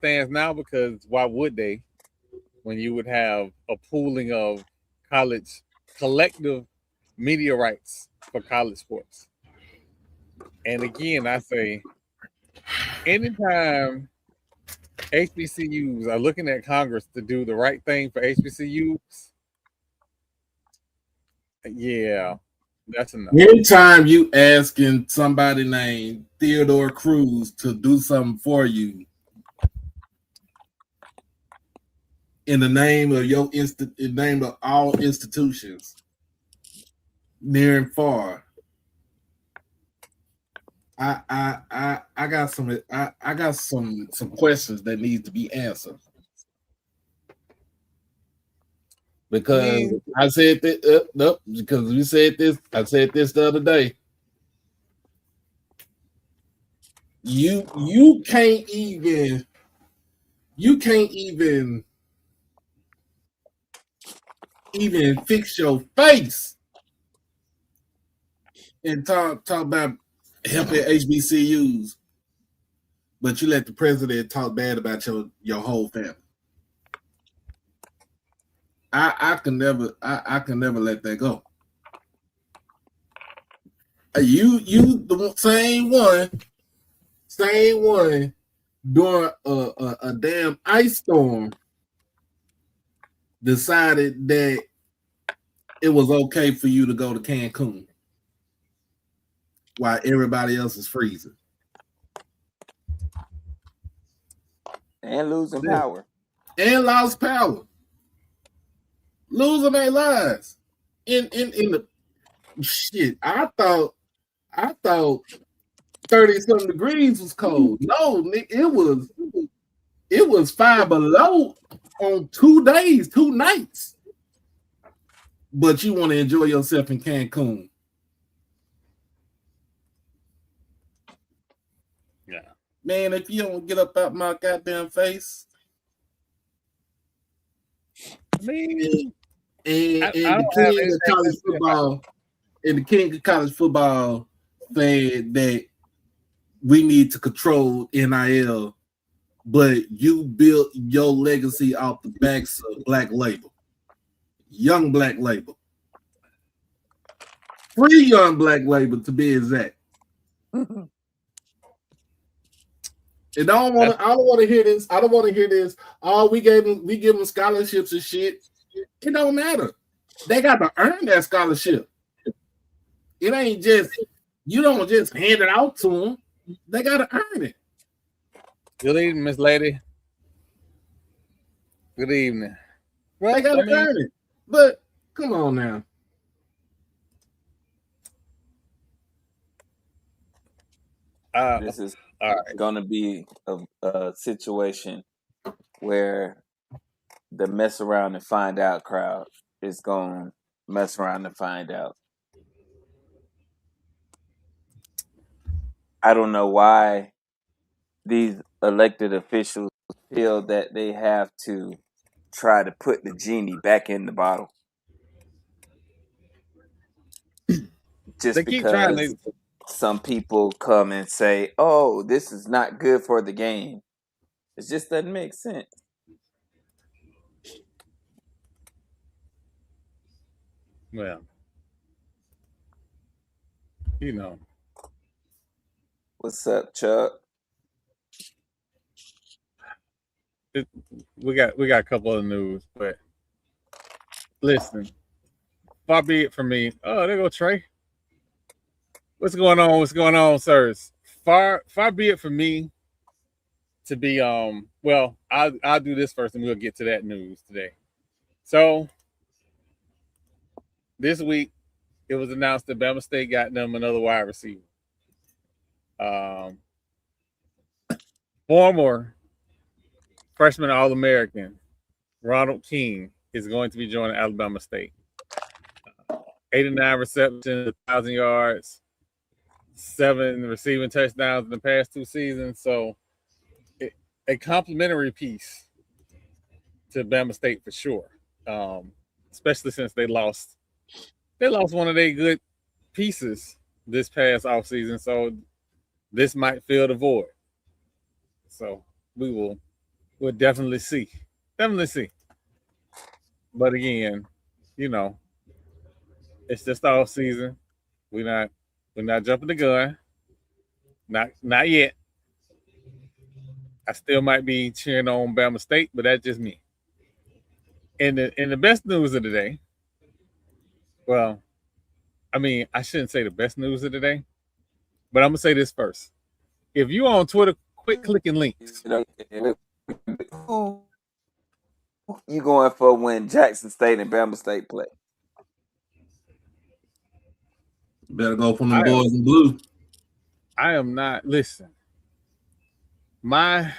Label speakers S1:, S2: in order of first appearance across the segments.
S1: stands now because why would they when you would have a pooling of college collective media rights for college sports? And again, I say anytime HBCUs are looking at Congress to do the right thing for HBCUs, yeah, that's enough.
S2: Anytime you asking somebody named Theodore Cruz to do something for you in the name of in the name of all institutions, near and far, I got some questions that need to be answered. Because I said that nope, because we said this, I said this the other day. You can't even fix your face and talk about helping HBCUs, but you let the president talk bad about your whole family. I can never let that go. You the same one during a damn ice storm decided that it was okay for you to go to Cancun while everybody else is freezing
S3: and losing power
S2: and lost power, losing their lives in the shit. I thought 30-something degrees was cold. No, it was 5 below on 2 days, 2 nights. But you want to enjoy yourself in Cancun.
S1: Yeah.
S2: Man, if you don't get up out my goddamn face. And the king of college football said that we need to control NIL, but you built your legacy off the backs of black labor, young black labor, free young black labor to be exact. And I don't want to hear this. I don't want to hear this. Oh, we give them scholarships and shit. It don't matter. They got to earn that scholarship. It ain't just, you don't just hand it out to them. They got to earn it.
S1: Good evening, Miss Lady. Good evening.
S2: Well, they got to earn it. But come on now.
S3: This is going to be a situation where the mess around and find out crowd is going to mess around and find out. I don't know why these elected officials feel that they have to try to put the genie back in the bottle. Just because some people come and say, oh, this is not good for the game. It just doesn't make sense.
S1: Well, you know.
S3: What's up, Chuck?
S1: We got a couple of news, but listen, far be it from me. Oh, there go Trey. What's going on? What's going on, sirs? Far be it from me to be well, I'll do this first and we'll get to that news today. So this week it was announced that Bama State got them another wide receiver. Former freshman All-American Ronald King is going to be joining Alabama State. 89 receptions, 1,000 yards, 7 receiving touchdowns in the past 2 seasons. So a complimentary piece to Bama State for sure, especially since they lost one of their good pieces this past offseason. So this might fill the void. So we will we'll definitely see. Definitely see. But again, it's just off season. We're not jumping the gun. Not yet. I still might be cheering on Bama State, but that's just me. And the best news of the day, well, I mean, I shouldn't say the best news of the day, but I'm gonna say this first. If you on Twitter, quit clicking links.
S3: Who you going for when Jackson State and Bama State play?
S2: Better go from the boys in blue.
S1: I am not. Listen, I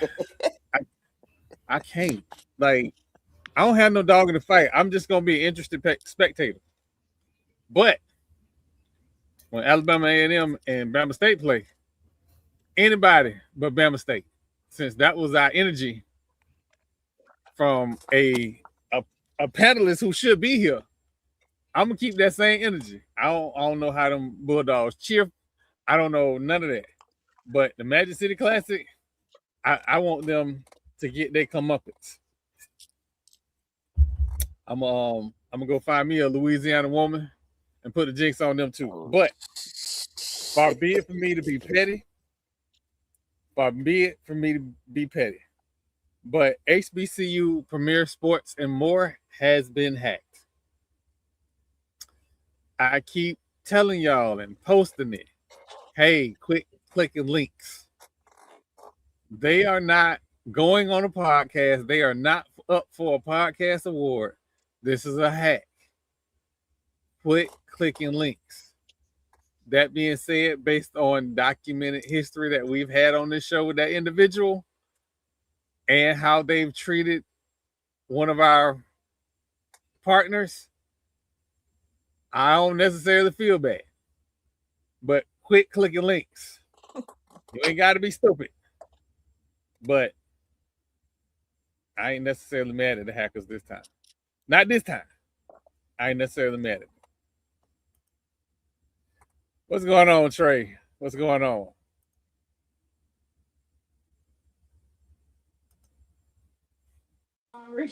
S1: can't. Like, I don't have no dog in the fight. I'm just gonna be an interested spectator. But when Alabama A&M and Bama State play, anybody but Bama State, since that was our energy from a panelist who should be here, I'm gonna keep that same energy. I don't know how them Bulldogs cheer. I don't know none of that. But the Magic City Classic, I want them to get their comeuppance. I'm gonna go find me a Louisiana woman and put a jinx on them too. But far be it for me to be petty. But HBCU Premier Sports and more has been hacked. I keep telling y'all and posting it. Hey, quit clicking links. They are not going on a podcast. They are not up for a podcast award. This is a hack. Quit clicking links. That being said, based on documented history that we've had on this show with that individual and how they've treated one of our partners, I don't necessarily feel bad. But quit clicking links. You ain't got to be stupid. But I ain't necessarily mad at the hackers this time. Not this time. I ain't necessarily mad at them. What's going on, Trey? What's going on?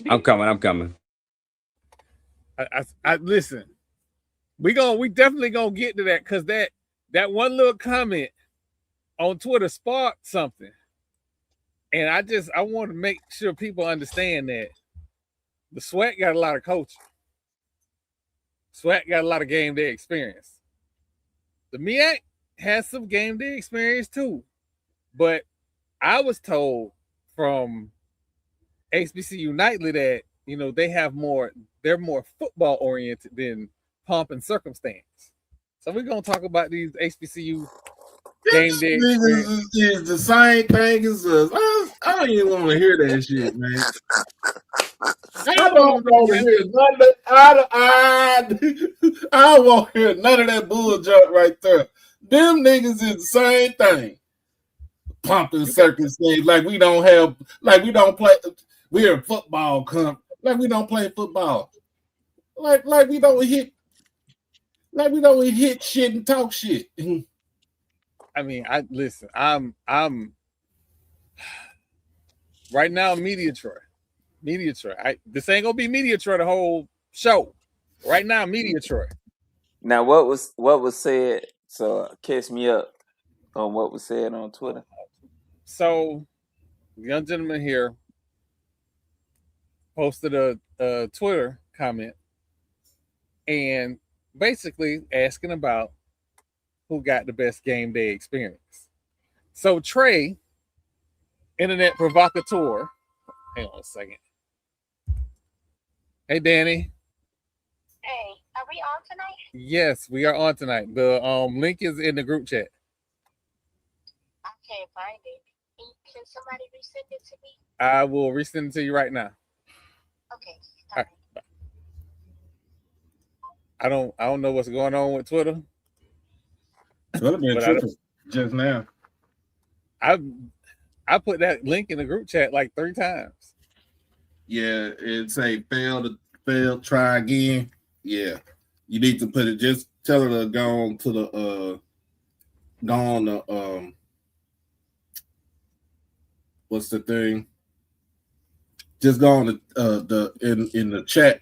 S4: I'm coming.
S1: I listen. We definitely gonna get to that because that one little comment on Twitter sparked something. And I want to make sure people understand that the Sweat got a lot of coaching. Sweat got a lot of game day experience. The MEAC has some game day experience too. But I was told from HBCU Nightly that, they're more football oriented than pomp and circumstance. So we're going to talk about these HBCU game day experience.
S2: Is the same thing as us. I don't even want to hear that shit, man. I don't want to hear none of that. I won't hear none of that bull junk right there. Them niggas is the same thing. Pomp and circumstance, like we don't play. We're a football comp. Like we don't play football. Like we don't hit shit and talk shit.
S1: I mean, I'm right now Media Troy. This ain't gonna be Media Troy the whole show. Right now, Media Troy.
S3: Now, what was said? So catch me up on what was said on Twitter.
S1: So, the young gentleman here posted a Twitter comment and basically asking about who got the best game day experience. So Trey, internet provocateur. Hang on a second. Hey, Danny.
S5: Hey, are we on tonight?
S1: Yes, we are on tonight. The link is in the group chat.
S5: I can't find it. Can somebody resend it to me?
S1: I will resend it to you right now.
S5: Okay.
S1: All right. Bye. I don't know what's going on with Twitter.
S2: Twitter been tripping just now.
S1: I put that link in the group chat like 3 times.
S2: Yeah, it say fail, try again. Yeah, you need to put it. Just tell her to go on the what's the thing? Just go on in the chat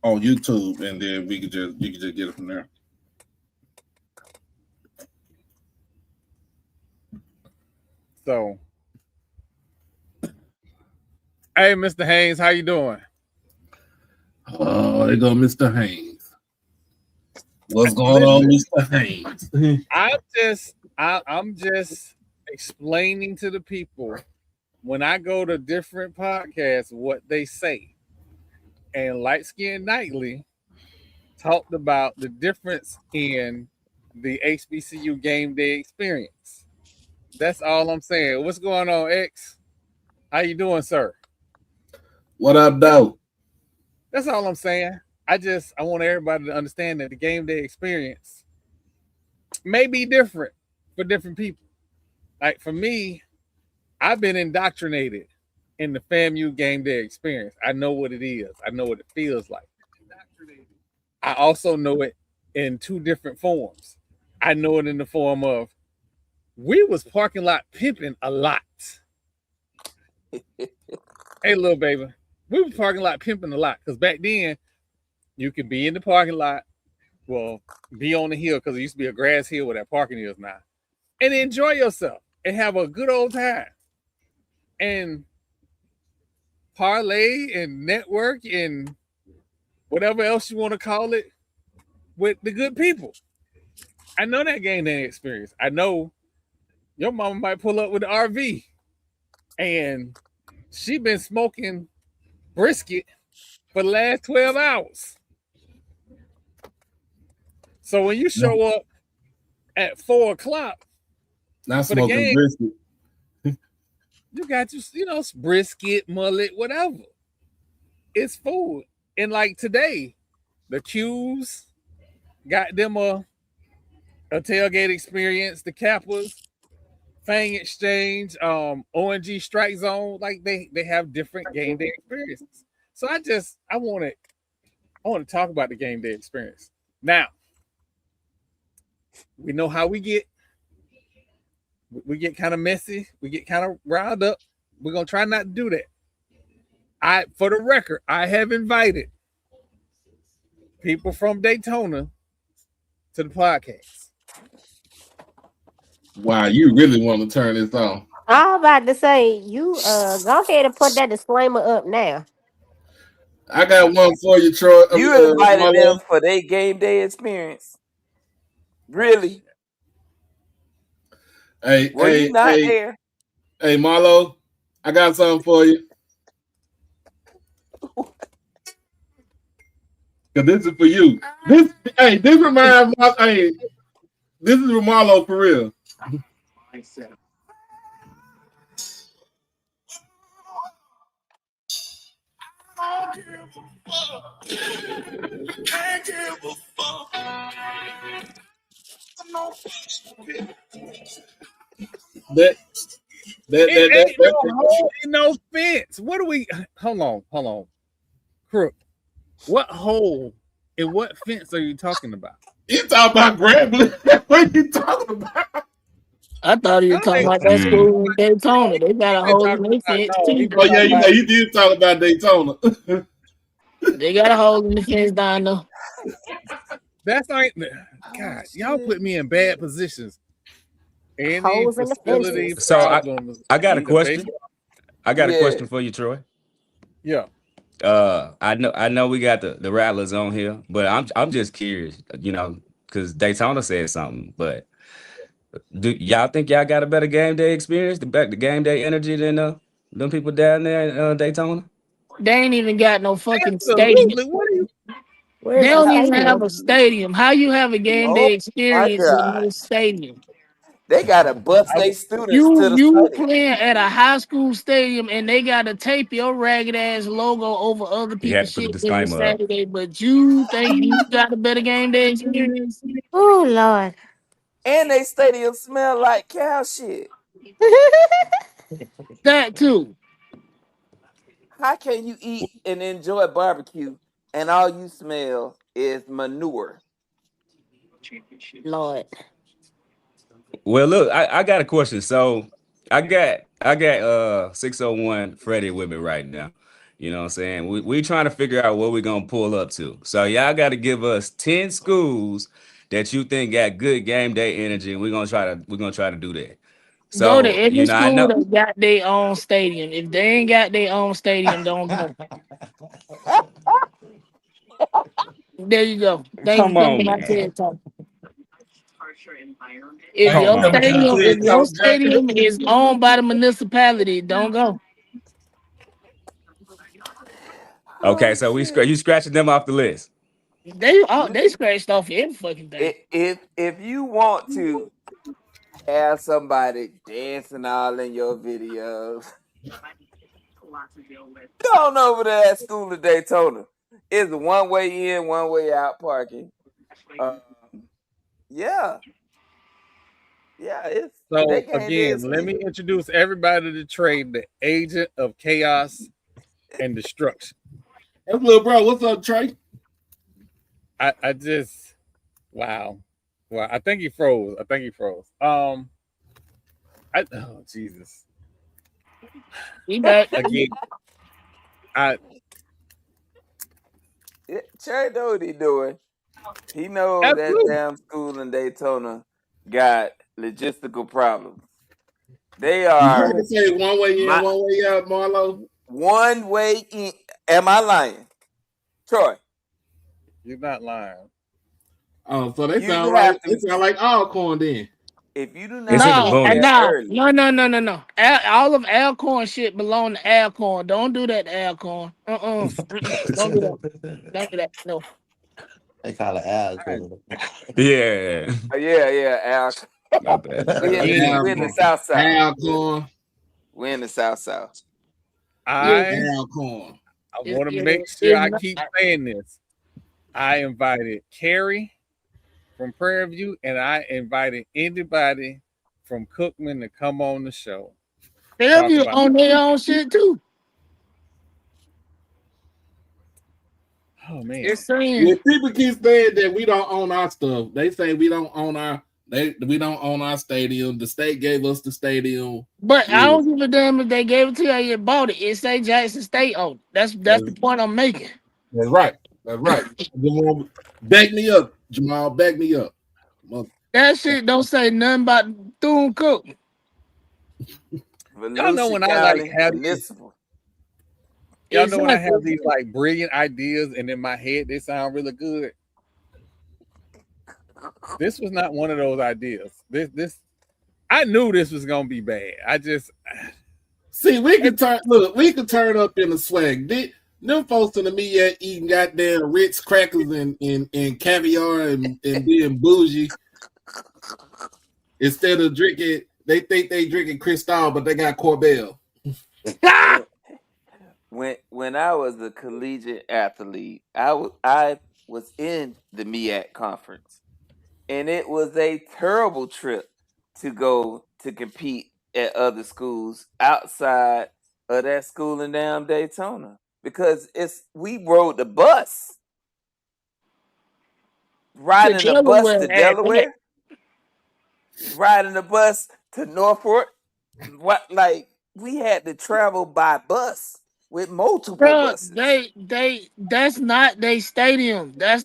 S2: on YouTube, and then you can just get it from there.
S1: So, hey, Mr. Haynes, how you doing?
S2: Oh, there go Mr. Haynes. What's going on, Mr. Haynes?
S1: I'm just explaining to the people when I go to different podcasts what they say. And Light Skin Nightly talked about the difference in the HBCU game day experience. That's all I'm saying. What's going on, X? How you doing, sir?
S2: What up, though?
S1: That's all I'm saying. I want everybody to understand that the game day experience may be different for different people. Like for me, I've been indoctrinated in the FAMU game day experience. I know what it is. I know what it feels like. I also know it in two different forms. I know it in the form of we was parking lot pimping a lot. Hey, little baby, we were parking lot pimping a lot because back then you could be in the parking lot, well, be on the hill because it used to be a grass hill where that parking is now, and enjoy yourself and have a good old time and parlay and network and whatever else you want to call it with the good people. I know that game day experience. I know your mama might pull up with the RV and she been smoking brisket for the last 12 hours. So when you show up at 4 o'clock
S2: not
S1: for the game,
S2: brisket,
S1: you got brisket, mullet, whatever. It's food. And like today, the Qs got them a tailgate experience, the Kappas, Fang Exchange, ONG Strike Zone, like they have different game day experiences. So I want to talk about the game day experience. Now, we know how we get kind of messy, we get kind of riled up. We're gonna try not to do that. For the record, I have invited people from Daytona to the podcast.
S2: Wow, you really want to turn this on?
S4: I'm about to say, you go ahead and put that disclaimer up now.
S2: I got one for you, Troy.
S3: You invited them for their game day experience. Really?
S2: Hey,
S3: were you not there?
S2: Hey, Marlo, I got something for you. Cause this is for you. This reminds me. Hey, this is from Marlo for real.
S1: No fence. What do we? Hold on, Crook. What hole and what fence are you talking about?
S2: You talking about Grambling? What are you talking about?
S6: I thought he was talking about that school in Daytona. They got a hole in their fence too.
S2: Oh yeah, you did talk about Daytona.
S6: They got a hole in the fence down there.
S1: That's not. God, y'all put me in bad positions.
S4: Holes in the fences.
S7: So I got a question. I got a question for you, Troy.
S1: Yeah.
S7: I know we got the Rattlers on here, but I'm just curious, because Daytona said something. But do y'all think y'all got a better game day experience, the game day energy than them people down there in Daytona?
S6: They ain't even got no fucking stadium.
S1: What are you?
S6: They don't even have a stadium. How you have a game day experience with no stadium?
S3: They gotta bust their students to the
S6: You playing at a high school stadium and they gotta tape your ragged ass logo over other people's shit every Saturday, but you think you got a better game day experience?
S4: Oh Lord.
S3: And they stadium smell like cow shit.
S6: That too.
S3: How can you eat and enjoy barbecue and all you smell is manure?
S4: Lord.
S7: Well, look, I got a question. So I got 601 Freddie with me right now. You know what I'm saying? We trying to figure out what we're gonna pull up to. So y'all got to give us 10 schools that you think got good game day energy, and we're gonna try to do that.
S6: Go to
S7: So
S6: every
S7: I
S6: school
S7: know.
S6: that got their own stadium. If they ain't got their own stadium, don't go. There you go. Thank you
S7: Come
S6: for coming
S7: on,
S6: my
S7: man.
S6: TED Talk.
S2: Thank you
S7: Come
S2: for
S7: on.
S2: coming to the
S6: If
S2: TED
S6: your
S2: Talk, Jacob.
S6: stadium is owned by the municipality, don't go.
S7: Okay,
S3: Oh
S7: so
S3: shit!
S7: you scratching them off the list.
S6: They scratched off every fucking thing.
S3: If you want to have somebody dancing all in your videos, go on over to that school in Daytona. It's one way in, one way out parking. Um, yeah, it's
S1: So
S3: they game day
S1: again,
S3: is
S1: let me
S3: lit.
S1: introduce everybody to trade the agent of chaos and destruction.
S2: That's little bro. What's up, Trey?
S1: I just wow. Well, I think he froze. Oh Jesus.
S6: He back.
S1: Again, I
S3: Cherry know what he doing. He know that
S1: absolutely.
S3: damn school in Daytona got logistical problems. They
S2: You
S3: are
S2: heard me say one way in,
S3: my
S2: one way out, Marlo.
S3: one way in. Am I lying, Troy?
S1: You're not lying.
S2: Oh, so
S3: You have
S2: they
S3: to.
S2: sound like Alcorn then.
S3: If you do
S7: It's
S3: not
S7: in the
S3: get
S6: No,
S3: there
S7: bonus.
S3: early,
S6: no. All of Alcorn shit belong to Alcorn. Don't do that to Alcorn. Don't do that. Don't do that. No.
S8: They call it
S1: I,
S8: Alcorn.
S7: Yeah.
S3: yeah, Al.
S7: My bad.
S1: again,
S3: We in the
S2: Alcorn.
S3: South South.
S2: Alcorn.
S3: We in the South South.
S6: Yeah,
S1: I
S2: Alcorn.
S1: want to
S6: yeah,
S1: make sure
S6: it's
S1: I
S6: not.
S1: keep saying this. I invited Carrie from Prairie View, and I invited anybody from Cookman to come on the show. Talk
S6: Fairview
S1: about
S6: on their own shit too.
S1: oh man.
S6: Just saying.
S2: Yeah, people keep saying that we don't own our stuff. They say we don't own our stadium. The state gave us the stadium.
S6: But I
S2: Yeah,
S6: don't give a damn if they gave it to you or you bought it. It say Jackson State owned. That's the point I'm making.
S2: that's right. That's right. Back me up, Jamal. Back me up.
S6: That shit don't say nothing about Thune Cook.
S1: Y'all know
S3: Volusia
S1: when I like
S3: County
S1: have these,
S3: Municipal.
S1: y'all know when I
S6: Exactly.
S1: have these like brilliant ideas and in my head they sound really good. This was not one of those ideas. This I knew this was gonna be bad. I just
S2: See, we could turn up in the swag. Them folks in the media eating goddamn Ritz crackers and caviar and being bougie instead of drinking. They think they drinking Cristal, but they got Corbel.
S3: When I was a collegiate athlete, I was in the MEAC conference, and it was a terrible trip to go to compete at other schools outside of that school in damn Daytona because we rode the bus, riding the bus to Delaware, riding the bus to Norfolk. We had to travel by bus with multiple
S6: Bro,
S3: buses.
S6: that's not their stadium. That's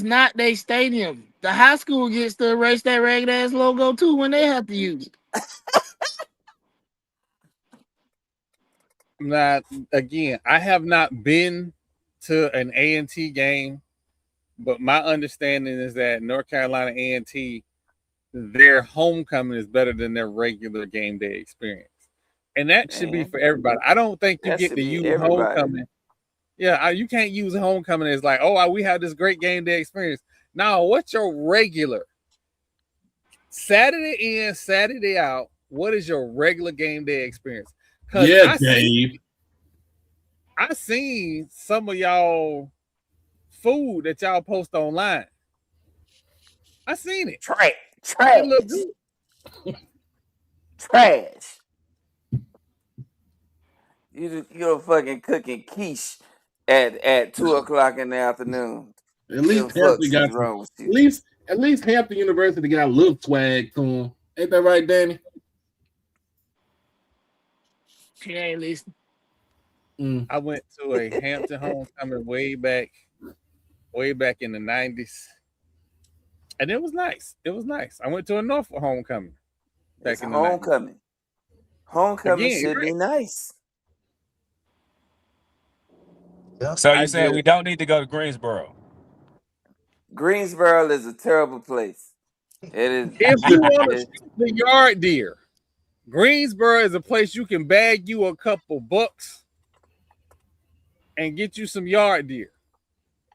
S6: not their stadium. The high school gets to erase that ragged ass logo too when they have to use it.
S1: not again. I have not been to an A&T game, but my understanding is that North Carolina A&T, their homecoming is better than their regular game day experience, and that should be
S3: Man,
S1: for everybody. I don't think you
S3: that
S1: get
S3: should
S1: to
S3: be
S1: use
S3: everybody.
S1: homecoming. Yeah, you can't use homecoming as like, oh, we have this great game day experience. Now, what's your regular Saturday in, Saturday out? What is your regular game day experience? Because
S2: Yeah, Dave.
S1: I seen some of y'all food that y'all post online. I seen it. It looked good.
S3: Trash. You're fucking cooking quiche at 2:00 in the afternoon.
S2: At least Hampton got some.
S3: Wrong with you?
S2: At least Hampton University got a little swag to them. Ain't that right, Danny?
S6: She ain't listening.
S1: I went to a Hampton homecoming way back in the 90s. And it was nice. It was nice. I went to a Norfolk homecoming back
S3: It's
S1: in the 90s.
S3: homecoming. Homecoming
S1: Again,
S3: should
S1: right.
S3: be nice.
S7: So you saying we don't need to go to Greensboro?
S3: Greensboro is a terrible place. It is.
S1: If you want to shoot the yard deer, Greensboro is a place you can bag you a couple bucks and get you some yard deer.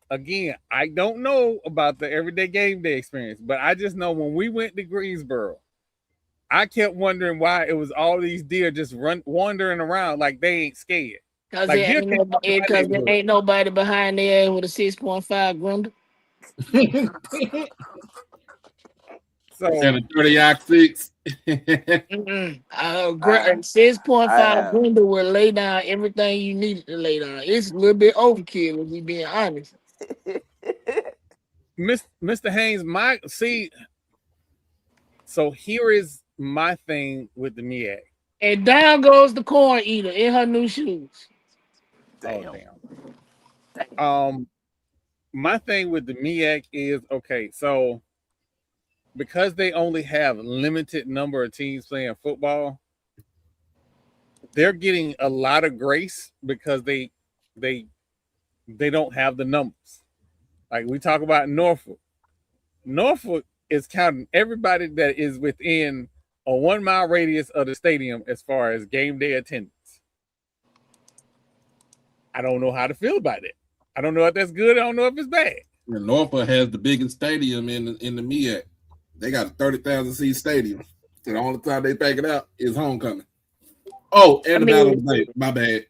S1: Again, I don't know about the everyday game day experience, but I just know when we went to Greensboro, I kept wondering why it was all these deer just wandering around like they ain't scared.
S6: Cause
S1: Like
S6: there ain't nobody behind there with a 6.5 Grundle.
S1: So
S2: and a 30-6.
S6: 6.5 Grundle will lay down everything you needed to lay down. It's a little bit overkill, if we being honest.
S1: Mr. Haynes, so here is my thing with the MEAC.
S6: And down goes the corn eater in her new shoes.
S3: Damn.
S1: Oh, damn. My thing with the MEAC is, okay, so because they only have limited number of teams playing football, they're getting a lot of grace because they don't have the numbers. Like we talk about Norfolk. Norfolk is counting everybody that is within a 1 mile radius of the stadium as far as game day attendance. I don't know how to feel about it. I don't know if that's good. I don't know if it's bad.
S2: And Norfolk has the biggest stadium in the MEAC. They got a 30,000 seat stadium. And the only time they pack it out is homecoming. Oh, and the Battle of the Day. My bad.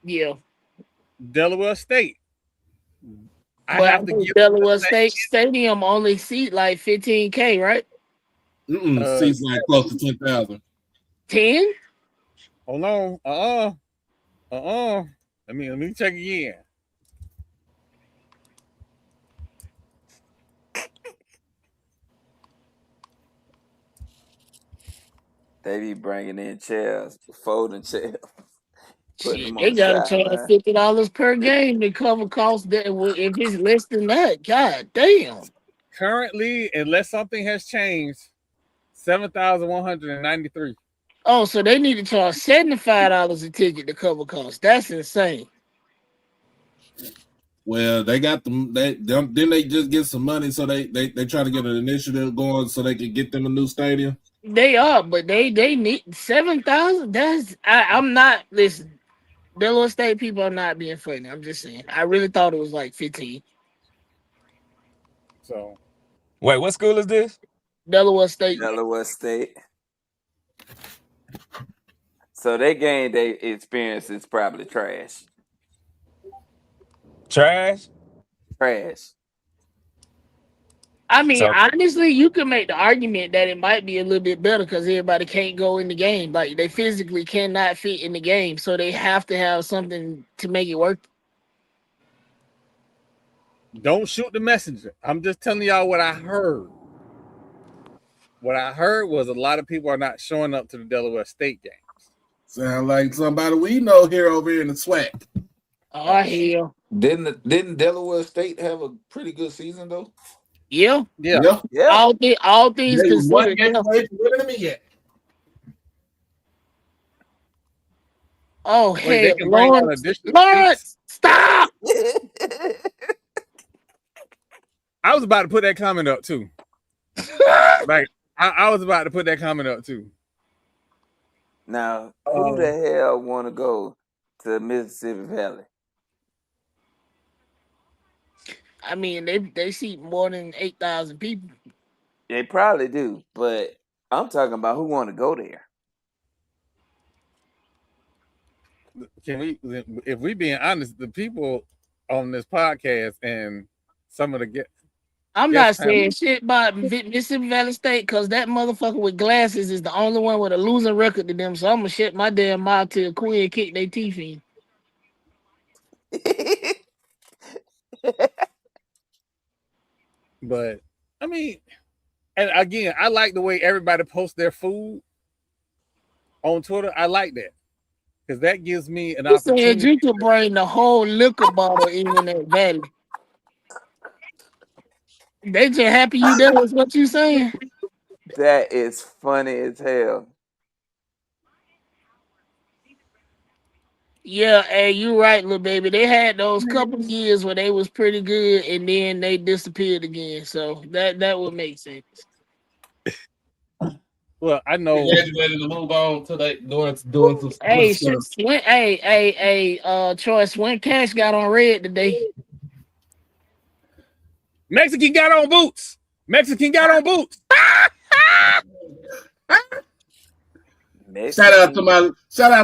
S6: Yeah.
S1: Delaware State.
S6: Delaware State Stadium only seat like 15K, right?
S2: Seats like close to 10,000.
S6: 10?
S1: Hold on. Let me check again.
S3: They be bringing in chairs, folding chairs.
S6: Shit, they gotta charge $50 per game to cover costs. That if it's less than that, god damn.
S1: Currently, unless something has changed, 7,193.
S6: Oh, so they need to charge $75 a ticket to cover costs. That's insane.
S2: Well, they got them. Then they just get some money, so they try to get an initiative going so they can get them a new stadium.
S6: They are, but they need 7,000. I'm not listen. Delaware State people are not being funny. I'm just saying. I really thought it was like 15.
S1: So,
S7: wait, what school is this?
S6: Delaware State.
S3: Delaware State. So their game day experience is probably trash.
S7: Trash.
S6: I mean, honestly, you can make the argument that it might be a little bit better because everybody can't go in the game. Like they physically cannot fit in the game, so they have to have something to make it work.
S1: Don't shoot the messenger. I'm just telling y'all what I heard. What I heard was a lot of people are not showing up to the Delaware State games.
S2: Sound like somebody we know here over here in the SWAC.
S6: Oh hell!
S8: Didn't Delaware State have a pretty good season though?
S6: Yeah. All things considered. Oh hey, Lawrence, stop!
S1: I was about to put that comment up too. Like I was about to put that comment up too.
S3: Now, who the hell want to go to Mississippi Valley?
S6: I mean, they seat more than 8,000 people.
S3: They probably do, but I'm talking about who want to go there.
S1: Can we, if we being honest, the people on this podcast and some of the
S6: I'm not saying shit about Mississippi Valley State because that motherfucker with glasses is the only one with a losing record to them. So I'm gonna shut my damn mouth till Quinn kick their teeth in.
S1: But I mean, and again, I like the way everybody posts their food on Twitter. I like that. because that gives me an
S6: You said
S1: opportunity.
S6: you could bring the whole liquor bottle in that valley. They just happy you there is what you saying?
S3: That is funny as hell.
S6: Yeah, hey, you right, little baby. They had those couple of years where they was pretty good, and then they disappeared again. So that would make sense.
S1: Well, I know.
S2: Glad you ready to move on to that doing some
S6: Hey,
S2: stuff.
S6: Troy, Swin Cash got on red today.
S1: Mexican got on boots. Mexican got on boots.
S2: Shout out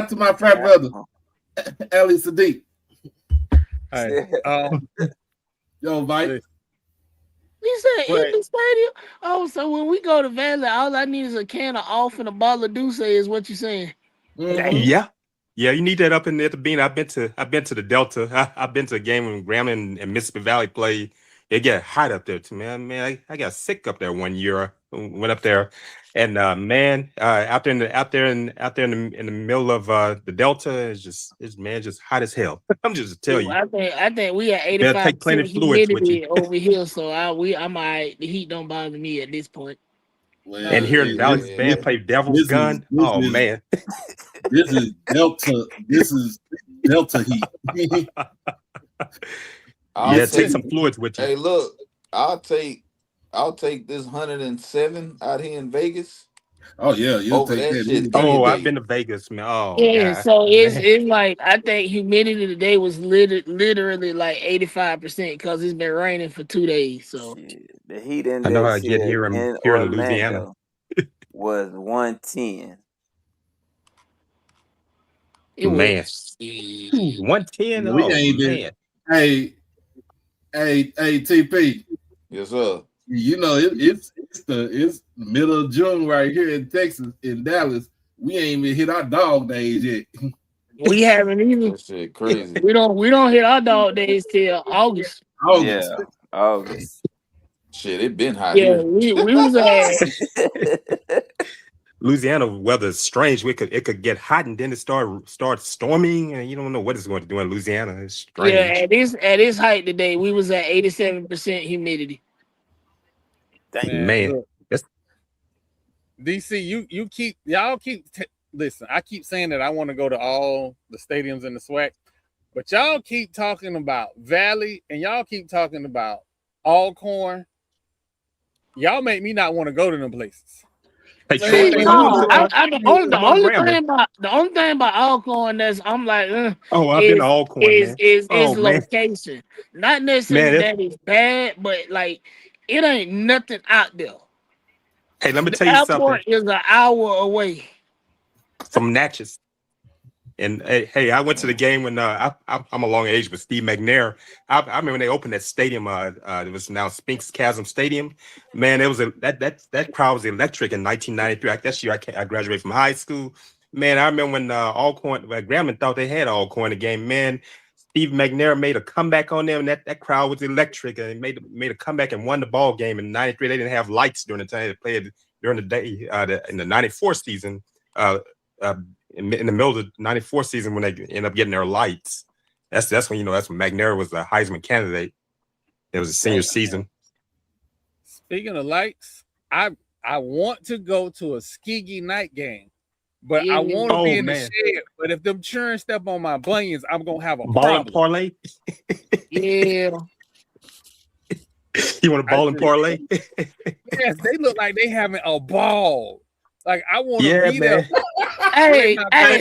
S2: to my frat brother, Ali Sadiq.
S1: Hey,
S2: yo, Mike.
S6: He said in the stadium. Oh, so when we go to Valley, all I need is a can of off and a bottle of Douce, is what you saying?
S9: Yeah, you need that up in there at the Bean. I've been to the Delta. I've been to a game when Grambling and Mississippi Valley played. It get hot up there too, man. Man, I got sick up there one year. Went up there, and out there in the middle of the Delta, it's just hot as hell. I'm just tell you.
S6: I think we at 85% humidity over here, so I'm alright. The heat don't bother me at this point.
S2: Well,
S9: and hearing Valley's band play Devil's Gun, man.
S2: This is Delta. This is Delta heat.
S9: Take some fluids with you.
S8: Hey, look, I'll take this 107 out here in Vegas.
S2: Oh yeah, you'll take that shit.
S9: I've been to Vegas, man. Oh
S6: yeah,
S9: God.
S6: so it's like I think humidity today was literally like 85% because it's been raining for 2 days. So
S3: the heat index
S9: I know how I get here in Louisiana
S3: was 110.
S6: It
S9: was 110.
S2: We ain't been. Hey, TP.
S8: Yes, sir.
S2: You know it's the middle of June right here in Texas, in Dallas. We ain't even hit our dog days yet.
S6: We haven't either.
S8: That shit crazy.
S6: We don't hit our dog days till August.
S3: Yeah, August.
S8: Shit, it been hot.
S6: Yeah,
S8: here.
S6: we was
S9: Louisiana weather is strange. It could get hot and then it start storming, and you don't know what it's going to do in Louisiana. It's strange.
S6: Yeah, at this height today, we was at 87% humidity.
S9: Man.
S1: Look, DC, y'all keep listen. I keep saying that I want to go to all the stadiums in the SWAC, but y'all keep talking about Valley and y'all keep talking about Alcorn. Y'all make me not want to go to them places.
S6: Hey, the only thing about Alcorn that's I'm like,
S9: I've been to Alcorn,
S6: is location. Not necessarily that it's bad, but like it ain't nothing out there.
S9: Hey, let me tell you something.
S6: Airport is an hour away
S9: from Natchez. And hey, I went to the game when I'm along age with Steve McNair. I remember when they opened that stadium. It was now Spinks Chasm Stadium. Man, it was that crowd was electric in 1993. That year I graduated from high school. Man, I remember when Grambling thought they had Alcorn the game. Man, Steve McNair made a comeback on them, and that crowd was electric. And made a comeback and won the ball game in '93. They didn't have lights during the time they played during the day in the '94 season. In the middle of the '94 season when they end up getting their lights, that's when that's when McNair was a Heisman candidate. It was a senior season.
S1: Speaking of lights, I want to go to a Skiggy night game, but I want to be in the shed. But if them churn step on my bunions, I'm gonna have a
S9: ball and parlay.
S6: Yeah.
S9: You want a ball and parlay?
S1: Yes, they look like they having a ball. Like I want to be there.
S6: Hey, I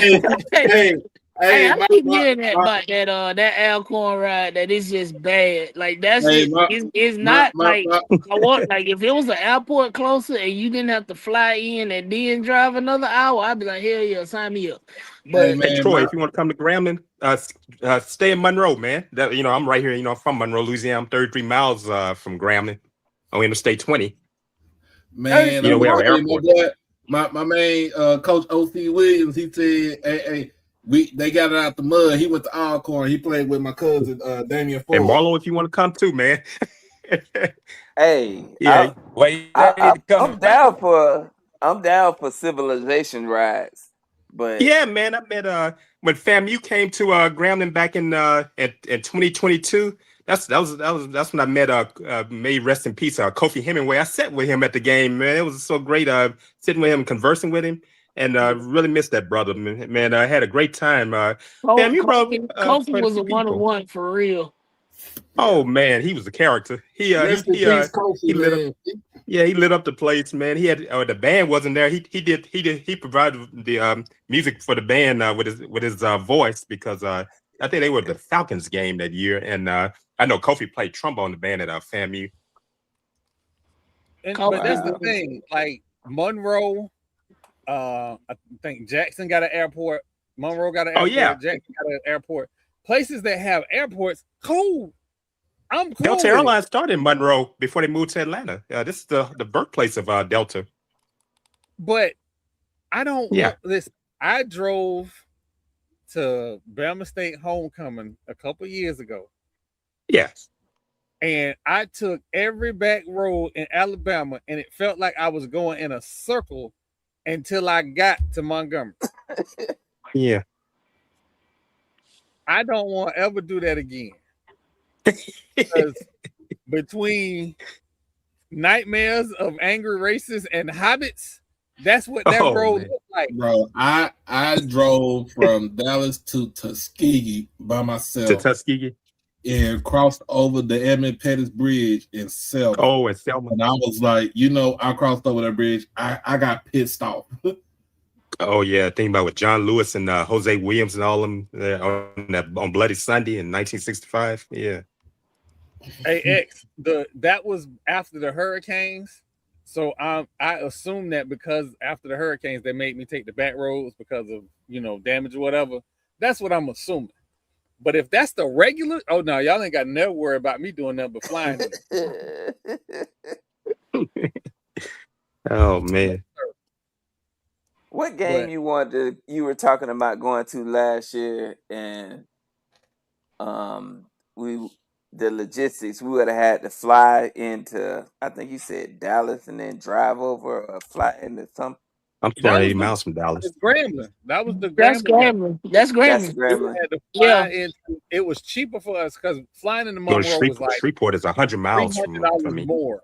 S6: keep hearing that about that Alcorn ride that is just bad. Like that's it's not like I want. Like if it was an airport closer and you didn't have to fly in and then drive another hour, I'd be like, hell yeah, sign me up. But
S9: hey, Troy, if you want to come to Grambling, stay in Monroe, man. That I'm right here. I'm from Monroe, Louisiana. I'm 33 miles from Grambling on Interstate 20.
S2: Man,
S9: we have an airport.
S2: My main coach O.C. Williams, he said, hey, they got it out the mud. He went to Alcorn. He played with my cousin Damian Ford.
S9: And Marlo, if you want to come too, man.
S3: Hey,
S9: yeah,
S3: I'm down for civilization rides. But
S9: yeah, man, I met when FAMU came to Grambling back in 2022. That's when I met may rest in peace Kofi Hemingway. I sat with him at the game, man. It was so great sitting with him, conversing with him, and really missed that brother, man. I had a great time. FAMU brought
S6: Kofi
S9: quite a
S6: was
S9: few
S6: a
S9: people.
S6: 1-on-1 for real.
S9: Oh man, he was a character. He
S2: Rest in peace, Kofi,
S9: he lit
S2: man.
S9: up. Yeah, he lit up the place, man. He had the band wasn't there. He provided the music for the band with his voice because I think they were the Falcons game that year, and I know Kofi played trombone in the band at FAMU.
S1: But that's the thing, like Monroe, I think Jackson got an airport. Monroe got an airport.
S9: Yeah.
S1: Jackson got an airport. Places that have airports, cool. I'm cool.
S9: Delta Airlines started in Monroe before they moved to Atlanta. This is the birthplace of Delta.
S1: But I don't want this. I drove to Bama State homecoming a couple years ago.
S9: Yes.
S1: And I took every back road in Alabama, and it felt like I was going in a circle until I got to Montgomery.
S9: Yeah.
S1: I don't want to ever do that again. Because between nightmares of angry racists and hobbits, that's what that road looked like.
S2: Bro, I drove from Dallas to Tuskegee by myself.
S9: To Tuskegee?
S2: And crossed over the Edmund Pettus Bridge in Selma.
S9: Oh, in Selma.
S2: And I was like, I crossed over that bridge. I got pissed off.
S9: Oh yeah, think about with John Lewis and Jose Williams and all of them on Bloody Sunday in 1965. Yeah.
S1: Hey X, that was after the hurricanes, so I assume that because after the hurricanes they made me take the back roads because of damage or whatever. That's what I'm assuming. But if that's the regular, oh no, y'all ain't got to never worry about me doing nothing but flying.
S9: Oh man.
S3: What game you were talking about going to last year, and the logistics, we would have had to fly into, I think you said Dallas, and then drive over or fly into some.
S9: I'm 280 miles from Dallas.
S1: It's Grambling. That was the
S6: Grambling. That's Grambling.
S1: It was cheaper for us because flying into Monroe was like
S9: Shreveport is 100 miles from me.
S1: More.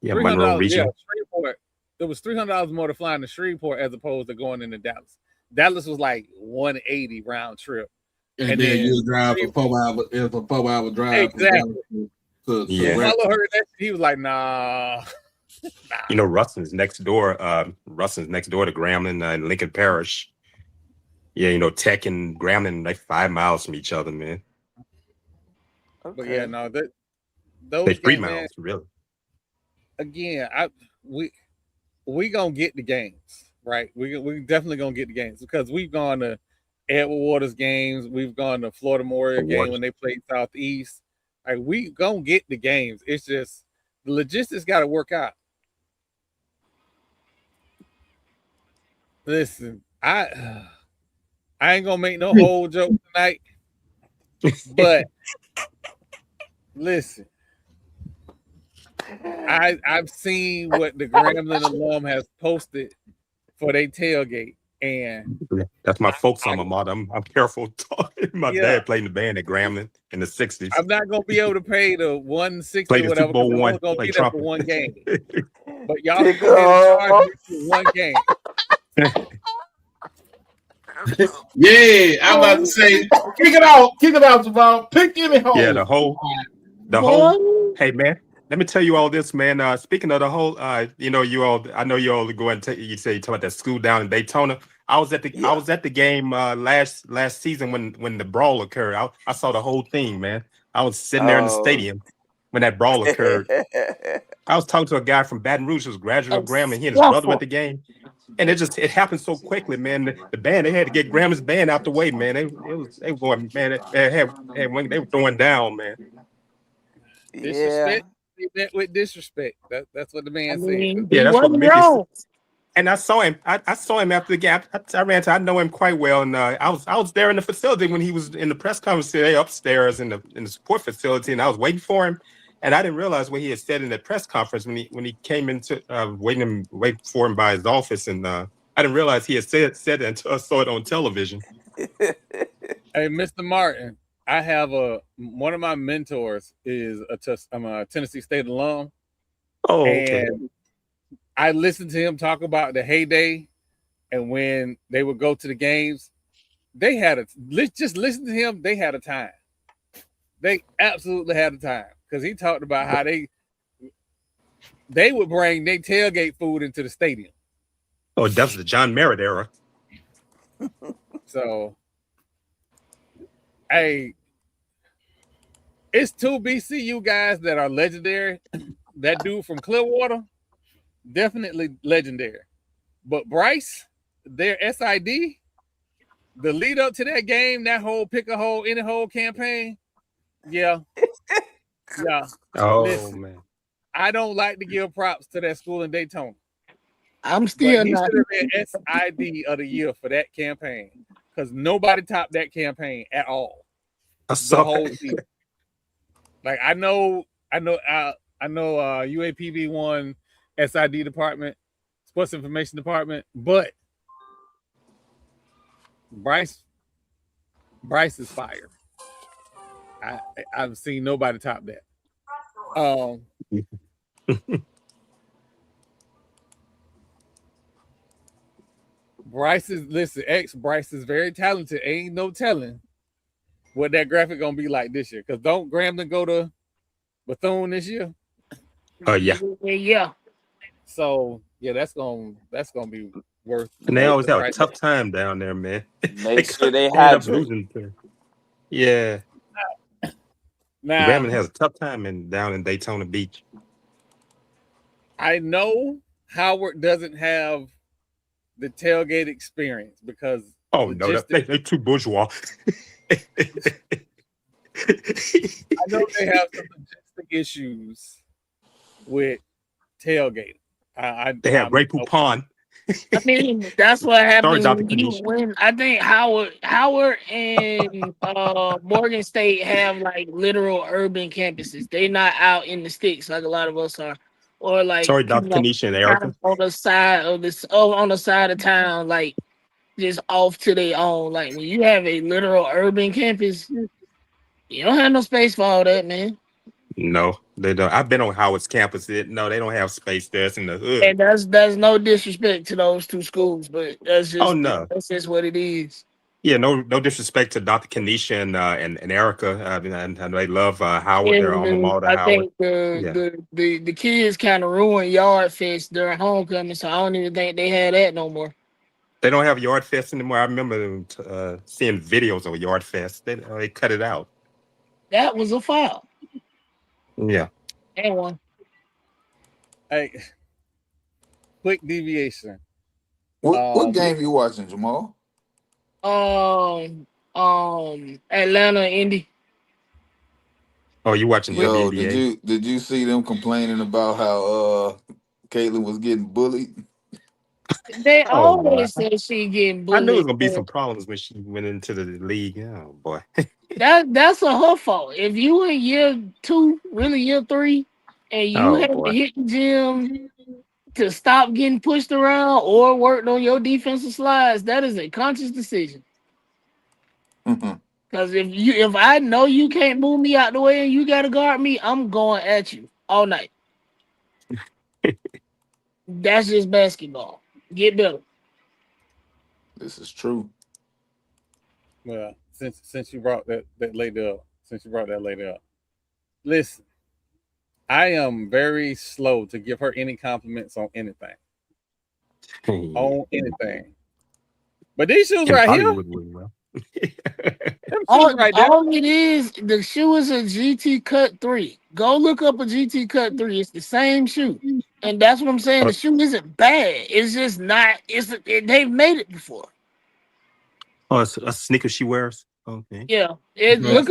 S9: Yeah, Monroe region.
S1: Yeah, Shreveport. It was $300 more to fly into Shreveport as opposed to going into Dallas. Dallas was like 180 round trip.
S2: And then you drive for 4 hours. It was a 4-hour drive.
S1: Exactly. So Marlo heard that. He was like, nah.
S9: Ruston's next door. Ruston's next door to Grambling in Lincoln Parish. Yeah, Tech and Grambling, like 5 miles from each other, man.
S1: Okay. But yeah, no, those
S9: they 3 miles, really.
S1: Again, we gonna get the games, right? We definitely gonna get the games because we've gone to Edward Waters games, we've gone to Florida Memorial game when they played Southeast. Like we gonna get the games. It's just the logistics got to work out. Listen, I ain't gonna make no whole joke tonight, but listen, I've seen what the Grambling alum has posted for their tailgate, and
S9: that's my folks' alma mater. I'm careful talking. My dad played in the band at Grambling in the 60s.
S1: I'm not gonna be able to pay the $160 or whatever. I'm only gonna be there for one game. But y'all can go ahead and charge me for one game.
S2: Yeah, I'm about to say, kick it out, Javon. Pick any hole.
S9: Yeah, the whole. Hey man, let me tell you all this, man. Speaking of the whole, you all. I know you all go and you talk about that school down in Daytona. I was at the game last season when the brawl occurred. I saw the whole thing, man. I was sitting there in the stadium when that brawl occurred. I was talking to a guy from Baton Rouge who was graduate of Grambling. He and his brother went to the game. And it happened so quickly, man. The band, they had to get Grambling's band out the way, man. They were going, man. They were throwing down, man.
S1: Disrespect. He met with disrespect. That's what the man said.
S9: Yeah, that's what Mickey said. And I saw him. I saw him after the game. I know him quite well, and I was there in the facility when he was in the press conference today, upstairs in the support facility, and I was waiting for him. And I didn't realize what he had said in that press conference when he came into waiting for him by his office. And I I didn't realize he had said that until I saw it on television.
S1: Hey, Mr. Martin, I have one of my mentors is I'm a Tennessee State alum,
S9: Oh, okay.
S1: and I listened to him talk about the heyday, and when they would go to the games, they had just listen to him. They had a time. They absolutely had a time because he talked about how they would bring their tailgate food into the stadium.
S9: Oh, that was the John Merritt era.
S1: So, hey, it's 2 BCU guys that are legendary. That dude from Clearwater, definitely legendary. But Bryce, their SID, the lead up to that game, that whole pick a hole, any hole campaign, yeah.
S9: Oh,
S1: listen,
S9: man.
S1: I don't like to give props to that school in Daytona.
S6: I'm still
S1: He
S6: not.
S1: should have been SID of the year for that campaign because nobody topped that campaign at all. The whole season. Like I know UAPB won SID department, sports information department, but Bryce is fired. I've seen nobody top that. Bryce is very talented. Ain't no telling what that graphic gonna be like this year. Because don't Grambling go to Bethune this year?
S9: Oh yeah.
S6: Yeah.
S1: So yeah, that's gonna be worth.
S9: And they always have a tough time down there, man.
S3: Make sure they
S9: end up
S3: hydrate.
S9: losing to. Yeah.
S1: Now
S9: Grambling has a tough time down in Daytona Beach.
S1: I know Howard doesn't have the tailgate experience because
S9: no, they too bourgeois.
S1: I know they have some logistic issues with tailgating.
S9: They have Ray Poupon.
S6: I mean, that's what happens
S9: Sorry,
S6: when you win. I think Howard and Morgan State have like literal urban campuses. They're not out in the sticks like a lot of us are, or like
S9: sorry, Dr. Kanisha and Erica.
S6: on the side of on the side of town, like just off to their own. Like when you have a literal urban campus, you don't have no space for all that, man.
S9: No, they don't. I've been on Howard's campus. No, they don't have space there. It's in the hood.
S6: And that's no disrespect to those two schools, but that's just that's just what it is.
S9: Yeah, no disrespect to Dr. Kanisha and Erica. And they love Howard. They're alma mater.
S6: I think the kids kind of ruined Yard Fest during homecoming, so I don't even think they had that no more.
S9: They don't have Yard Fest anymore. I remember seeing videos of Yard Fest. They cut it out.
S6: That was a foul.
S9: Yeah.
S6: And one.
S1: Hey, quick deviation.
S8: What game you watching, Jamal?
S6: Atlanta, Indy.
S9: Oh, you watching the NBA?
S8: Did you see them complaining about how Caitlin was getting bullied?
S6: They always say she getting bullied.
S9: I knew it was gonna be some problems when she went into the league. Oh boy.
S6: That's her fault. If you in year 2, really year 3, and you have to hit the gym to stop getting pushed around or worked on your defensive slides, that is a conscious decision. Because if I know you can't move me out the way and you gotta guard me, I'm going at you all night. That's just basketball. Get better.
S8: This is true.
S1: Well, since you brought that lady up, listen, I am very slow to give her any compliments on anything. But these shoes right here.
S6: All it is, the shoe is a GT Cut 3. Go look up a GT Cut 3. It's the same shoe. And that's what I'm saying. The shoe isn't bad. It's just not, they've made it before.
S9: Oh, it's a sneaker she wears. Okay.
S6: Yeah. Look.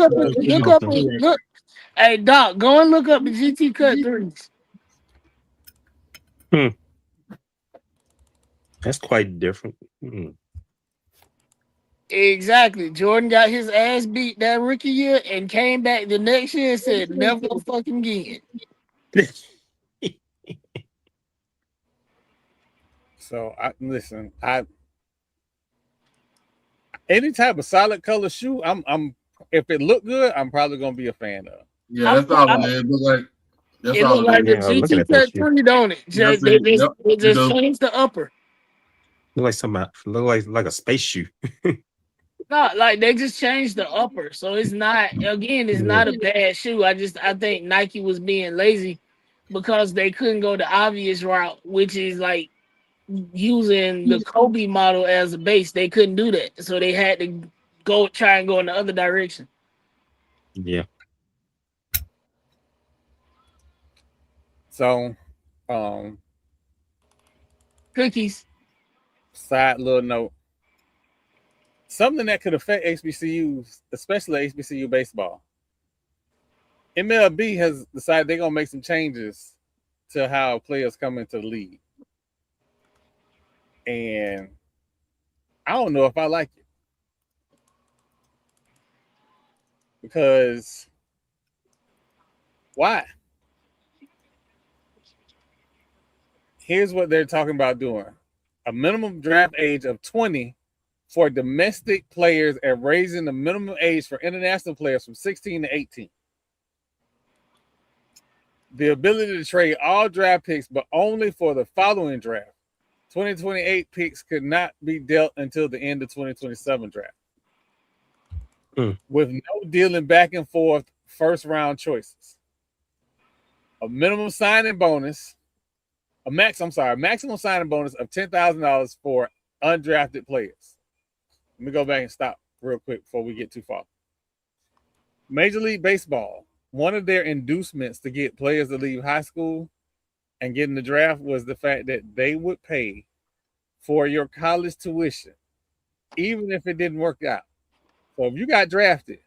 S6: Hey Doc, go and look up the GT Cut 3s.
S9: That's quite different.
S6: Exactly. Jordan got his ass beat that rookie year and came back the next year and said, never fucking again.
S1: So listen. Any type of solid color shoe, I'm if it look good, I'm probably gonna be a fan of.
S2: Yeah, that's all it is.
S6: It look like the GT Cut 3, don't it? They just changed the upper.
S9: Look like a space shoe.
S6: No, like they just changed the upper, so it's not. Again, it's not a bad shoe. I think Nike was being lazy because they couldn't go the obvious route, which is like using the Kobe model as a base. They couldn't do that, so they had to try and go in the other direction.
S9: Yeah.
S1: So,
S6: cookies.
S1: Side little note. Something that could affect HBCUs, especially HBCU baseball. MLB has decided they're gonna make some changes to how players come into the league, and I don't know if I like it because why? Here's what they're talking about doing: a minimum draft age of 20 for domestic players and raising the minimum age for international players from 16 to 18. The ability to trade all draft picks, but only for the following draft. 2028 picks could not be dealt until the end of 2027 draft. With no dealing back and forth first round choices. A minimum signing bonus, maximum signing bonus of $10,000 for undrafted players. Let me go back and stop real quick before we get too far. Major League Baseball, one of their inducements to get players to leave high school and get in the draft was the fact that they would pay for your college tuition, even if it didn't work out. So if you got drafted,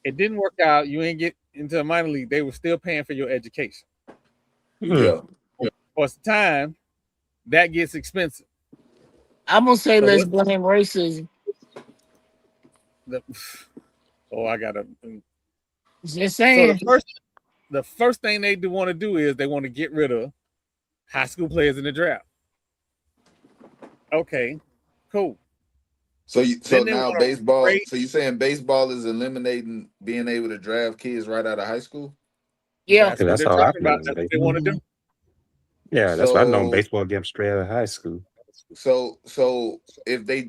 S1: it didn't work out, you ain't get into a minor league, they were still paying for your education.
S8: Yeah.
S1: For some time, that gets expensive.
S6: I'm gonna say let's blame racism.
S1: I gotta.
S6: Just saying.
S1: So the first thing they do want to do is they want to get rid of high school players in the draft. Okay, cool.
S8: So now baseball. So you saying baseball is eliminating being able to draft kids right out of high school?
S6: Yeah,
S1: that's what they're talking about. That's what they want to do.
S9: Yeah, that's what I know. Baseball get them straight out of high school.
S8: So if they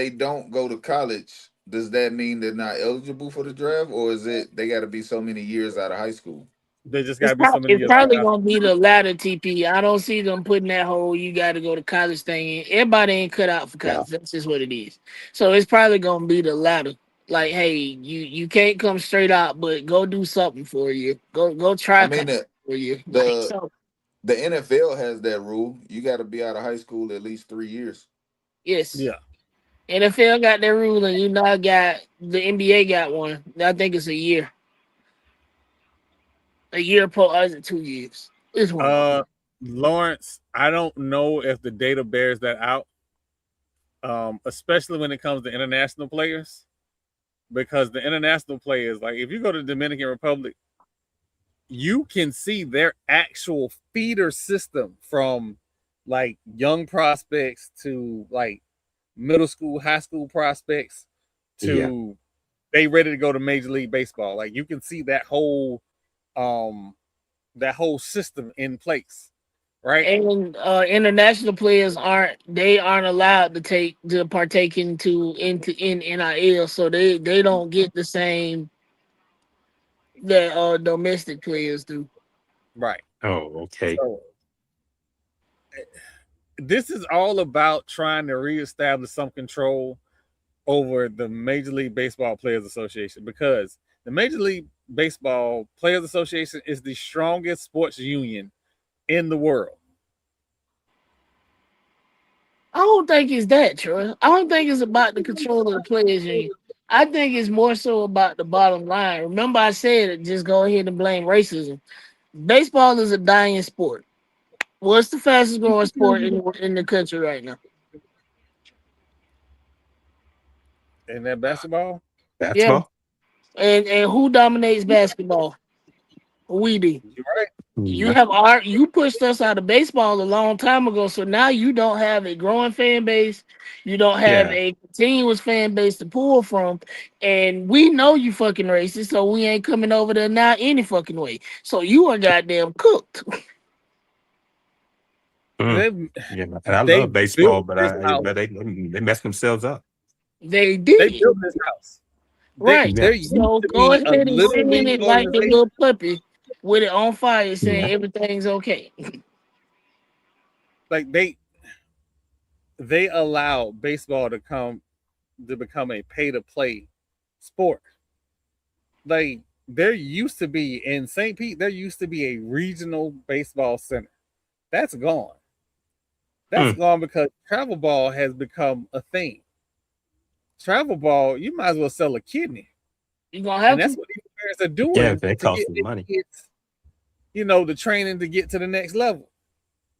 S8: don't go to college, does that mean they're not eligible for the draft, or is it they got to be so many years out of high school?
S1: They just got to be so many years.
S6: It's probably gonna be the latter, TP. I don't see them putting that whole "you got to go to college" thing in. Everybody ain't cut out for college. That's just what it is. So it's probably gonna be the latter. Like, hey, you can't come straight out, but go do something for you. Go try for you.
S8: The NFL has that rule. You got to be out of high school at least 3 years.
S6: Yes.
S1: Yeah.
S6: NFL got that rule, and got the NBA got one. I think it's a year. A year is it 2 years? It's one.
S1: Lawrence, I don't know if the data bears that out. Especially when it comes to international players, because the international players, like if you go to the Dominican Republic, you can see their actual feeder system from like young prospects to like middle school, high school prospects to they ready to go to Major League Baseball. Like you can see that whole system in place, right?
S6: And international players aren't allowed to partake in NIL, so they don't get the same that domestic players do.
S1: Right.
S9: Oh, okay.
S1: So, this is all about trying to reestablish some control over the Major League Baseball Players Association, because the Major League Baseball Players Association is the strongest sports union in the world.
S6: I don't think it's that, Troy. I don't think it's about the control of the players union. I think it's more so about the bottom line. Remember, I said just go ahead and blame racism. Baseball is a dying sport. What's the fastest growing sport in the country right now?
S1: Isn't that basketball?
S6: Yeah. And who dominates basketball? We do.
S1: You're right.
S6: You pushed us out of baseball a long time ago, so now you don't have a growing fan base. You don't have a continuous fan base to pull from, and we know you fucking racist, so we ain't coming over there now any fucking way. So you are goddamn cooked.
S9: And I
S1: they
S9: love baseball,
S1: built
S9: but they messed themselves up.
S6: They did.
S1: They built this house.
S6: Right.
S1: There used
S6: So
S1: to
S6: go
S1: be a
S6: ahead and
S1: little
S6: sit in
S1: league
S6: it like the
S1: organization.
S6: little puppy with it on fire saying everything's okay.
S1: Like they allow baseball to become a pay to play sport. Like there used to be in St. Pete, there used to be a regional baseball center. That's gone. That's gone because travel ball has become a thing. Travel ball, you might as well sell a kidney.
S6: You're gonna have
S1: and that's
S6: to.
S1: what these parents are doing.
S9: Yeah, they
S1: to
S9: cost
S1: get
S9: some money.
S1: Kids, the training to get to the next level.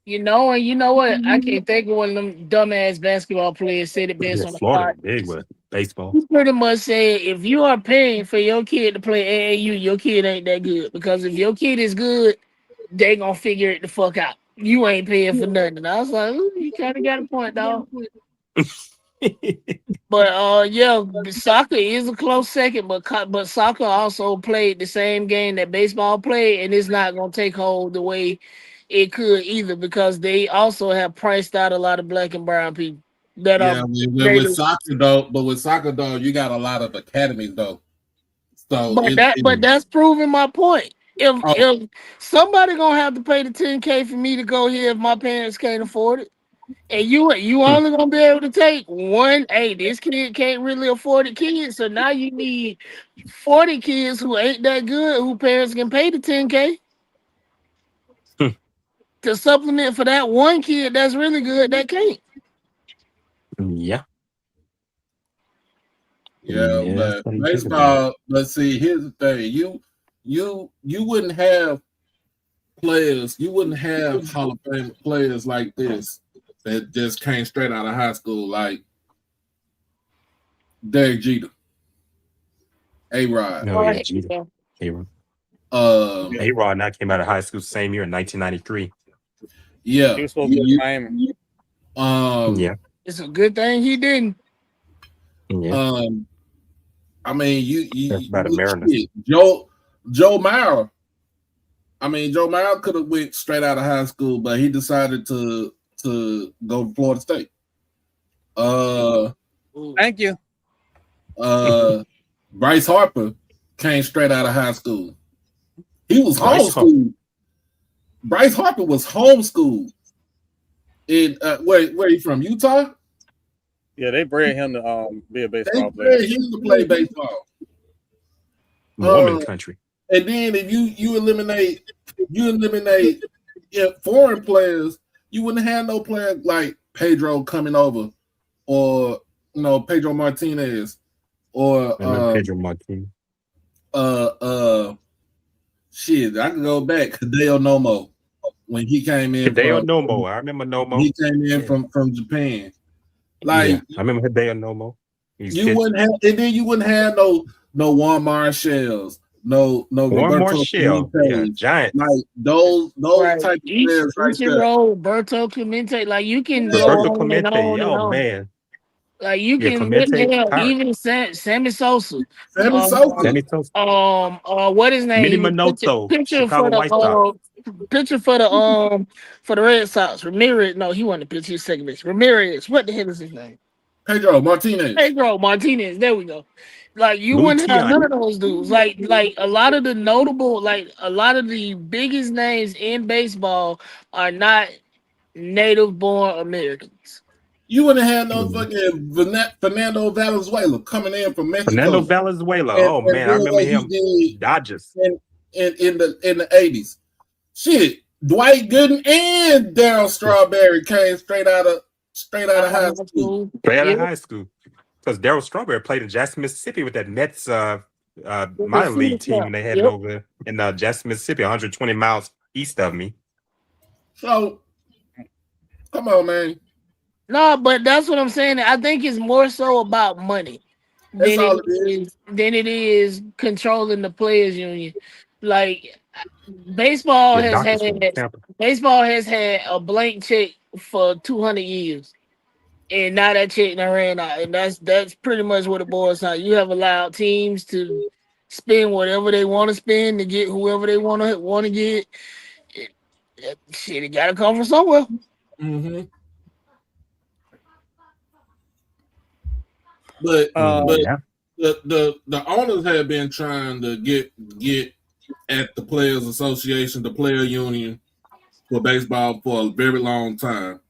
S6: And you know what? I can't think of one of them dumbass basketball players said it best on the
S9: Florida
S6: pod.
S9: big with baseball.
S6: He pretty much said if you are paying for your kid to play AAU, your kid ain't that good. Because if your kid is good, they gonna figure it the fuck out. You ain't paying for nothing. And I was like, ooh, you kind of got a point, dog. But soccer is a close second. But soccer also played the same game that baseball played, and it's not gonna take hold the way it could either because they also have priced out a lot of black and brown people.
S2: With soccer though, you got a lot of academies though. So
S6: but that's proving my point. If somebody gonna have to pay the $10K for me to go here if my parents can't afford it, and you only gonna be able to take one. Hey, this kid can't really afford it, kids. So now you need 40 kids who ain't that good, who parents can pay the $10K to supplement for that one kid that's really good that can't.
S2: Yeah, but baseball. Let's see. Here's the thing: you wouldn't have players. You wouldn't have Hall of Fame players like this that just came straight out of high school, like Derek Jeter, A-Rod.
S9: A-Rod. A-Rod now came out of high school same year in 1993.
S2: Yeah,
S1: he was supposed to be in Miami.
S6: It's a good thing he didn't.
S2: I mean, you
S9: about a Mariners.
S2: Joe Mauer. I mean, Joe Mauer could have went straight out of high school, but he decided to go to Florida State.
S1: Thank you.
S2: Bryce Harper came straight out of high school. He was homeschooled. Bryce Harper was homeschooled. In where he from? Utah?
S1: Yeah, they bred him to be a baseball player.
S2: They bred him to play baseball.
S9: Mormon country.
S2: And then if you eliminate foreign players, you wouldn't have no player like Pedro coming over, or Pedro Martinez, or
S9: Pedro Martinez.
S2: Shit, I can go back. Hideo Nomo when he came in.
S9: Nomo, I remember Nomo.
S2: He came in from Japan. Like
S9: I remember Hideo Nomo.
S2: You wouldn't have no Juan Marshalls, no Roberto Clemente,
S9: Giants.
S2: like those type of players right there.
S6: Roberto Clemente, like you can go on and on and on.
S9: Man.
S6: Like you can even Sammy Sosa.
S2: Sammy Sosa.
S6: What his name?
S9: Minnie Minoto.
S6: Pitcher for the Red Sox. Ramirez. No, he wasn't the pitcher. He's second base. Ramirez. What the hell is his name?
S2: Pedro Martinez.
S6: There we go. Like you wouldn't have none of those dudes. Like a lot of the notable, like a lot of the biggest names in baseball are not native-born Americans.
S2: You wouldn't have no fucking Fernando Valenzuela coming in from Mexico.
S9: Fernando Valenzuela. Man, I remember him. Dodgers
S2: in the 80s. Shit, Dwight Gooden and Darryl Strawberry came straight out of high school.
S9: Straight out of high school. Because Darryl Strawberry played in Jackson, Mississippi with that Mets minor league team when they had it over in Jackson, Mississippi, 120 miles east of me.
S2: So, come on, man.
S6: No, but that's what I'm saying. I think it's more so about money than it is controlling the players union. Like baseball
S9: Yeah,
S6: has
S9: doctors
S6: had
S9: from Tampa.
S6: a blank check for 200 years, and now that check done ran out, and that's pretty much what it boils down. You have allowed teams to spend whatever they want to spend to get whoever they want to get. Shit, it gotta come from somewhere.
S2: Mm-hmm. But
S9: Yeah.
S2: the owners have been trying to get at the Players Association, the player union for baseball for a very long time.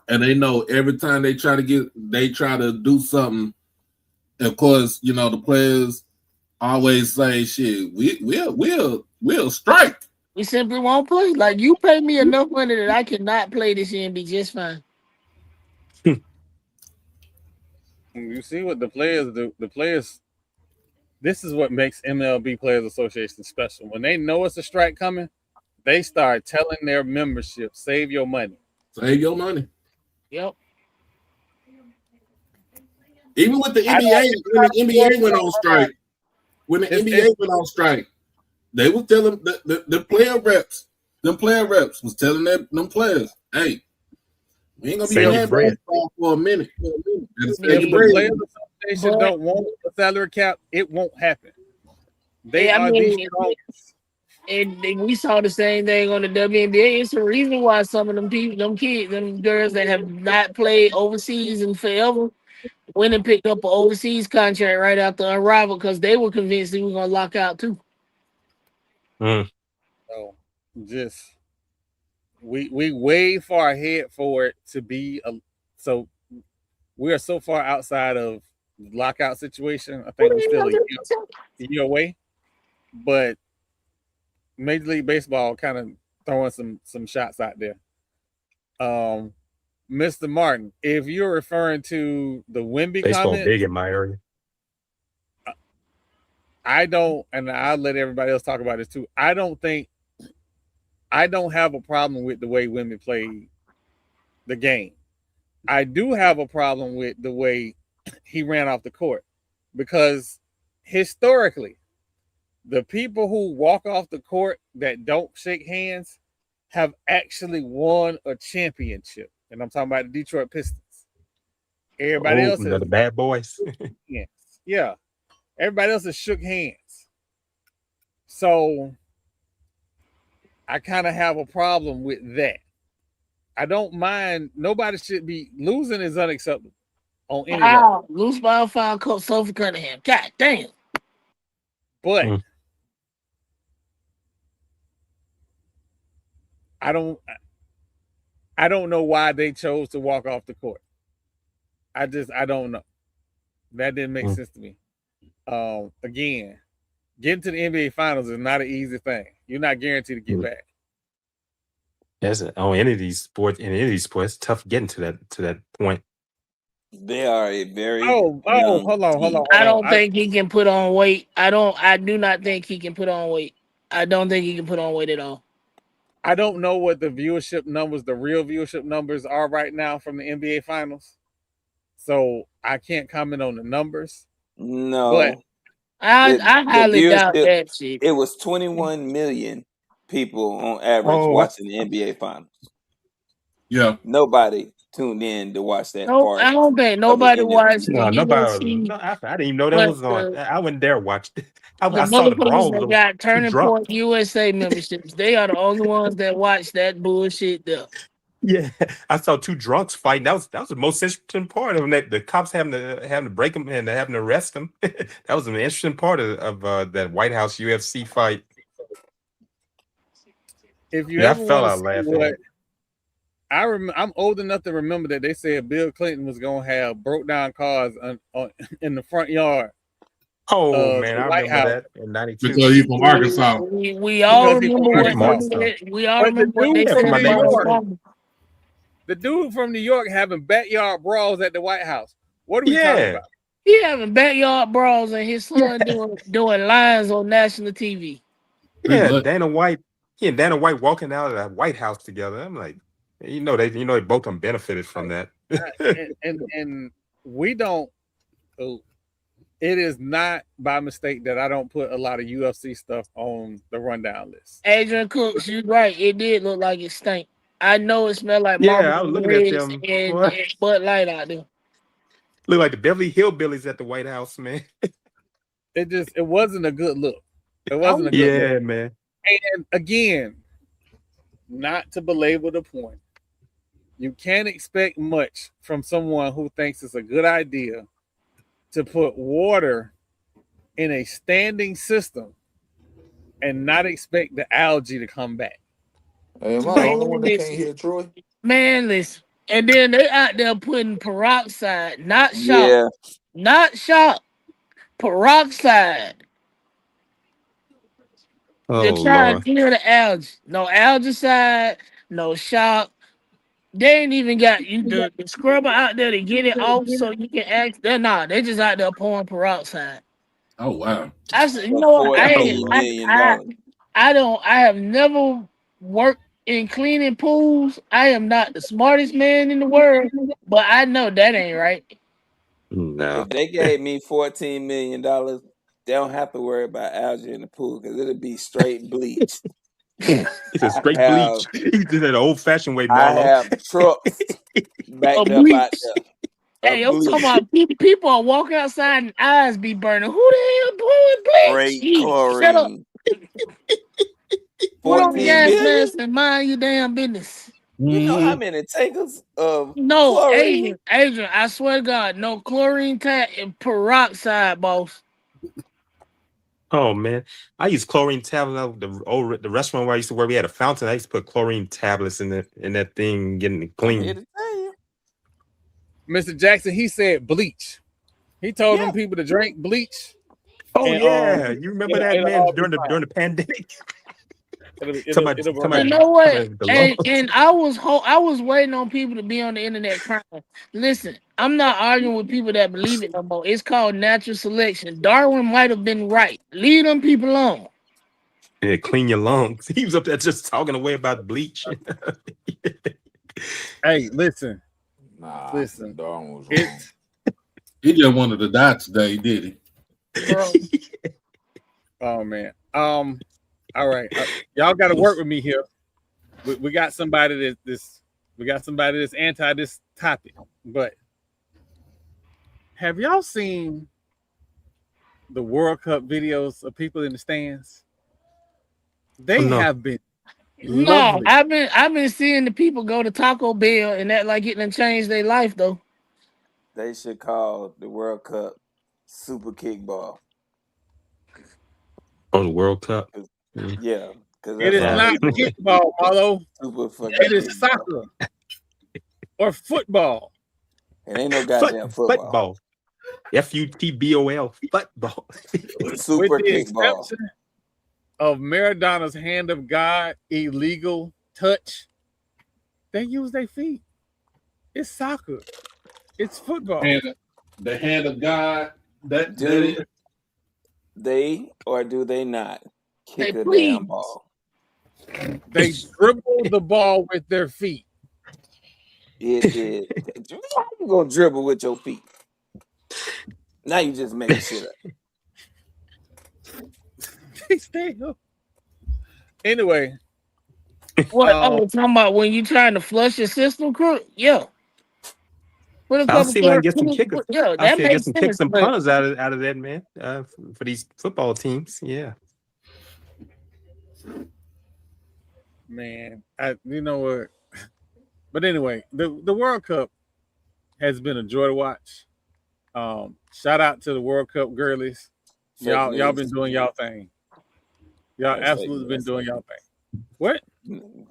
S2: And they know every time they try to do something, of course, you know, the players always say shit, we'll strike.
S6: We simply won't play. Like you pay me enough money that I cannot play this year and be just fine.
S1: You see what the players do? The players. This is what makes MLB Players Association special. When they know it's a strike coming, they start telling their membership, "Save your money."
S2: Save your money.
S6: Yep.
S2: Even with the NBA, when the NBA went on strike, they were telling the player reps, them player reps was telling them players, "Hey, we ain't gonna be playing baseball for a minute.
S1: If the Players Association don't want a salary cap, it won't happen. They are the strongest.
S6: And we saw the same thing on the WNBA. It's the reason why some of them people, them kids, them girls that have not played overseas in forever, went and picked up an overseas contract right after arrival because they were convinced they were gonna lock out too.
S1: So just we way far ahead for it to be so we are so far outside of the lockout situation. I think we're still a year away, but Major League Baseball kind of throwing some shots out there. Mr. Martin, if you're referring to the Wemby
S9: baseball
S1: comment,
S9: big in my area.
S1: I don't, and I'll let everybody else talk about this too. I don't have a problem with the way Wemby played the game. I do have a problem with the way he ran off the court because historically, the people who walk off the court that don't shake hands have actually won a championship. And I'm talking about the Detroit Pistons. Everybody else
S9: the bad boys.
S1: Yeah. Everybody else has shook hands. So I kind of have a problem with that. I don't mind. Nobody should be losing is unacceptable on any level.
S6: Lose by a foul, Coach Sophie Cunningham. God damn.
S1: But I don't know why they chose to walk off the court. I don't know. That didn't make sense to me. Again, getting to the NBA Finals is not an easy thing. You're not guaranteed to get back.
S9: Yes, any of these sports, it's tough getting to that point.
S3: They are a very
S1: hold on.
S6: I don't think he can put on weight. I do not think he can put on weight. I don't think he can put on weight at all.
S1: I don't know what the real viewership numbers are right now from the NBA Finals. So I can't comment on the numbers.
S3: No.
S1: But
S6: I highly doubt that shit.
S3: It was 21 million people on average watching the NBA Finals.
S2: Yeah.
S3: Nobody tuned in to watch that part.
S6: I don't think nobody watched.
S9: No, nobody. I didn't even know that was on. I wouldn't dare watch. I saw the brawls.
S6: That got Turning Point USA memberships. They are the only ones that watch that bullshit there.
S9: Yeah, I saw two drunks fighting. That was the most interesting part of that. The cops having to break them and having to arrest them. That was an interesting part of that White House UFC fight.
S1: If you ever want to see what I'm old enough to remember that they said Bill Clinton was gonna have broke down cars in the front yard.
S9: Oh man, I remember that in '92.
S2: Because he's from Arkansas.
S6: We all remember what they said about Obama.
S1: The dude from New York having backyard brawls at the White House. What are we talking about?
S6: He having backyard brawls and his son doing lines on national TV.
S9: Yeah, Dana White. He and Dana White walking out of that White House together. I'm like, they both them benefited from that.
S1: and we don't. it is not by mistake that I don't put a lot of UFC stuff on the rundown list.
S6: Adrian Cooks, you're right. It did look like it stank. I know it smelled like
S9: Yeah,
S6: Marlboro
S9: I was looking at
S6: Reds
S9: them.
S6: and
S9: Boy.
S6: Bud Light out there.
S9: Look like the Beverly Hillbillies at the White House, man.
S1: It wasn't a good look. It wasn't a good
S9: Yeah,
S1: look.
S9: man.
S1: And again, not to belabor the point, you can't expect much from someone who thinks it's a good idea to put water in a standing system and not expect the algae to come back.
S8: Hey, am I the only one that can't hear Troy?
S6: Man, listen. And then they out there putting peroxide, not shock.
S3: Yeah.
S6: Not shock. Peroxide. They're
S9: Oh
S6: trying to
S9: Lord.
S6: clear the algae. No algicide, no shock. They ain't even got the scrubber out there to get it off so you can act. They just out there pouring peroxide.
S2: Oh wow.
S6: I said, you know what?
S3: $14 million.
S6: I have never worked in cleaning pools. I am not the smartest man in the world, but I know that ain't right.
S9: No.
S3: If they gave me $14 million, they don't have to worry about algae in the pool because it'll be straight bleach.
S9: It's a straight bleach. He did that old fashioned way, Marlo.
S3: I have trucks backed up out there.
S6: Hey, I'm talking about people are walking outside and eyes be burning. Who the hell blowing bleach?
S3: Straight chlorine.
S6: Shut up. Put on
S3: 14
S6: gas
S3: million?
S6: mask and mind your damn business.
S3: You know how many tankers of
S6: No,
S3: chlorine?
S6: Adrian, I swear to God, no chlorine and peroxide, boss.
S9: Oh man, I use chlorine tablets. The restaurant where I used to work, we had a fountain. I used to put chlorine tablets in that thing, getting it clean.
S1: Mr. Jackson, he said bleach. He told them people to drink bleach.
S9: Oh
S1: and,
S9: yeah, you remember that, man, during the pandemic?
S6: You know what? And I was waiting on people to be on the internet crying. Listen, I'm not arguing with people that believe it no more. It's called natural selection. Darwin might have been right. Leave them people alone.
S9: Yeah, clean your lungs. He was up there just talking away about bleach.
S1: Hey, listen.
S8: Listen. Darwin was
S2: wrong. He just wanted to die today, did he?
S6: Bro.
S1: Oh man. All right, y'all got to work with me here. We got somebody that's anti this topic. But have y'all seen the World Cup videos of people in the stands? They have been lovely.
S6: No, I've been seeing the people go to Taco Bell and act like it done changed their life though.
S3: They should call the World Cup Super Kickball.
S9: Oh, the World Cup.
S3: Yeah.
S1: It is not kickball, Marlo. It is soccer or football.
S3: It ain't no goddamn football.
S9: FUTBOL, football.
S3: Super kickball.
S1: Of Maradona's hand of God illegal touch, they use their feet. It's soccer. It's football.
S2: And the hand of God.
S3: Do they or do they not kick the damn ball?
S1: They dribble the ball with their feet.
S3: It is. How you gonna dribble with your feet? Now you just making shit
S1: up. Anyway.
S6: What? Talking about when you trying to flush your system, crook? Yeah.
S9: I'll see if I can get some kickers.
S6: Yeah,
S9: I'll see if I get some kicks and punters out of that, man. For these football teams, yeah.
S1: Man, you know what? But anyway, the World Cup has been a joy to watch. Shout out to the World Cup girlies. Y'all been doing y'all thing. Y'all absolutely been doing y'all thing. What?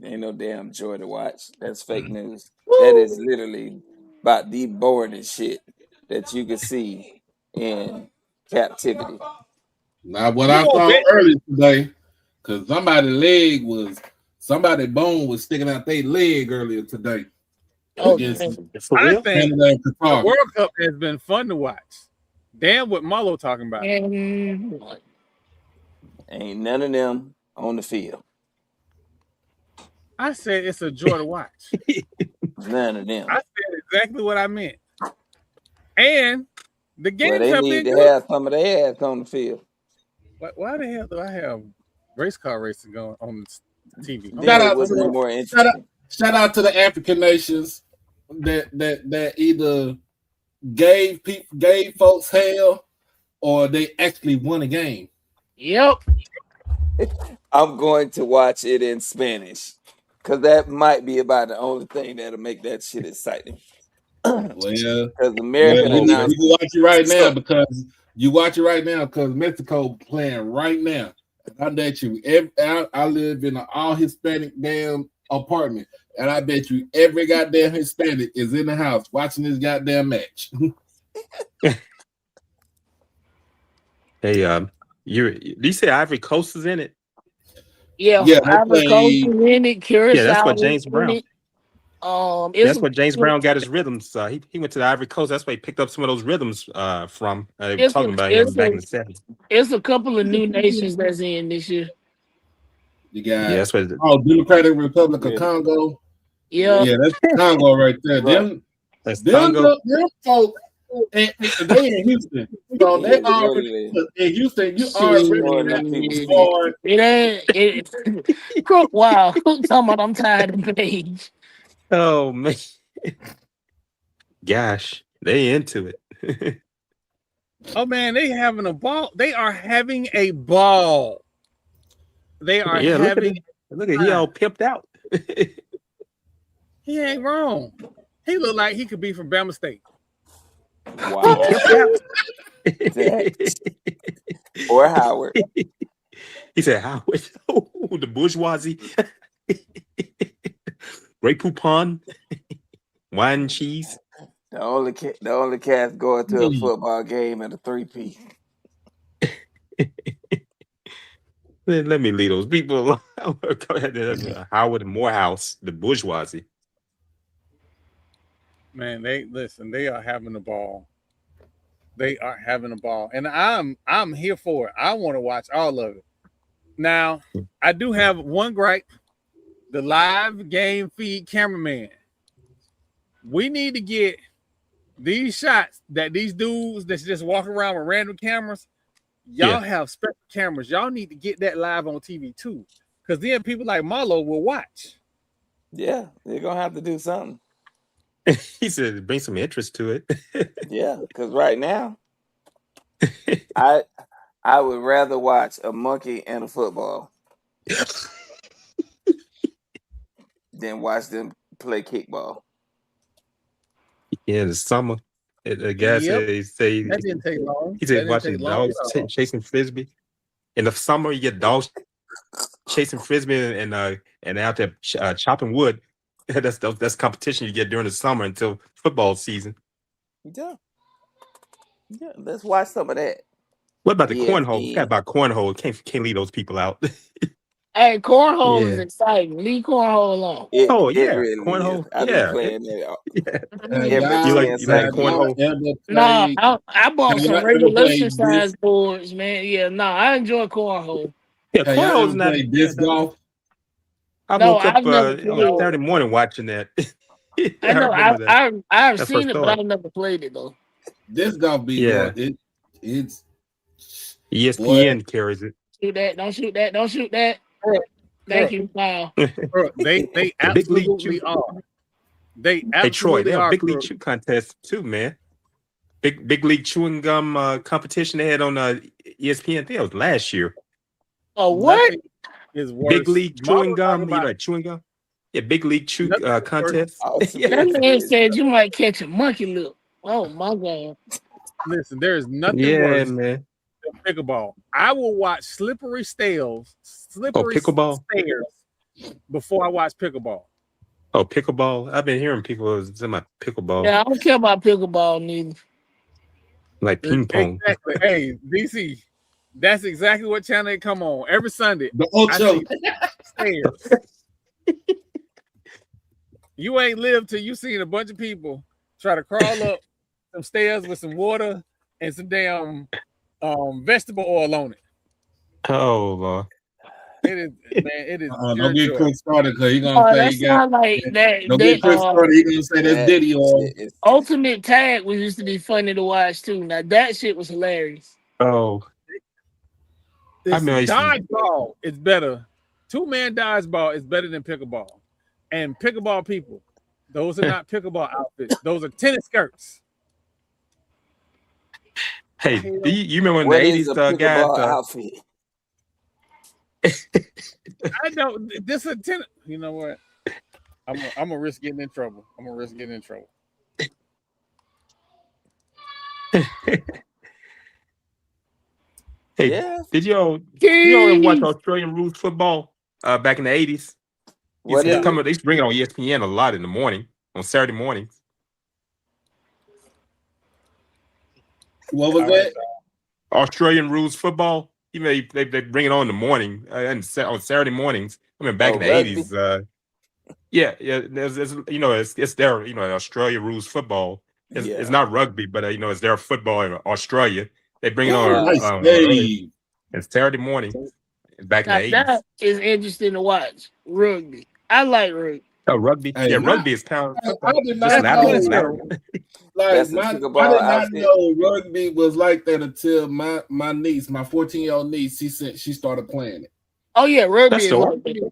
S3: Ain't no damn joy to watch. That's fake news. That is literally about the boringest shit that you could see in captivity.
S2: Now, what I saw earlier today, because somebody's bone was sticking out their leg earlier today.
S1: I think the World Cup has been fun to watch. Damn what Marlo talking about.
S3: Ain't none of them on the field.
S1: I said it's a joy to watch.
S3: None of them.
S1: I said exactly what I meant. And The
S3: Well,
S1: games
S3: they
S1: have
S3: need
S1: been
S3: to
S1: good.
S3: have some of their ass on the field.
S1: Why the hell do I have race car racing going on the TV?
S3: Then it would be more interesting.
S2: Shout out to the African nations that either gave folks hell or they actually won a game.
S6: Yep.
S3: I'm going to watch it in Spanish because that might be about the only thing that'll make that shit exciting.
S2: Well, yeah,
S3: because American
S2: you
S3: announced
S2: can watch it right now because Mexico playing right now. And I bet you, I live in an all Hispanic damn apartment, and I bet you every goddamn Hispanic is in the house watching this goddamn match.
S9: Hey, you say Ivory Coast is in it?
S6: Yeah, Ivory Coast is in it. Curacao.
S9: Yeah, that's what James Brown.
S6: That's
S9: what James Brown got his rhythms. He went to the Ivory Coast. That's where he picked up some of those rhythms from. Talking about him back in the 70s.
S6: It's a couple of new nations that's in this year.
S2: You got
S9: that's what
S2: Democratic Republic of Congo.
S6: Yeah,
S2: that's Congo right there.
S9: Right. That's Congo.
S2: Them folks, they in Houston. So they already in Houston. You already hard.
S6: It Crook. Wow, Crook talking about I'm tired of Page.
S9: Oh man, gosh, they into it.
S1: Oh man, they having a ball. They are having a ball. They are having.
S9: Look at he all pimped out.
S1: He ain't wrong. He look like he could be from Bama State.
S3: Wow. Or Howard.
S9: He said Howard. Oh, the bourgeoisie. Grey Poupon. Wine and cheese.
S3: The only cats going to a football game at a 3P.
S9: Let me leave those people alone. Go ahead. Howard and Morehouse, the bourgeoisie.
S1: Man, they are having a ball. They are having a ball. And I'm here for it. I want to watch all of it. Now, I do have one gripe. The live game feed cameraman. We need to get these shots that these dudes that's just walking around with random cameras. Y'all have special cameras. Y'all need to get that live on TV too. Because then people like Marlo will watch.
S3: Yeah, they're gonna have to do something.
S9: He said bring some interest to it.
S3: Yeah, because right now I would rather watch a monkey and a football than watch them play kickball.
S9: Yeah, in the summer. The guy said
S1: that didn't take long.
S9: He said watching dogs chasing frisbee. In the summer, you get dogs chasing frisbee and out there chopping wood. That's competition you get during the summer until football season.
S3: Yeah, let's watch some of that.
S9: What about the cornhole? Forgot about cornhole. Can't leave those people out.
S6: Hey, cornhole is exciting. Leave cornhole alone.
S3: It really
S9: cornhole.
S3: Is. I've been playing that.
S9: You like cornhole?
S6: No, I bought some regulation size boards, man. Yeah, no, I enjoy cornhole.
S9: Yeah, cornhole's not
S2: disc golf.
S9: I woke up on Saturday morning watching that.
S6: I know. I've seen it, but I've never played it though.
S2: Disc golf be it's
S9: ESPN carries it.
S6: Shoot that! Don't shoot that! Don't shoot that! Thank you, wow.
S1: They absolutely are. They absolutely
S9: Troy, they have
S1: are.
S9: big league chew contest too, man. Big league chewing gum competition they had on ESPN. I think it was last year.
S6: Oh, what?
S1: Is worse.
S9: Big league chewing gum. You know, chewing gum. Yeah, big league chew contest.
S6: That man said you might catch a monkey lip. Oh my god!
S1: Listen, there is nothing worse than pickleball. I will watch slippery stairs before I watch pickleball.
S9: Oh, pickleball! I've been hearing people say about pickleball.
S6: Yeah, I don't care about pickleball neither.
S9: Like ping pong.
S1: Exactly. Hey, DC, that's exactly what channel they come on every Sunday.
S2: The Ocho.
S1: Stairs. You ain't lived till you seen a bunch of people try to crawl up some stairs with some water and some damn vegetable oil on it.
S9: Oh Lord.
S1: It is, man. It is pure
S2: Don't get
S1: joy.
S2: Chris started because he gonna
S6: Oh,
S2: say
S6: that
S2: he got.
S6: sound like that.
S2: Don't get Chris started. He gonna say that's
S3: That
S2: Diddy or
S3: shit is
S6: Ultimate Tag was used to be funny to watch too. Now that shit was hilarious.
S9: Oh, I
S1: This
S9: mean, I used to-
S1: dodgeball is better. 2-man dodgeball is better than pickleball. And pickleball people, those are not pickleball outfits. Those are tennis skirts.
S9: hey, do you remember in
S3: what
S9: the
S3: is
S9: 80s,
S3: a
S9: guys?
S3: pickleball outfit?
S1: I know this is a tennis. You know what? I'm gonna risk getting in trouble.
S9: Hey,
S3: Yeah.
S9: did y'all ever watch Australian rules football back in the 80s?
S3: What is it?
S9: They used to bring it on ESPN a lot in the morning, on Saturday mornings.
S2: what was that?
S9: Australian rules football. You know, they bring it on in the morning and on Saturday mornings. I mean, back in the
S3: rugby?
S9: 80s. Yeah. It's their Australia rules football. It's not rugby, but it's their football in Australia. They bring it on
S2: Nice
S9: early. It's Saturday morning. Back in
S6: Now
S9: the 80s.
S6: that is interesting to watch. Rugby. I like rugby.
S9: Oh, rugby.
S2: Hey,
S9: Yeah, rugby is kind of
S2: I
S9: football.
S2: did
S9: Just
S2: not
S9: lateral.
S2: know. Like
S3: That's a
S2: I did
S3: pickleball
S2: not
S3: outfit.
S2: know rugby was like that until my niece, my 14-year-old niece, she started playing it.
S6: Oh yeah, rugby
S9: That's
S6: is
S9: the
S6: like
S9: origin.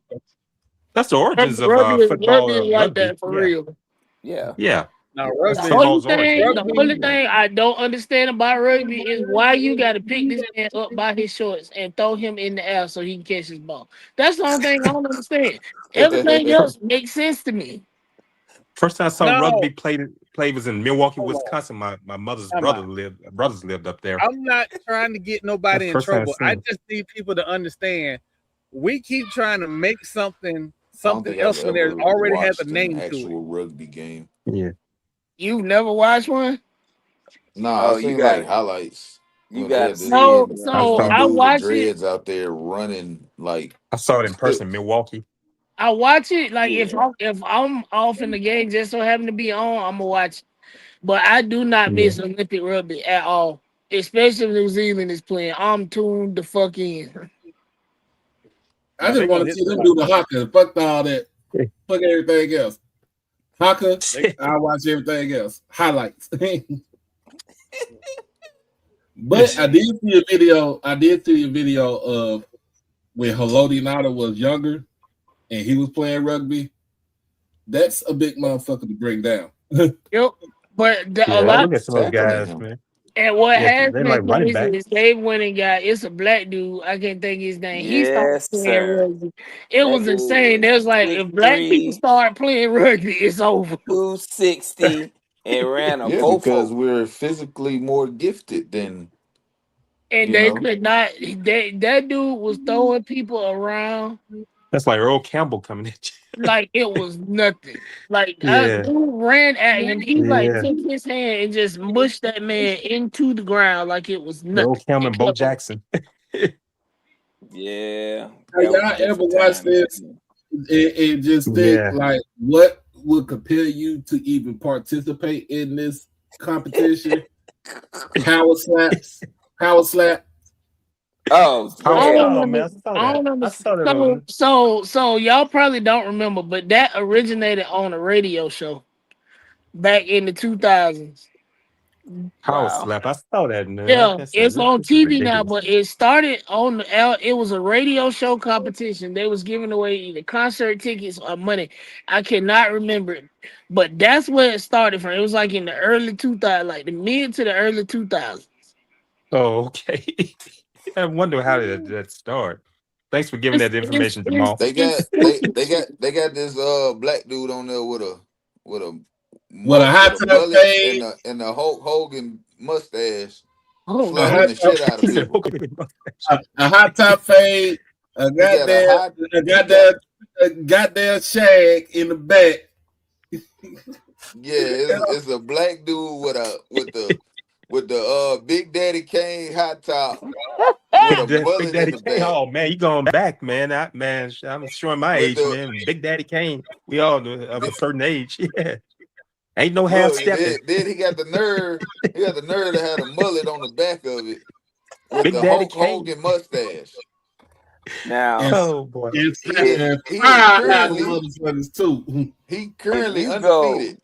S9: That's the origins of
S6: rugby
S9: football.
S6: is like that for real.
S3: Yeah.
S9: Yeah.
S1: Now
S9: That's
S1: rugby,
S9: football's origin.
S6: The only thing I don't understand about rugby is why you got to pick this man up by his shorts and throw him in the air so he can catch his ball. That's the only thing I don't understand. Everything else makes sense to me.
S9: First time I saw
S1: No.
S9: rugby played was in Milwaukee, Wisconsin. My mother's brothers lived up there.
S1: I'm not trying to get nobody in
S9: First time I
S1: trouble.
S9: seen
S1: I
S9: it.
S1: just need people to understand. We keep trying to make something
S8: I don't think
S1: else
S8: I've
S1: when there's
S8: ever
S1: already has a
S8: watched
S1: name
S8: an
S1: to it.
S8: actual rugby game.
S9: Yeah.
S6: You never watched one?
S8: Nah,
S3: Oh,
S8: I've
S3: you
S8: seen
S3: got
S8: like highlights.
S3: you
S8: They
S3: got
S8: had
S3: to
S8: this
S3: see
S6: No,
S3: it.
S6: so
S8: one
S6: I
S8: dude with
S6: watch it.
S8: dreads out there running like
S9: I saw it in person in Milwaukee.
S6: I watch it like
S3: Yeah.
S6: if I'm off in the game, just so happen to be on, I'm gonna watch it. But I do not miss Olympic rugby at all. Especially if New Zealand is playing. I'm tuned the fuck in.
S2: I just want to see them do the haka. Fuck all that. Fuck everything else. Haka, I watch everything else. Highlights. But I did see a video. Of when Haloti Nada was younger and he was playing rugby. That's a big motherfucker to break down.
S6: Yep. But a
S9: I
S6: lot
S9: look at some of those guys, man.
S6: and what
S9: Yeah,
S6: has
S9: they
S6: been
S9: like running
S6: crazy
S9: back.
S6: is they went and got it's a black dude. I can't think his name. He started
S3: Yes,
S6: playing
S3: sir.
S6: rugby. It
S3: That
S6: was
S3: dude
S6: insane. It was like if black people
S3: 6'3",
S6: start playing rugby, it's over.
S3: 260, and ran a
S8: yeah, because
S3: 4.4.
S8: we're physically more gifted than
S6: And they could not. That dude was throwing people around
S9: That's like Earl Campbell coming at you.
S6: like it was nothing. Like
S9: Yeah.
S6: dude ran at him. He like
S9: Yeah.
S6: took his hand and just mushed that man into the ground like it was nothing.
S9: Earl Campbell and Bo Jackson.
S3: Yeah.
S2: Have y'all ever watched this and just think like what would compel you to even participate in this competition? Power slap.
S3: Oh,
S6: I
S9: man,
S6: don't understand. So y'all probably don't remember, but that originated on a radio show back in the 2000s.
S9: Power slap. I saw that. Man.
S6: Yeah,
S9: That's
S6: it's on
S9: this is
S6: TV now,
S9: ridiculous.
S6: but it started on the. It was a radio show competition. They was giving away either concert tickets or money. I cannot remember it, but that's where it started from. It was like in the early 2000s, like the mid to the early 2000s.
S9: Oh, okay. I wonder how did that start. Thanks for giving that information, Jamal.
S8: They got this black dude on there with a
S2: hot top fade
S8: and a Hulk Hogan mustache,
S6: Oh,
S8: slapping the shit out of people.
S2: A hot top fade, a goddamn shag in the back.
S8: Yeah, it's a black dude with the Big Daddy Kane hot top with a bullet in the back.
S9: Oh man, you going back, man? I'm showing my age, man. Big Daddy Kane. We all of a certain age. Yeah, ain't no half stepping.
S8: Then he got the nerve. He got the nerve to have a mullet on the back of it with
S9: Big
S8: the
S9: Daddy
S8: Hulk Hogan mustache.
S3: Now,
S9: Oh boy.
S8: He currently undefeated.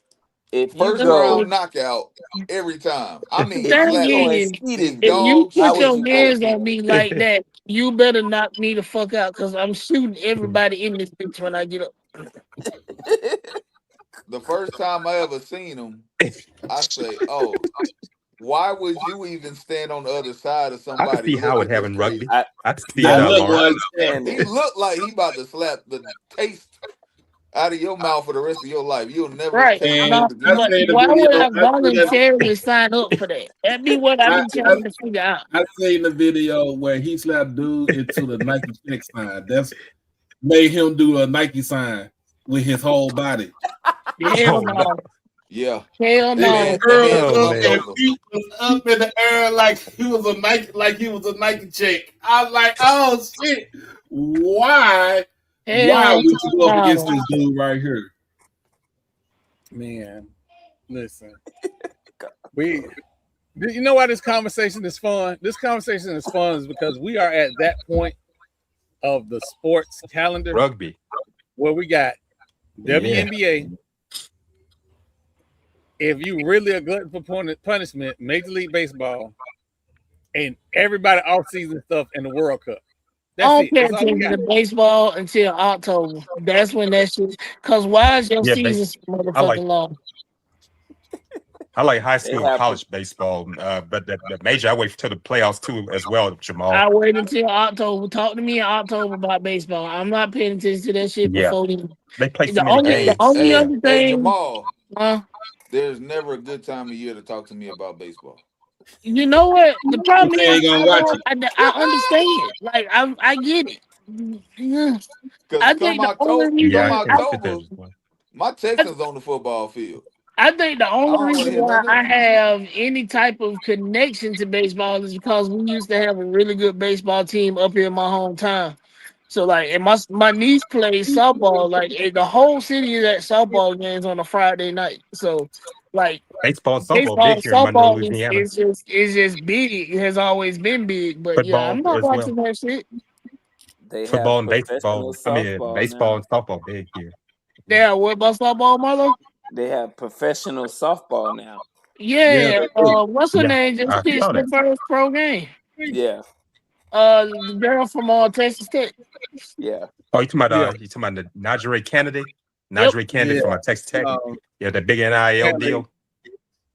S3: If you
S8: First
S3: go,
S8: round knockout every time. I mean,
S6: The thing
S8: slapping
S6: is,
S8: his
S6: if you
S8: dog
S6: put
S3: how would
S6: your
S8: shit
S3: you
S8: out
S3: go?
S8: of
S6: hands on
S8: people.
S6: me like that, you better knock me the fuck out because I'm shooting everybody in this bitch when I get up.
S8: The first time I ever seen him, I say, "Oh, why would you even stand on the other side of
S9: I could
S8: somebody
S9: see Howard
S8: looking this
S9: having
S8: crazy?"
S9: rugby. I could see
S3: I
S9: it,
S3: look
S9: Lawrence.
S3: understand
S8: He
S3: it.
S8: looked like he about to slap the taste out of your mouth for the rest of your life. You'll never
S6: Right.
S8: taste
S2: And
S6: No,
S8: food
S2: I
S8: again.
S6: but
S2: seen the
S6: why would
S2: video.
S6: I voluntarily sign up for that? That'd be what I've been trying to figure out.
S2: I seen the video where he slapped dude into the Nike check sign. That's made him do a Nike sign with his whole body.
S6: Hell
S9: Oh no.
S6: no.
S8: Yeah,
S6: Hell
S8: that
S6: no.
S8: man, that man
S9: Oh
S2: Up
S8: slumped
S9: man.
S2: and
S8: over.
S2: feet was up in the air like he was a Nike check. I was like, oh shit. Why
S6: Hell
S2: would you go up against
S6: no.
S2: this dude right here?
S1: Man, listen. You know why this conversation is fun? This conversation is fun is because we are at that point of the sports calendar
S9: Rugby.
S1: where we got WNBA. If you really a glutton for punishment, Major League Baseball, and everybody off-season stuff in the World Cup.
S6: I
S1: That's
S6: don't
S1: it.
S6: pay
S1: That's all we
S6: attention
S1: got.
S6: to baseball until October. That's when that shit. Cause why is your
S9: Yeah,
S6: season so
S9: I
S6: motherfucking
S9: like
S6: long?
S9: I like high school and
S3: have
S9: college baseball, but the major I wait till the playoffs too as well, Jamal.
S6: I wait until October. Talk to me in October about baseball. I'm not paying attention to that shit
S9: Yeah,
S6: before then.
S9: they play so
S6: The
S9: many
S6: only
S9: games.
S6: other
S8: Hey,
S6: thing,
S8: Jamal. There's never a good time of year to talk to me about baseball.
S6: you know what? The problem
S2: They
S6: is,
S2: ain't gonna watch it.
S6: I understand. Like I get it. Yeah.
S8: Because
S6: I
S8: come
S6: think the only
S8: October,
S6: reason
S8: come
S9: Yeah,
S6: why
S9: I can sit there
S8: October,
S9: just one.
S8: my Texans on the football field.
S6: I think the
S8: I
S6: only
S8: don't want to
S6: reason
S8: hear
S6: why
S8: nothing
S6: I
S8: else.
S6: have any type of connection to baseball is because we used to have a really good baseball team up here in my hometown. So like, and my niece plays softball. Like, the whole city is at softball games on a Friday night. So, like,
S9: Baseball and softball
S6: baseball,
S9: big here in Monroe,
S6: softball
S9: Louisiana.
S6: is just big. It has always been big. But yeah, I'm
S9: Football
S6: not
S9: as well.
S6: watching that shit.
S3: they have
S9: Football and
S3: professional
S9: baseball. I mean,
S3: softball
S9: baseball
S3: now.
S9: and softball big here.
S6: Yeah, what about softball, Marlo?
S3: They have professional softball now.
S2: Yeah,
S6: Yeah.
S2: they do.
S6: What's her
S9: Yeah,
S6: name?
S9: I
S6: Just pitched
S9: saw
S6: the
S9: that.
S6: first pro game.
S3: Yeah,
S6: The girl from Texas Tech.
S3: yeah.
S9: Oh,
S1: Yeah.
S9: you talking about the Najee Kennedy?
S6: Yep.
S9: Najee Kennedy
S1: Yeah.
S9: from Texas Tech. Yeah, the big NIL
S1: Kennedy.
S9: deal.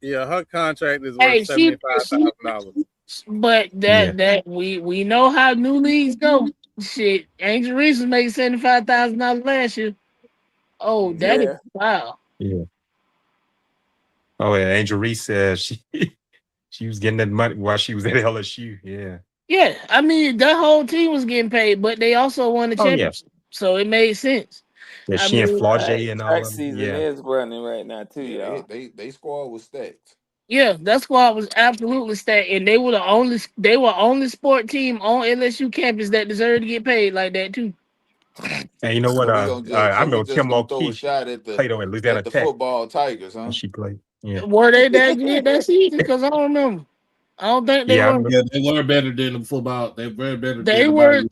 S1: Yeah, her contract is
S6: Hey,
S1: worth $75,000.
S6: but that we know how new leagues go. Shit, Angel Reese was making $75,000 last year. Oh, that is
S3: Yeah.
S6: wow.
S9: Yeah. Oh yeah, Angel Reese said she was getting that money while she was at LSU. Yeah.
S6: Yeah, I mean that whole team was getting paid, but they also won the
S9: Oh yeah.
S6: championship, so it made sense.
S9: Yeah,
S6: I
S9: she and
S6: mean,
S9: Flaugier and all
S3: Track
S9: of them.
S3: season
S9: Yeah.
S3: is running right now too,
S8: Yeah,
S3: y'all.
S8: they squad was stacked.
S6: yeah, that squad was absolutely stacked, and they were only sport team on LSU campus that deserved to get paid like that too.
S9: And you know what?
S8: So we gonna just
S9: I
S8: so we
S9: remember
S8: just
S9: Kim
S8: gonna throw a
S9: Mulkey
S8: shot at
S9: played over at Louisiana
S8: the
S9: Tech
S8: football Tigers, huh?
S9: when she played. Yeah.
S6: Were they that good that season? Because I don't remember. I don't think they
S9: Yeah, I
S6: were.
S9: remember.
S2: Yeah, they were better than the football. They were better
S6: They
S2: than the
S6: were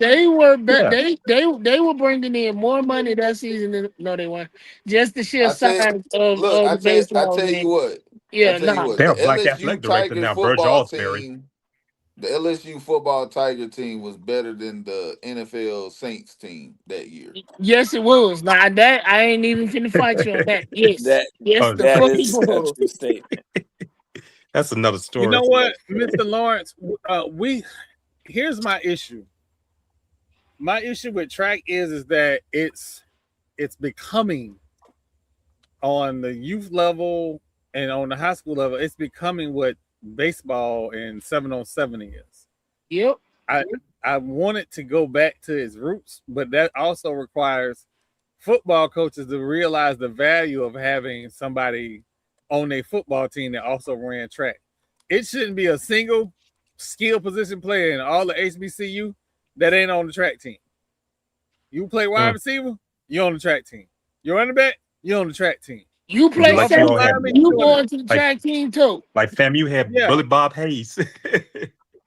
S2: Bayou.
S6: they were bringing in more money that season than no they weren't. Just the sheer
S8: I tell
S6: size of
S8: I
S6: the baseball
S8: tell you
S6: game.
S8: what. I
S6: Yeah,
S8: tell you
S6: nah.
S8: what,
S9: They're
S8: the
S9: a black
S8: LSU
S9: athletic director
S8: Tiger
S9: now, Burge
S8: football
S9: Osbury.
S8: team, the LSU football Tiger team was better than the NFL Saints team that year.
S6: Yes, it was. Nah, that I ain't even finna fight you on that. Yes. Yes,
S9: Oh,
S6: the
S3: That
S6: fuck
S3: is a
S6: was.
S3: true statement.
S9: that's another
S1: You
S9: story.
S1: know what, Mr. Lawrence? Here's my issue. My issue with track is that it's becoming on the youth level and on the high school level, it's becoming what baseball and 7-on-7 is.
S6: Yep.
S1: I want it to go back to its roots, but that also requires football coaches to realize the value of having somebody on a football team that also ran track. It shouldn't be a single skill position player in all the HBCU that ain't on the track team. You play wide receiver, you're on the track team. You're running back, you're on the track team.
S6: You play
S9: Like
S6: track,
S9: you all had,
S6: you going to the track team too.
S9: like FAMU had Billy Bob Hayes.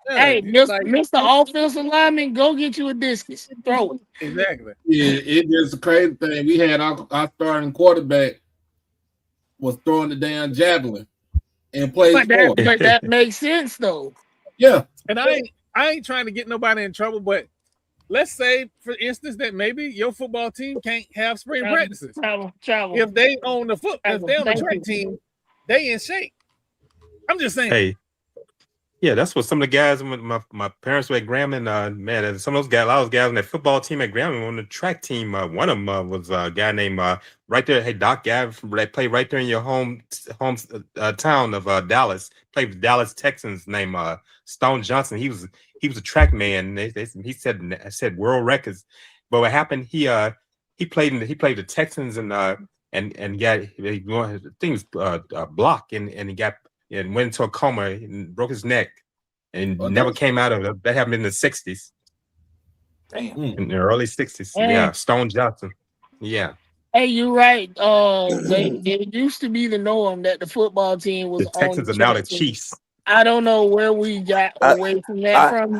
S1: Yeah,
S6: Hey, Mr. Offensive lineman, go get you a discus. Throw it.
S1: Exactly.
S2: Yeah, it is a crazy thing. We had our starting quarterback was throwing the damn javelin and played sport.
S6: But that makes sense though.
S2: Yeah.
S1: And I ain't trying to get nobody in trouble, but let's say, for instance, that maybe your football team can't have spring practices.
S6: Travel.
S1: If they own the track team, they in shape. I'm just saying.
S9: Hey, yeah, that's what some of the guys. My parents were at Grambling. Man, some of those guys, a lot of those guys on that football team at Grambling, on the track team. One of them was a guy named right there. Hey, Doc, guy that played right there in your home town of Dallas. Played with Dallas Texans, named Stone Johnson. He was a track man. He said world records. But what happened? He played the Texans and got things blocked and he got. And went into a coma and broke his neck and never came out of it. That happened in the 60s.
S3: Damn.
S9: In the early 60s.
S6: Damn.
S9: Yeah. Stone Johnson. Yeah.
S6: Hey, you're right. It used to be the norm that the football team was
S9: the Texans
S6: on
S9: are now the Chiefs.
S6: I don't know where we got away from that from.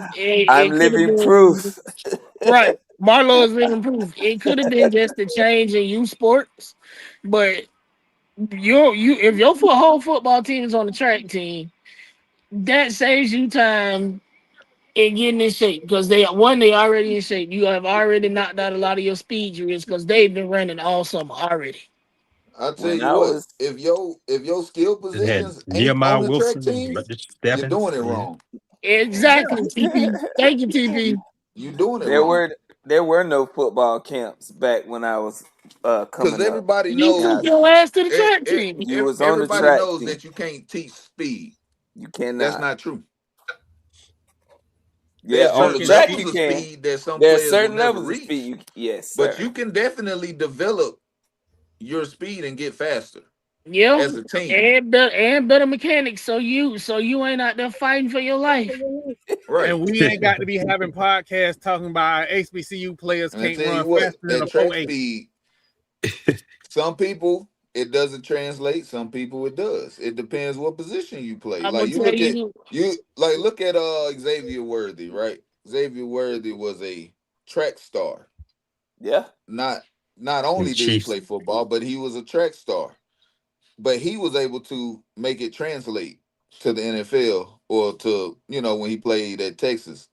S3: I'm living proof.
S6: Right. Marlo is living proof. It could have been just a change in youth sports, but if your whole football team is on the track team, that saves you time in getting in shape because they already in shape. You have already knocked out a lot of your speed drills because they've been running all summer already.
S8: I'll tell you what, if your skill positions ain't on the track team, you're doing it wrong.
S6: Exactly, TP. Thank you, TP.
S8: You doing it wrong.
S3: There were no football camps back when I was coming
S8: because everybody knows
S6: you took your ass to the track team.
S3: You was on the track
S8: everybody knows
S3: team.
S8: that you can't teach speed.
S3: You cannot.
S8: That's not true.
S3: Yeah, on the track you can.
S8: Speed that some
S3: There's
S8: players
S3: certain
S8: will never
S3: levels
S8: reach.
S3: of speed. Yes, sir.
S8: But you can definitely develop your speed and get faster.
S6: Yeah,
S8: as a team
S6: and better mechanics. So you ain't out there fighting for your life.
S8: Right.
S1: And we ain't got to be having podcasts talking about HBCU players can't run faster than a 4.8.
S8: Speed. Some people it doesn't translate. Some people it does. It depends what position you play. Like you look at Xavier Worthy, right? Xavier Worthy was a track star.
S3: Yeah.
S8: Not only did he play football, but he was a track star. But he was able to make it translate to the NFL or to, when he played at Texas.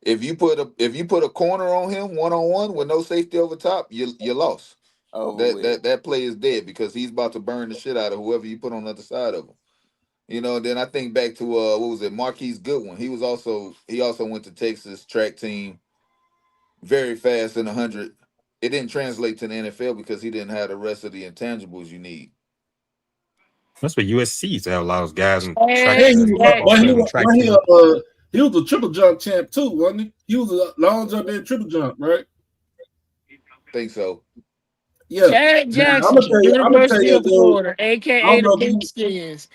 S8: If you put a corner on him 1-on-1 with no safety over top, you lost. That play is dead because he's about to burn the shit out of whoever you put on the other side of him. Then I think back to what was it, Marquise Goodwin. He also went to Texas track team, very fast in 100. It didn't translate to the NFL because he didn't have the rest of the intangibles you need.
S9: That's what USC used to have a lot of guys in
S2: track. He was a triple jump champ too, wasn't he? He was a long jump and triple jump, right?
S8: Think so.
S2: Yeah.
S6: Chad Jackson, University of Florida, aka the Bigskins.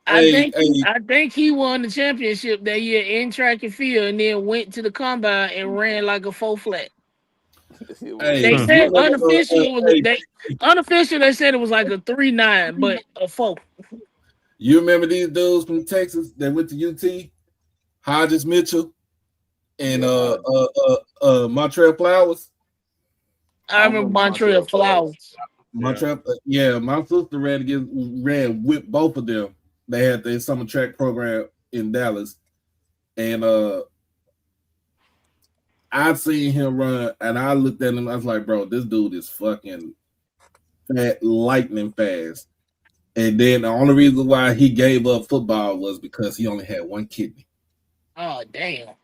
S6: I think he won the championship that year in track and field, and then went to the combine and ran like a 4 flat. They said unofficial. They said it was like a 3.9, but a 4.
S2: You remember these dudes from Texas that went to UT? Hodges Mitchell and Montreal Flowers.
S6: I remember Montreal Flowers.
S2: Montreal, my sister ran with both of them. They had their summer track program in Dallas, and I seen him run, and I looked at him. I was like, "Bro, this dude is fucking lightning fast." And then the only reason why he gave up football was because he only had one kidney.
S6: Oh damn!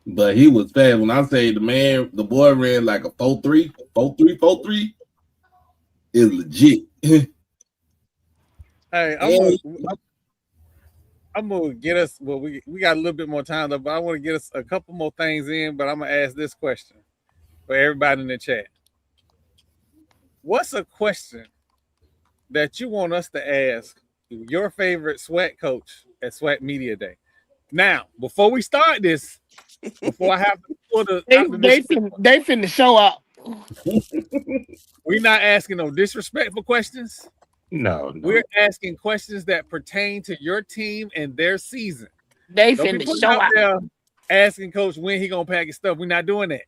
S2: But he was fast. When I say the boy ran like a 4.3, is legit.
S1: Hey, I'm gonna get us. Well, we got a little bit more time though, but I want to get us a couple more things in. But I'm gonna ask this question for everybody in the chat. What's a question that you want us to ask your favorite SWAT coach at SWAT Media Day? Now, before we start this, before I have to pull
S6: they finna show up.
S1: We're not asking no disrespectful questions.
S9: No.
S1: We're asking questions that pertain to your team and their season.
S6: They
S1: Don't be
S6: finna
S1: putting
S6: show
S1: out
S6: out.
S1: there asking coach when he gonna pack his stuff. We're not doing that.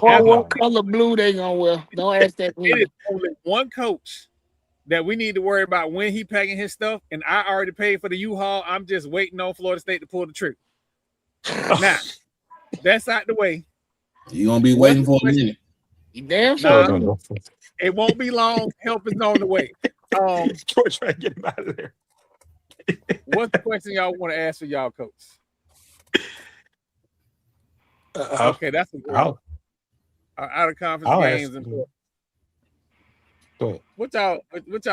S6: Or what color blue they gonna wear. Don't ask that
S1: It
S6: me.
S1: is only one coach that we need to worry about when he packing his stuff, and I already paid for the U-Haul. I'm just waiting on Florida State to pull the trigger. Now, that's out the way.
S2: You're gonna be waiting for a minute.
S6: You damn
S1: Nah,
S6: sure.
S1: it won't be long. Help is on the way.
S9: George trying to get him out of there.
S1: What's the question y'all want to ask for y'all coach? Okay, that's a good one. Out of conference games and what y'all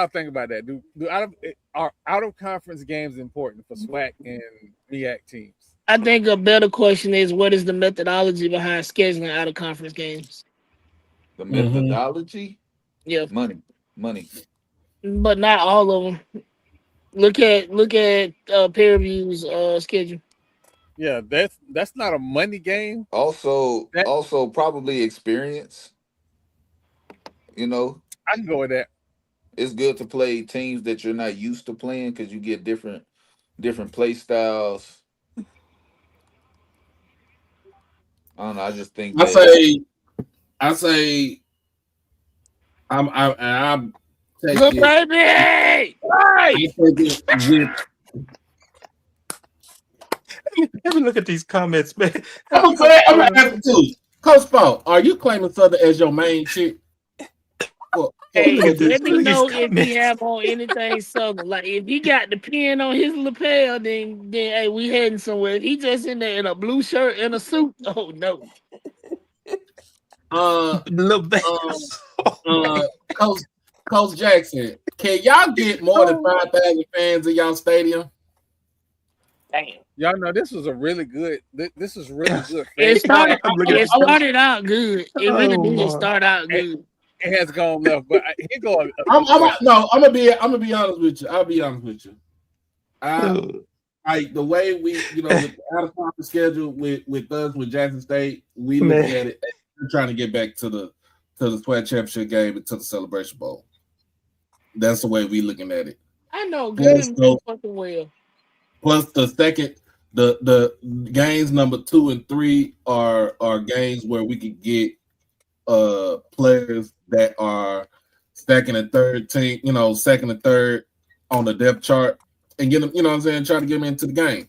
S1: think about that? Are out of conference games important for SWAC and MEAC teams?
S6: I think a better question is, what is the methodology behind scheduling out of conference games?
S8: The methodology?
S6: Yeah.
S8: Money.
S6: But not all of them. Look at Pearview's schedule.
S1: Yeah, that's not a money game.
S8: Also probably experience. You know,
S1: I can go with that.
S8: It's good to play teams that you're not used to playing because you get different play styles. I don't know. I just think
S2: I say I'm
S6: taking baby.
S9: Let me look at these comments, man.
S2: I'm gonna ask you too. Coach Paul, are you claiming Southern as your main chick?
S6: Hey, let me know if he have on anything Southern. Like if he got the pin on his lapel, then hey, we heading somewhere. If he just in there in a blue shirt and a suit, oh no.
S2: Coach Jackson, can y'all get more than 5,000 fans in y'all stadium?
S6: Damn.
S1: Y'all know this was a really good. This is really good.
S6: It started out good. It really did start out good.
S1: It has gone left, but here go.
S2: I'm gonna be honest with you. I'll be honest with you. The way we, with the out of conference schedule with us with Jackson State, we look at it. We're trying to get back to the SWAC championship game and to the Celebration Bowl. That's the way we looking at it.
S6: I know good and fucking well.
S2: Plus the games number 2 and 3 are games where we could get players that are second and third on the depth chart and get them, try to get them into the game.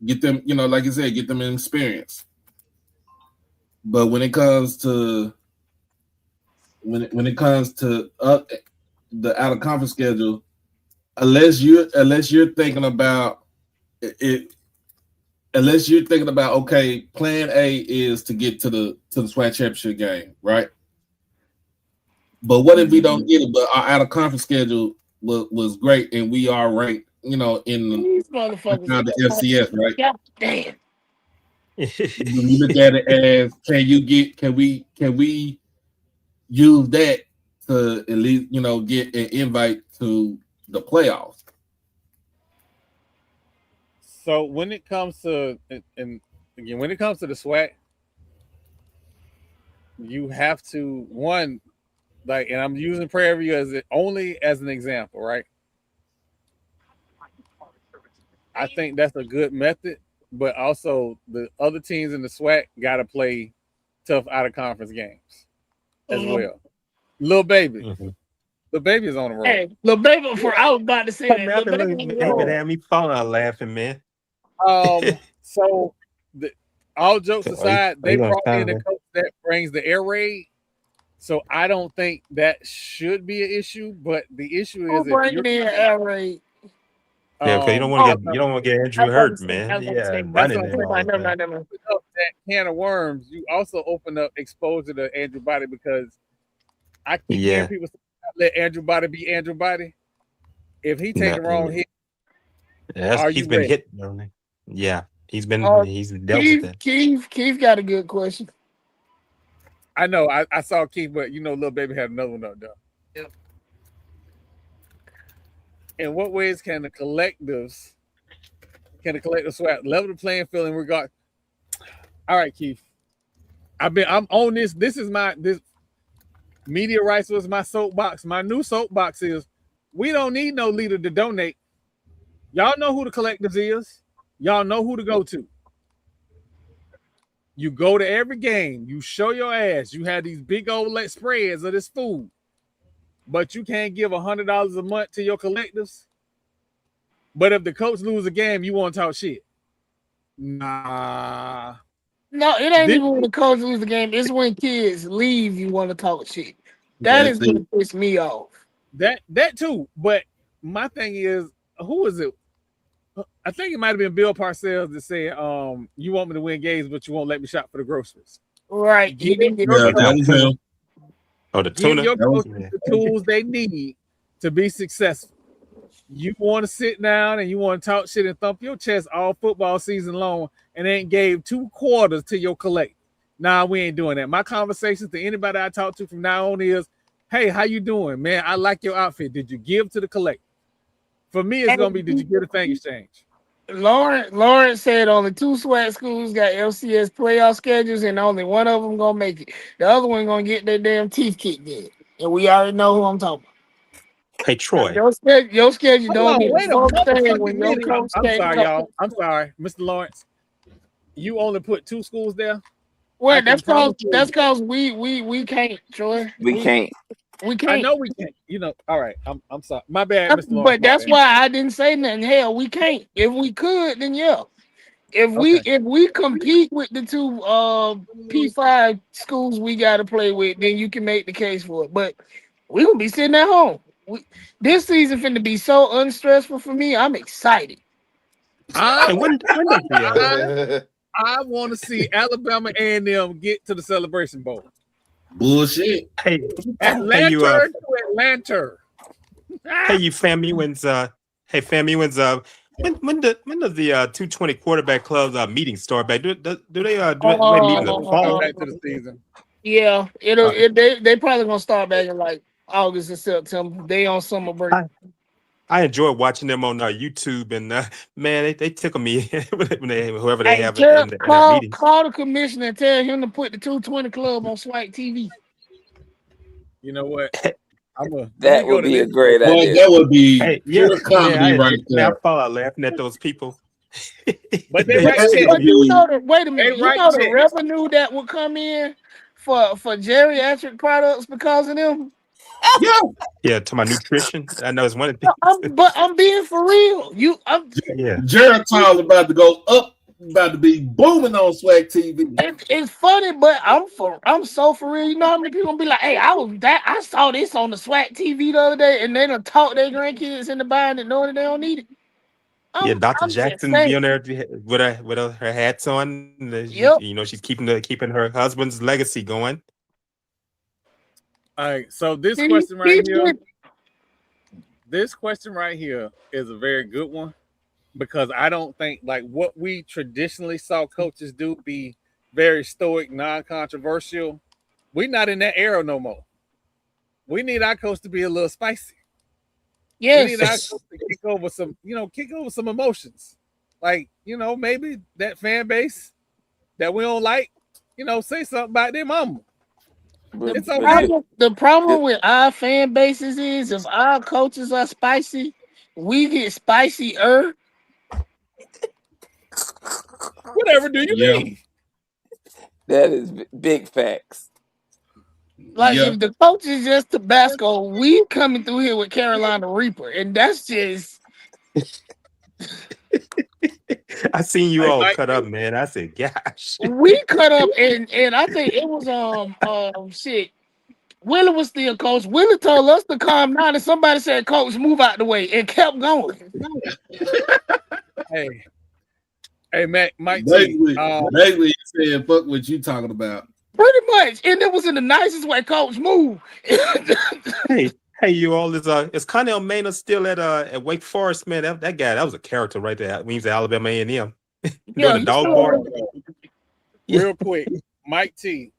S2: Get them, like you said, get them in experience. But when it comes to the out of conference schedule, unless you're thinking about it, okay, plan A is to get to the SWAC championship game, right? But what if we don't get it? But our out of conference schedule was great, and we are ranked, in the FCS, right?
S6: God damn.
S2: You look at it as can we use that to at least get an invite to the playoffs?
S1: So when it comes to the SWAC, you have to and I'm using Prairie View only as an example, right? I think that's a good method, but also the other teams in the SWAC got to play tough out of conference games as well. Lil Baby. Lil Baby is on the road.
S6: Hey, Lil Baby, I was about to say that. Lil Baby
S9: had me falling laughing, man.
S1: So all jokes aside, they brought in a coach that brings the air raid. So I don't think that should be an issue, but the issue is if you're
S6: in air raid.
S9: Yeah, because you don't want to get Andrew hurt, man.
S1: That can of worms. You also open up exposure to Andrew Body because I keep hearing people say, let Andrew Body be Andrew Body. If he take the wrong hit,
S9: he's been hit. Yeah, he's dealt with that.
S6: Keith got a good question.
S1: I know. I saw Keith, but Lil Baby had another one up there. Yep. In what ways can the collective SWAC level the playing field in regard? All right, Keith. I'm on this. This media rights was my soapbox. My new soapbox is we don't need no leader to donate. Y'all know who the collectives is. Y'all know who to go to. You go to every game. You show your ass. You have these big old spreads of this food, but you can't give $100 a month to your collectives. But if the coach lose a game, you want to talk shit. Nah.
S6: No, it ain't even when the coach lose the game. It's when kids leave. You want to talk shit. That is going to piss me off.
S1: That too. But my thing is, who is it? I think it might have been Bill Parcells that said, "You want me to win games, but you won't let me shop for the groceries."
S6: Right.
S1: Give your
S9: the tuna.
S1: coaches the tools they need to be successful. You want to sit down and you want to talk shit and thump your chest all football season long and ain't gave 2 quarters to your collect. Nah, we ain't doing that. My conversations to anybody I talk to from now on is, hey, how you doing, man? I like your outfit. Did you give to the collect? For me, it's gonna be, did you get a thing exchange?
S6: Lawrence said only 2 SWAC schools got FCS playoff schedules, and only one of them gonna make it. The other one gonna get their damn teeth kicked in, and we already know who I'm talking about.
S9: Hey, Troy.
S6: Your schedule don't get
S1: wait a
S6: no thing when your
S1: minute.
S6: coach
S1: I'm sorry, y'all. I'm sorry, Mr. Lawrence. You only put 2 schools there.
S6: Well, that's cause we can't, Troy.
S3: We can't.
S6: We can't.
S1: I know we can't. You know. All right. I'm sorry. My bad, Mr. Lawrence.
S6: But that's why I didn't say nothing. Hell, we can't. If we could, then yeah. If we compete with the 2 P5 schools we got to play with, then you can make the case for it. But we gonna be sitting at home. This season finna be so unstressful for me. I'm excited.
S1: I want to see Alabama A&M get to the Celebration Bowl.
S2: Bullshit.
S9: Hey,
S1: Atlanta to Atlanta.
S9: Hey, you FAMUans. Hey, FAMUans. When does the 220 quarterback clubs meeting start back? Do they meet in the fall?
S1: Back to the season.
S6: Yeah, they probably gonna start back in like August and September. They on summer break.
S9: I enjoy watching them on YouTube, and man, they tickle me whoever they have in that meeting.
S6: Call the commissioner and tell him to put the 220 club on SWAC TV.
S1: You know what?
S3: That would be a great
S2: idea.
S3: idea.
S2: That would be pure comedy right there.
S9: I fall out laughing at those people.
S1: But wait a minute.
S6: You know the revenue that would come in for geriatric products because of them.
S2: Yeah,
S9: to my nutrition. I know it's one of the things.
S6: But I'm being for real.
S2: Geritol about to go up, about to be booming on SWAC TV.
S6: It's funny, but I'm so for real. You know how many people gonna be like, "Hey, I saw this on the SWAC TV the other day," and they done taught their grandkids into buying it, knowing that they don't need it.
S9: Dr. Jackson be on there with her hats on. You know, she's keeping her husband's legacy going.
S1: All right, so this question right here is a very good one, because I don't think like what we traditionally saw coaches do be very stoic, non-controversial. We're not in that era no more. We need our coach to be a little spicy.
S6: Yes.
S1: We need our coach to kick over some emotions. Like, maybe that fan base that we don't like, say something about their mama. It's okay.
S6: The problem with our fan bases is if our coaches are spicy, we get spicier.
S1: Whatever do you mean?
S3: That is big facts.
S6: Like if the coach is just Tabasco, we coming through here with Carolina Reaper, and that's just.
S9: I seen you all cut up, man. I said, gosh.
S6: We cut up, and I think it was shit. Willie was still coach. Willie told us to calm down, and somebody said, "Coach, move out the way," and kept going.
S1: Hey, Mike.
S2: Basically, he said, "Fuck what you talking about."
S6: Pretty much, and it was in the nicest way. Coach, move.
S9: Hey, you all is Connell Maynard still at Wake Forest, man? That guy, that was a character right there. When he was at Alabama A&M, doing the dog bar.
S1: Real quick, Mike T.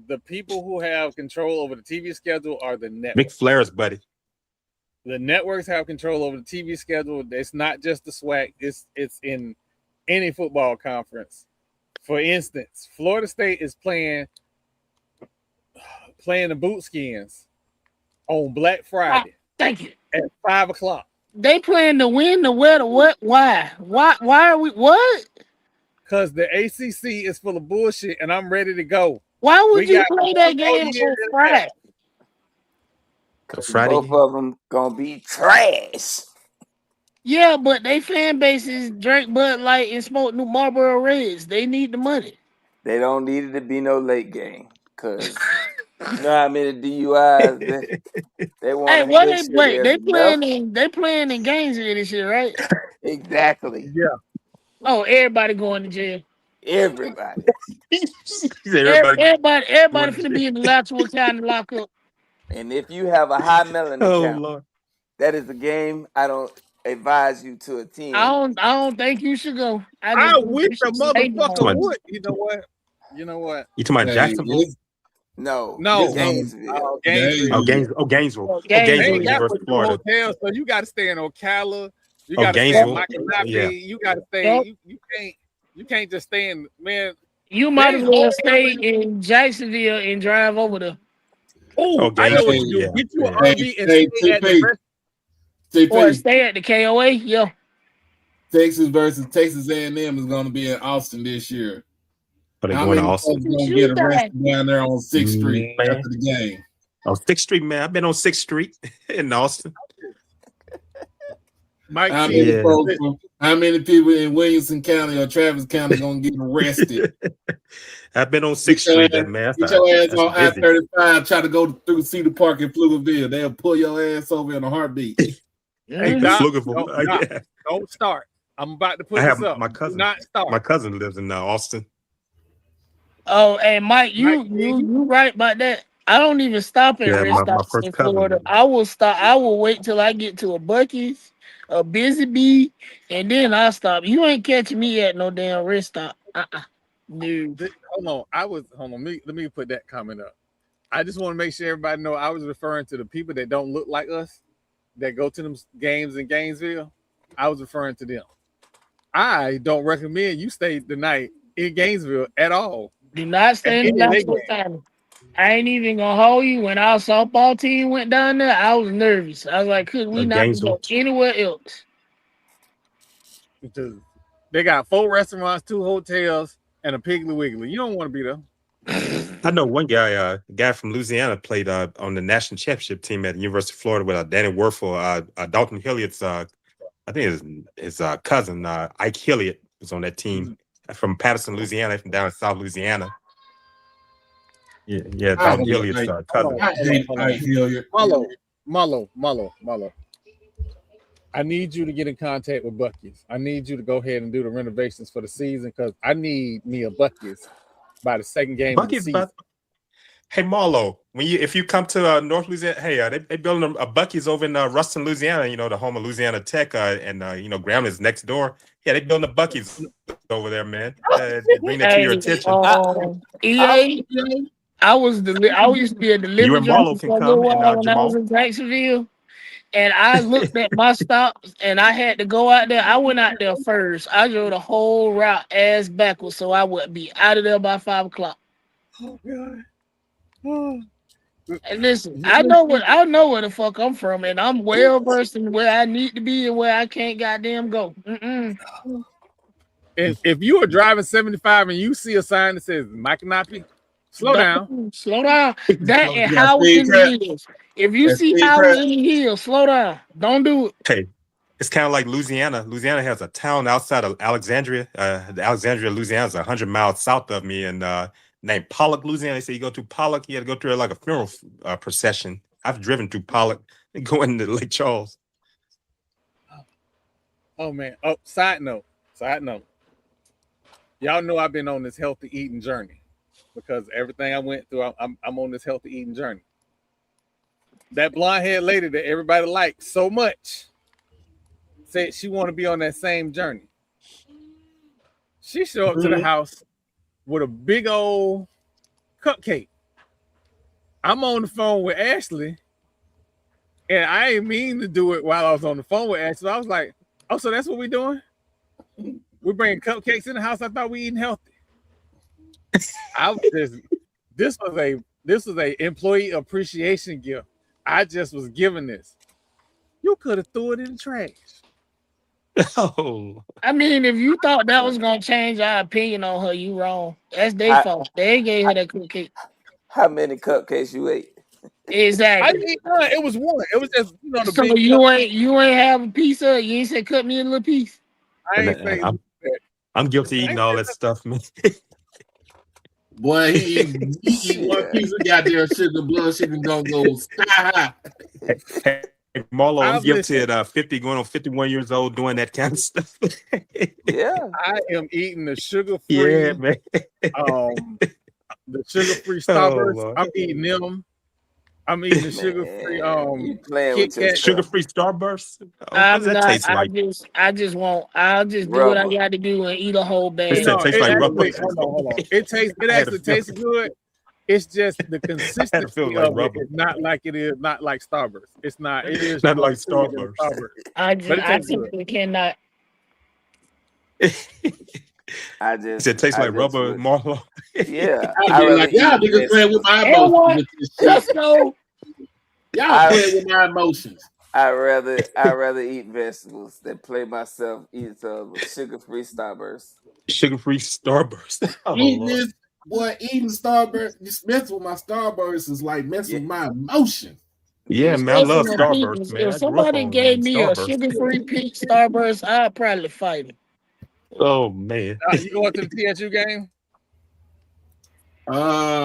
S1: The people who have control over the TV schedule are the networks.
S9: Mick Flair's buddy.
S1: The networks have control over the TV schedule. It's not just the SWAC. It's in any football conference. For instance, Florida State is playing the Bootskins on Black Friday.
S6: Thank you.
S1: At 5:00.
S6: They playing to win the what? What? Why? Why are we what?
S1: Because the ACC is full of bullshit, and I'm ready to go.
S6: Why would
S1: We
S6: you
S1: got
S6: play
S1: 4
S6: that
S1: more
S6: game
S1: years
S6: on
S1: in the
S6: Friday?
S3: Friday. Both of them gonna be trash.
S6: Yeah, but they fan bases drink Bud Light and smoke New Marlboro Reds. They need the money.
S3: They don't need it to be no late game, cause you know how many DUIs they want
S6: Hey,
S3: to
S6: what
S3: make
S6: they
S3: sure
S6: wait?
S3: there's enough.
S6: They playing in Gainesville this year, right?
S3: Exactly.
S1: Yeah.
S6: Oh, everybody going to jail.
S3: Everybody.
S6: Everybody finna be in the Alachua County lockup.
S3: And if you have a high melon account,
S9: Lord.
S3: that is a game I don't advise you to attend.
S6: I don't think you should go.
S1: I wish the
S6: stay
S1: motherfucker
S6: home.
S1: would. You know what? You
S9: talking about Jacksonville?
S3: No,
S1: Gainesville.
S3: Gainesville.
S9: Gainesville.
S1: They
S6: Gainesville.
S1: ain't got
S9: University
S1: but
S9: of
S1: 2
S9: Florida.
S1: hotels, so you got to stay in Ocala. You
S9: Oh,
S1: got to stay in
S9: Gainesville.
S1: Mackinac.
S9: Yeah.
S1: You got to stay. You can't just stay in, man.
S6: You might as well stay in Jacksonville and drive over there.
S1: Oh, I know what you do.
S9: Yeah.
S1: Get you an RV and stay at the rest.
S6: Or stay at the KOA. Yeah.
S2: Texas versus Texas A&M is going to be in Austin this year.
S9: Are they
S2: How
S9: going to
S2: many
S9: Austin?
S2: folks going to get arrested down there on 6th Street
S9: Man.
S2: after the game?
S9: Oh, 6th Street, man. I've been on 6th Street in Austin.
S1: Mike,
S2: how many people in Williamson County or Travis County going to get arrested?
S9: I've been on 6th Street, man.
S2: Get your ass on I-35, try to go through Cedar Park in Pflugerville. They'll pull your ass over in a heartbeat.
S1: Hey, Doc, don't start. I'm about to put this up.
S9: My cousin.
S1: Do not start.
S9: My cousin lives in Austin.
S6: Oh, and Mike, you right about that. I don't even stop at rest stops in Florida. I will wait till I get to a Buc-ee's, a Busy Bee, and then I'll stop. You ain't catching me at no damn rest stop. Dude.
S1: Hold on. Let me put that comment up. I just want to make sure everybody know I was referring to the people that don't look like us that go to them games in Gainesville. I was referring to them. I don't recommend you stay the night in Gainesville at all.
S6: Do not stay in the National County. I ain't even gonna hold you. When our softball team went down there, I was nervous. I was like, could we not go anywhere else?
S1: They got 4 restaurants, 2 hotels, and a Piggly Wiggly. You don't want to be there.
S9: I know one guy, a guy from Louisiana, played on the national championship team at the University of Florida with Danny Werfel. Dalton Hilliott's, I think his cousin, Ike Hilliott, was on that team from Patterson, Louisiana, from down in South Louisiana. Yeah, Dalton Hilliott's cousin.
S1: Marlo. I need you to get in contact with Buc-ee's. I need you to go ahead and do the renovations for the season because I need me a Buc-ee's by the second game of the season.
S9: Hey Marlo, if you come to North Louisiana, hey, they building a Buc-ee's over in Ruston, Louisiana. You know, the home of Louisiana Tech, and Grambling is next door. Yeah, they building a Buc-ee's over there, man. Bring that to your attention.
S6: I used to be a delivery driver for a little while when I was in Jacksonville, and I looked at my stops, and I had to go out there. I went out there first. I drove the whole route ass backwards, so I would be out of there by 5 o'clock.
S1: Oh God.
S6: And listen, I know where the fuck I'm from, and I'm well versed in where I need to be and where I can't goddamn go.
S1: And if you are driving 75 and you see a sign that says Mackinac, slow down.
S6: That and Howard in the Hills. If you see Howard in the Hills, slow down. Don't do it.
S9: Hey, it's kind of like Louisiana. Louisiana has a town outside of Alexandria. Alexandria, Louisiana is 100 miles south of me, and named Pollock, Louisiana. They say you go to Pollock, you had to go through like a funeral procession. I've driven through Pollock and going to Lake Charles.
S1: Oh man. Oh, side note. Y'all know I've been on this healthy eating journey because everything I went through, I'm on this healthy eating journey. That blonde haired lady that everybody likes so much said she want to be on that same journey. She showed up to the house with a big old cupcake. I'm on the phone with Ashley, and I ain't mean to do it while I was on the phone with Ashley. I was like, "Oh, so that's what we're doing? We're bringing cupcakes in the house. I thought we eating healthy." This was a employee appreciation gift. I just was given this. You could have threw it in the trash.
S9: Oh,
S6: I mean, if you thought that was gonna change our opinion on her, you wrong. That's their fault. They gave her that cupcake.
S3: How many cupcakes you ate?
S1: I
S6: Exactly.
S1: mean, it was one. It was just the
S6: So
S1: big.
S6: you ain't have a piece of it. You ain't say cut me a little piece.
S1: I ain't say
S9: I'm guilty eating all that stuff, man.
S2: Boy, he eat one piece of goddamn sugar, blood sugar gonna go sky high.
S9: Hey, Marlo, I'm guilty
S1: listened.
S9: at 50, going on 51 years old, doing that kind of stuff.
S3: Yeah,
S1: I am eating the sugar-free.
S9: Yeah, man.
S1: The sugar-free
S9: Oh,
S1: Starburst.
S9: Lord.
S1: I'm eating them. I'm eating the sugar-free
S3: you playing
S1: Kit
S3: with your
S1: Kat.
S9: Sugar-free Starburst. Oh, what
S6: I'm
S9: does that
S6: not.
S9: taste like?
S6: I'll just do what I
S3: Rubber.
S6: got to do and eat a whole
S9: It
S6: bag.
S1: No,
S9: tastes
S1: it
S9: like rubber.
S1: actually, hold on. It
S9: I had a
S1: actually
S9: feeling.
S1: tastes good. It's just the
S9: feeling
S1: consistency
S9: like
S1: of it
S9: rubber.
S1: is not like it is, not like Starburst. It's not. It is
S9: Not
S1: more
S9: like
S1: sweeter than
S9: Starburst.
S1: Starburst. But it
S6: I
S1: tastes good.
S6: simply cannot.
S9: It tastes like rubber, Marlo.
S3: Yeah,
S2: I be like, y'all niggas playing with my
S6: And
S2: emotions
S6: what?
S2: with this
S6: Let's
S2: shit.
S6: go.
S2: Y'all playing with my emotions.
S3: I'd rather eat vegetables than play myself eat some sugar-free Starburst.
S9: Sugar-free Starburst. Oh,
S2: Eating
S9: Lord.
S2: this, boy, eating Starburst, just messing with my Starburst is like messing with my emotions.
S9: Yeah, man, I love Starburst, man.
S6: If
S9: I grew up
S6: somebody
S9: on
S6: gave me a
S9: Starburst.
S6: sugar-free pink Starburst, I'd probably fight him.
S9: Oh, man.
S1: You going to the TSU game?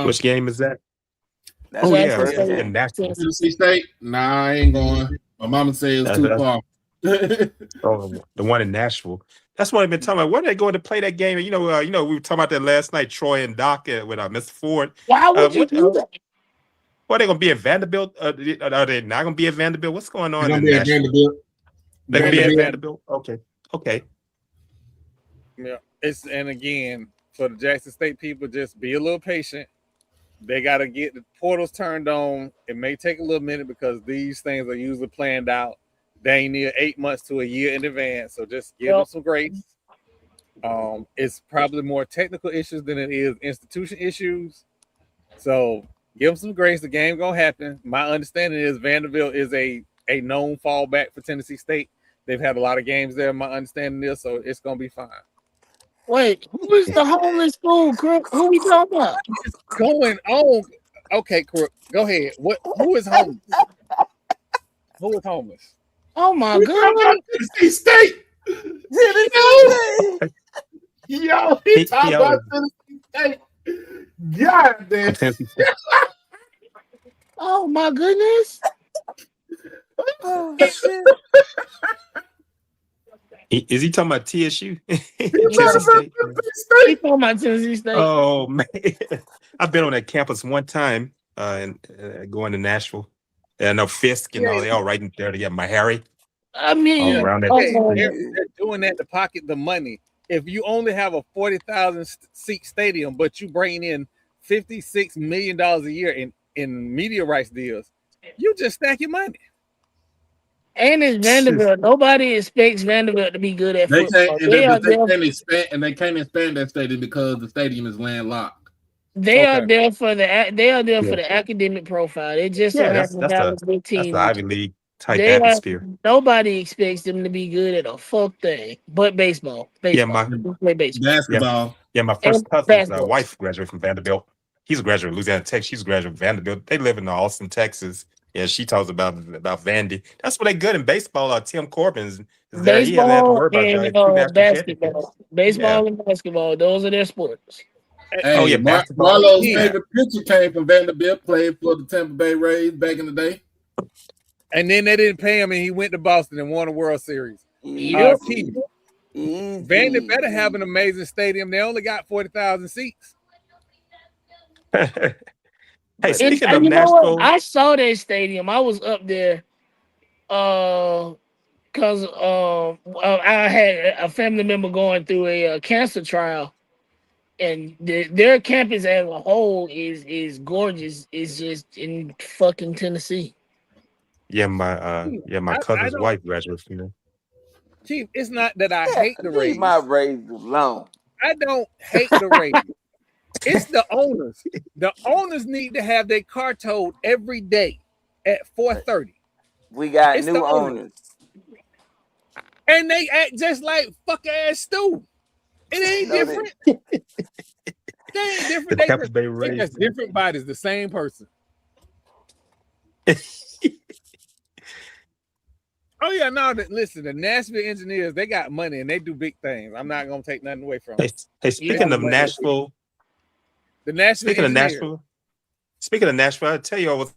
S9: Which game is that?
S3: That's
S9: Oh,
S3: the
S9: yeah,
S3: first game.
S9: in Nashville.
S2: Tennessee State? Nah, I ain't going. My mama says it's too far.
S9: Oh, the one in Nashville. That's what I've been talking about. When are they going to play that game? You know, we were talking about that last night. Troy and Doc with Mr. Ford.
S6: Why would you do that?
S9: What, are they going to be at Vanderbilt? Are they not going to be at Vanderbilt? What's going on
S2: They're
S9: in
S2: gonna be at
S9: Nashville?
S2: Vanderbilt.
S9: They're going to be at Vanderbilt? Okay.
S1: Yeah. And again, for the Jackson State people, just be a little patient. They got to get the portals turned on. It may take a little minute because these things are usually planned out. They near 8 months to a year in advance. So just give them some grace. It's probably more technical issues than it is institution issues. So give them some grace. The game gonna happen. My understanding is Vanderbilt is a known fallback for Tennessee State. They've had a lot of games there. My understanding is, so it's gonna be fine.
S6: Wait, who is the homeless fool, Crook? Who we talking about?
S1: What's going on? Okay, Crook, go ahead. Who is homeless? Who is homeless?
S6: Oh my God!
S2: Tennessee State. Yo, he talking about Tennessee State. God damn.
S6: Oh my goodness!
S3: Oh shit!
S9: Is he talking about TSU?
S6: He talking about Tennessee State.
S9: Oh man, I've been on that campus one time and going to Nashville. And I know Fisk and all, they all right in there to get my Harry.
S6: I mean,
S9: all around that.
S1: They're doing that to pocket the money. If you only have a 40,000 seat stadium, but you bring in $56 million a year in media rights deals, you just stack your money.
S6: And it's Vanderbilt. Nobody expects Vanderbilt to be good at football.
S2: They can't expand that stadium because the stadium is landlocked.
S6: They are there for the academic profile. They just so happen to have a good team.
S9: That's the Ivy League type atmosphere.
S6: Nobody expects them to be good at a fuck thing, but baseball.
S9: Yeah, my
S2: basketball.
S9: Yeah, my first cousin's wife graduated from Vanderbilt. He's a graduate of Louisiana Tech. She's a graduate of Vanderbilt. They live in Austin, Texas. Yeah, she talks about Vandy. That's what they good in baseball. Tim Corbin's is there. He hasn't had to worry about
S6: basketball. Baseball and basketball. Those are their sports.
S2: Hey,
S9: basketball.
S2: Marlo's favorite pitcher came from Vanderbilt, played for the Tampa Bay Rays back in the day.
S1: And then they didn't pay him, and he went to Boston and won a World Series. Vandy better have an amazing stadium. They only got 40,000 seats.
S9: Hey, speaking of Nashville,
S6: I saw that stadium. I was up there because I had a family member going through a cancer trial, and their campus as a whole is gorgeous. It's just in fucking Tennessee.
S9: Yeah, my cousin's wife graduated from there.
S1: Chief, it's not that I hate the Rays.
S3: Leave my Rays alone.
S1: I don't hate the Rays. It's the owners. The owners need to have their car towed every day at 4:30.
S3: We got
S1: It's
S3: new
S1: the owners.
S3: owners.
S1: And they act just like fuck ass Stu. It ain't different. They ain't different. They just different bodies, the same person. Oh yeah, no. Listen, the Nashville Engineers, they got money and they do big things. I'm not gonna take nothing away from them.
S9: Hey, speaking of Nashville,
S1: the Nashville Engineers.
S9: Speaking of Nashville, I'll tell you what's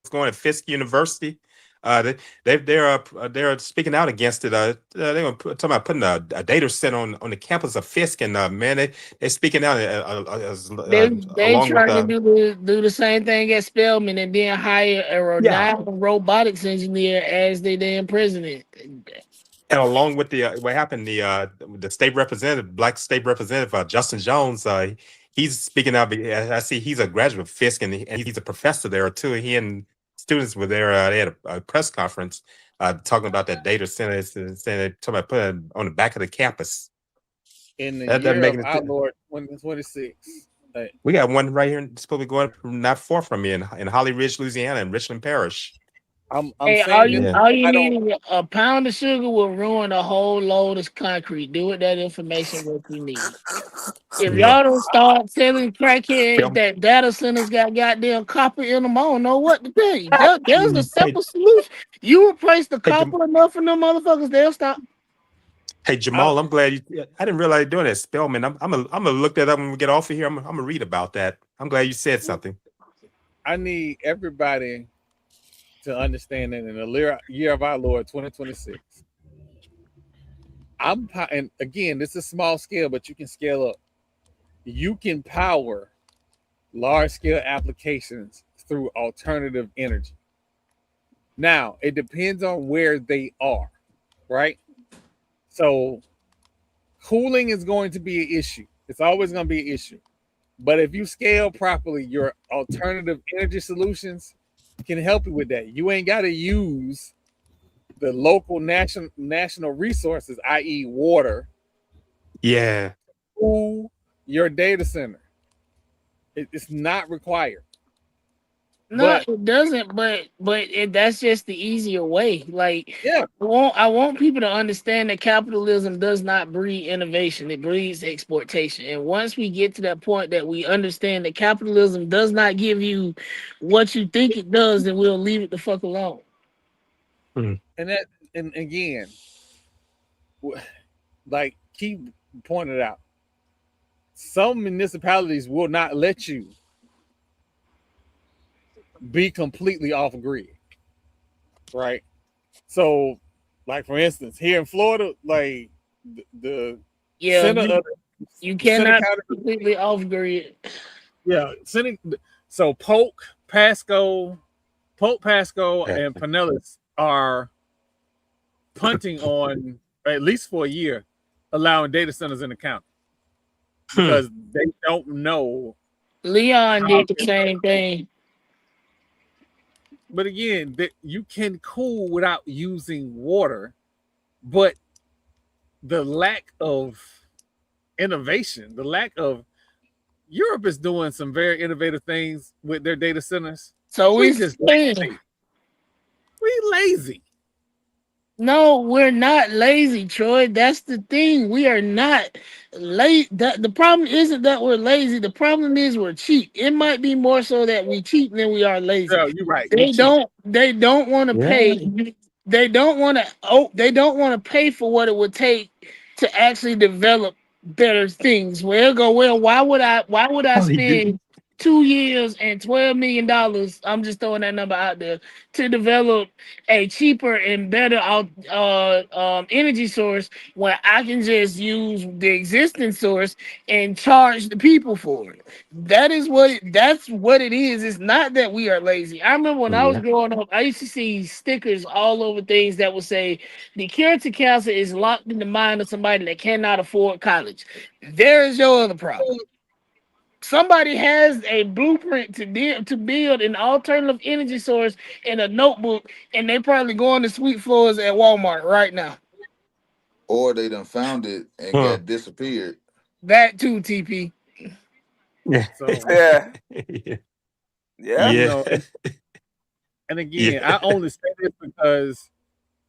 S9: going at Fisk University. They're speaking out against it. They were talking about putting a data center on the campus of Fisk, and man, they're speaking out.
S6: They trying to do the same thing at Spelman and then hire a renowned robotics engineer as their damn president.
S9: And along with what happened, the state representative, black state representative Justin Jones, he's speaking out. I see he's a graduate of Fisk, and he's a professor there too. He and students were there. They had a press conference talking about that data center, saying they're talking about putting it on the back of the campus.
S1: In the year of our Lord 2026.
S9: We got one right here. It's probably going not far from me in Holly Ridge, Louisiana, in Richland Parish.
S6: All you need a pound of sugar will ruin a whole load of concrete. Do with that information what you need. If y'all don't start telling crackheads that data centers got goddamn copper in them, I don't know what to tell you. There's a simple solution. You replace the copper enough in them motherfuckers, they'll stop.
S9: Hey Jamal, I'm glad I didn't realize you're doing that Spelman. I'm gonna look that up when we get off of here. I'm gonna read about that. I'm glad you said something.
S1: I need everybody to understand that in the year of our Lord 2026. And again, this is small scale, but you can scale up. You can power large scale applications through alternative energy. Now, it depends on where they are, right? So cooling is going to be an issue. It's always going to be an issue. But if you scale properly, your alternative energy solutions can help you with that. You ain't got to use the local national resources, i.e. water.
S9: Yeah.
S1: To cool your data center. It's not required.
S6: No, it doesn't. But that's just the easier way. Like, I want people to understand that capitalism does not breed innovation; it breeds exportation. And once we get to that point that we understand that capitalism does not give you what you think it does, then we'll leave it the fuck alone.
S1: And again, like Keith pointed out, some municipalities will not let you be completely off grid, right? So, like for instance, here in Florida, like the center
S6: you cannot be completely off grid.
S1: Yeah, so Polk, Pasco, and Pinellas are punting on, at least for a year, allowing data centers in the county because they don't know.
S6: Leon did the same thing.
S1: But again, you can cool without using water, but the lack of innovation, the lack of Europe is doing some very innovative things with their data centers.
S6: So
S1: we just lazy. We lazy.
S6: No, we're not lazy, Troy. That's the thing. We are not lazy. The problem isn't that we're lazy. The problem is we're cheap. It might be more so that we cheap than we are lazy.
S1: No, you're right.
S6: They don't want to pay. They don't want to. They don't want to pay for what it would take to actually develop better things. Why would I spend 2 years and $12 million? I'm just throwing that number out there to develop a cheaper and better energy source when I can just use the existing source and charge the people for it. That's what it is. It's not that we are lazy. I remember when I was growing up, I used to see stickers all over things that would say the cure to cancer is locked in the mind of somebody that cannot afford college. There is your other problem. Somebody has a blueprint to build an alternative energy source in a notebook, and they probably going to sweep floors at Walmart right now.
S8: Or they done found it and got disappeared.
S6: That too, TP.
S3: Yeah.
S1: So,
S3: yeah.
S1: You know, And again,
S9: Yeah.
S1: I only say this because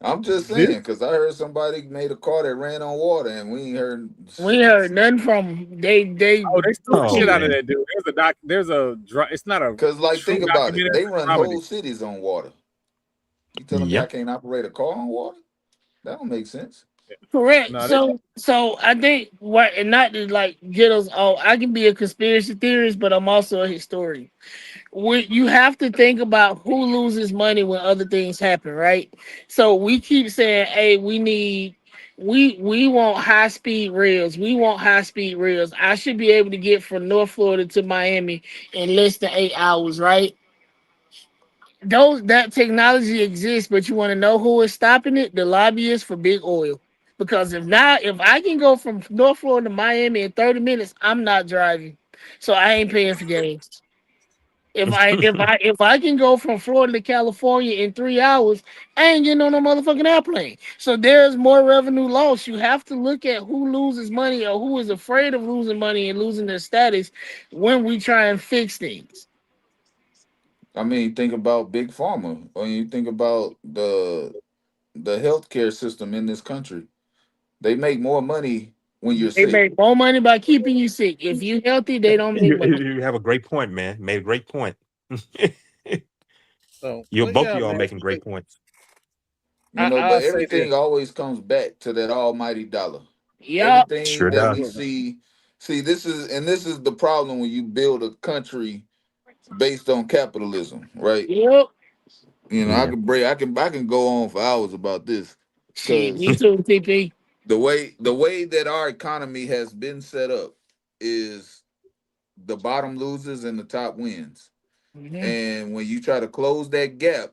S8: I'm just
S1: this.
S8: saying because I heard somebody made a car that ran on water, and we ain't heard.
S6: We heard nothing from 'em. They
S1: Oh, they stole the
S9: Oh
S1: shit out of
S9: man.
S1: that dude. It's not a
S8: Because, like,
S1: true
S8: think about it.
S1: documentary,
S8: They
S1: it's a
S8: run
S1: comedy.
S8: whole cities on water. You telling me I
S9: Yep.
S8: can't operate a car on water? That don't make sense.
S6: correct.
S1: No, they
S6: So I think what, and not to like get us all. I can be a conspiracy theorist, but I'm also a historian. You have to think about who loses money when other things happen, right? So we keep saying, "Hey, we want high speed rails. We want high speed rails. I should be able to get from North Florida to Miami in less than 8 hours, right?" Those that technology exists, but you want to know who is stopping it? The lobbyists for big oil. Because if I can go from North Florida to Miami in 30 minutes, I'm not driving. So I ain't paying for gas. If I can go from Florida to California in 3 hours, I ain't getting on no motherfucking airplane. So there's more revenue loss. You have to look at who loses money or who is afraid of losing money and losing their status when we try and fix things.
S8: I mean, think about big pharma, or you think about the healthcare system in this country. They make more money when you're
S6: They
S8: sick.
S6: make more money by keeping you sick. If you healthy, they don't make money.
S9: You have a great point, man. Made a great point.
S1: so.
S9: You
S1: But
S9: both of
S1: yeah,
S9: y'all
S1: man.
S9: making great points.
S8: But
S1: I'll say this.
S8: everything always comes back to that almighty dollar.
S6: Yup.
S8: Everything
S9: Sure
S8: that
S9: does.
S8: we see, this is the problem when you build a country based on capitalism, right?
S6: Yup.
S8: I
S9: Yeah.
S8: can go on for hours about this
S6: Shit, me
S8: because
S6: too, TP.
S8: the way that our economy has been set up is the bottom loses and the top wins.
S6: Mhm.
S8: And when you try to close that gap,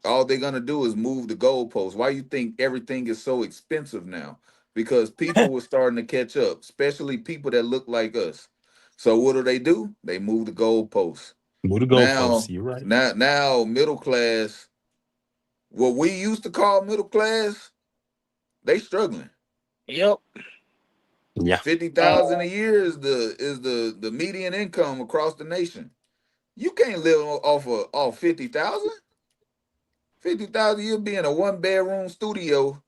S8: all they're gonna do is move the goalposts. Why you think everything is so expensive now? Because people were starting to catch up, especially people that look like us. So what do? They move the goalposts.
S9: Move the goalposts.
S8: Now,
S9: You're right.
S8: now, middle class, what we used to call middle class, they struggling.
S6: Yup.
S9: Yeah.
S8: 50,000 a year is the median income across the nation. You can't live off 50,000. 50,000, you'll be in a one bedroom studio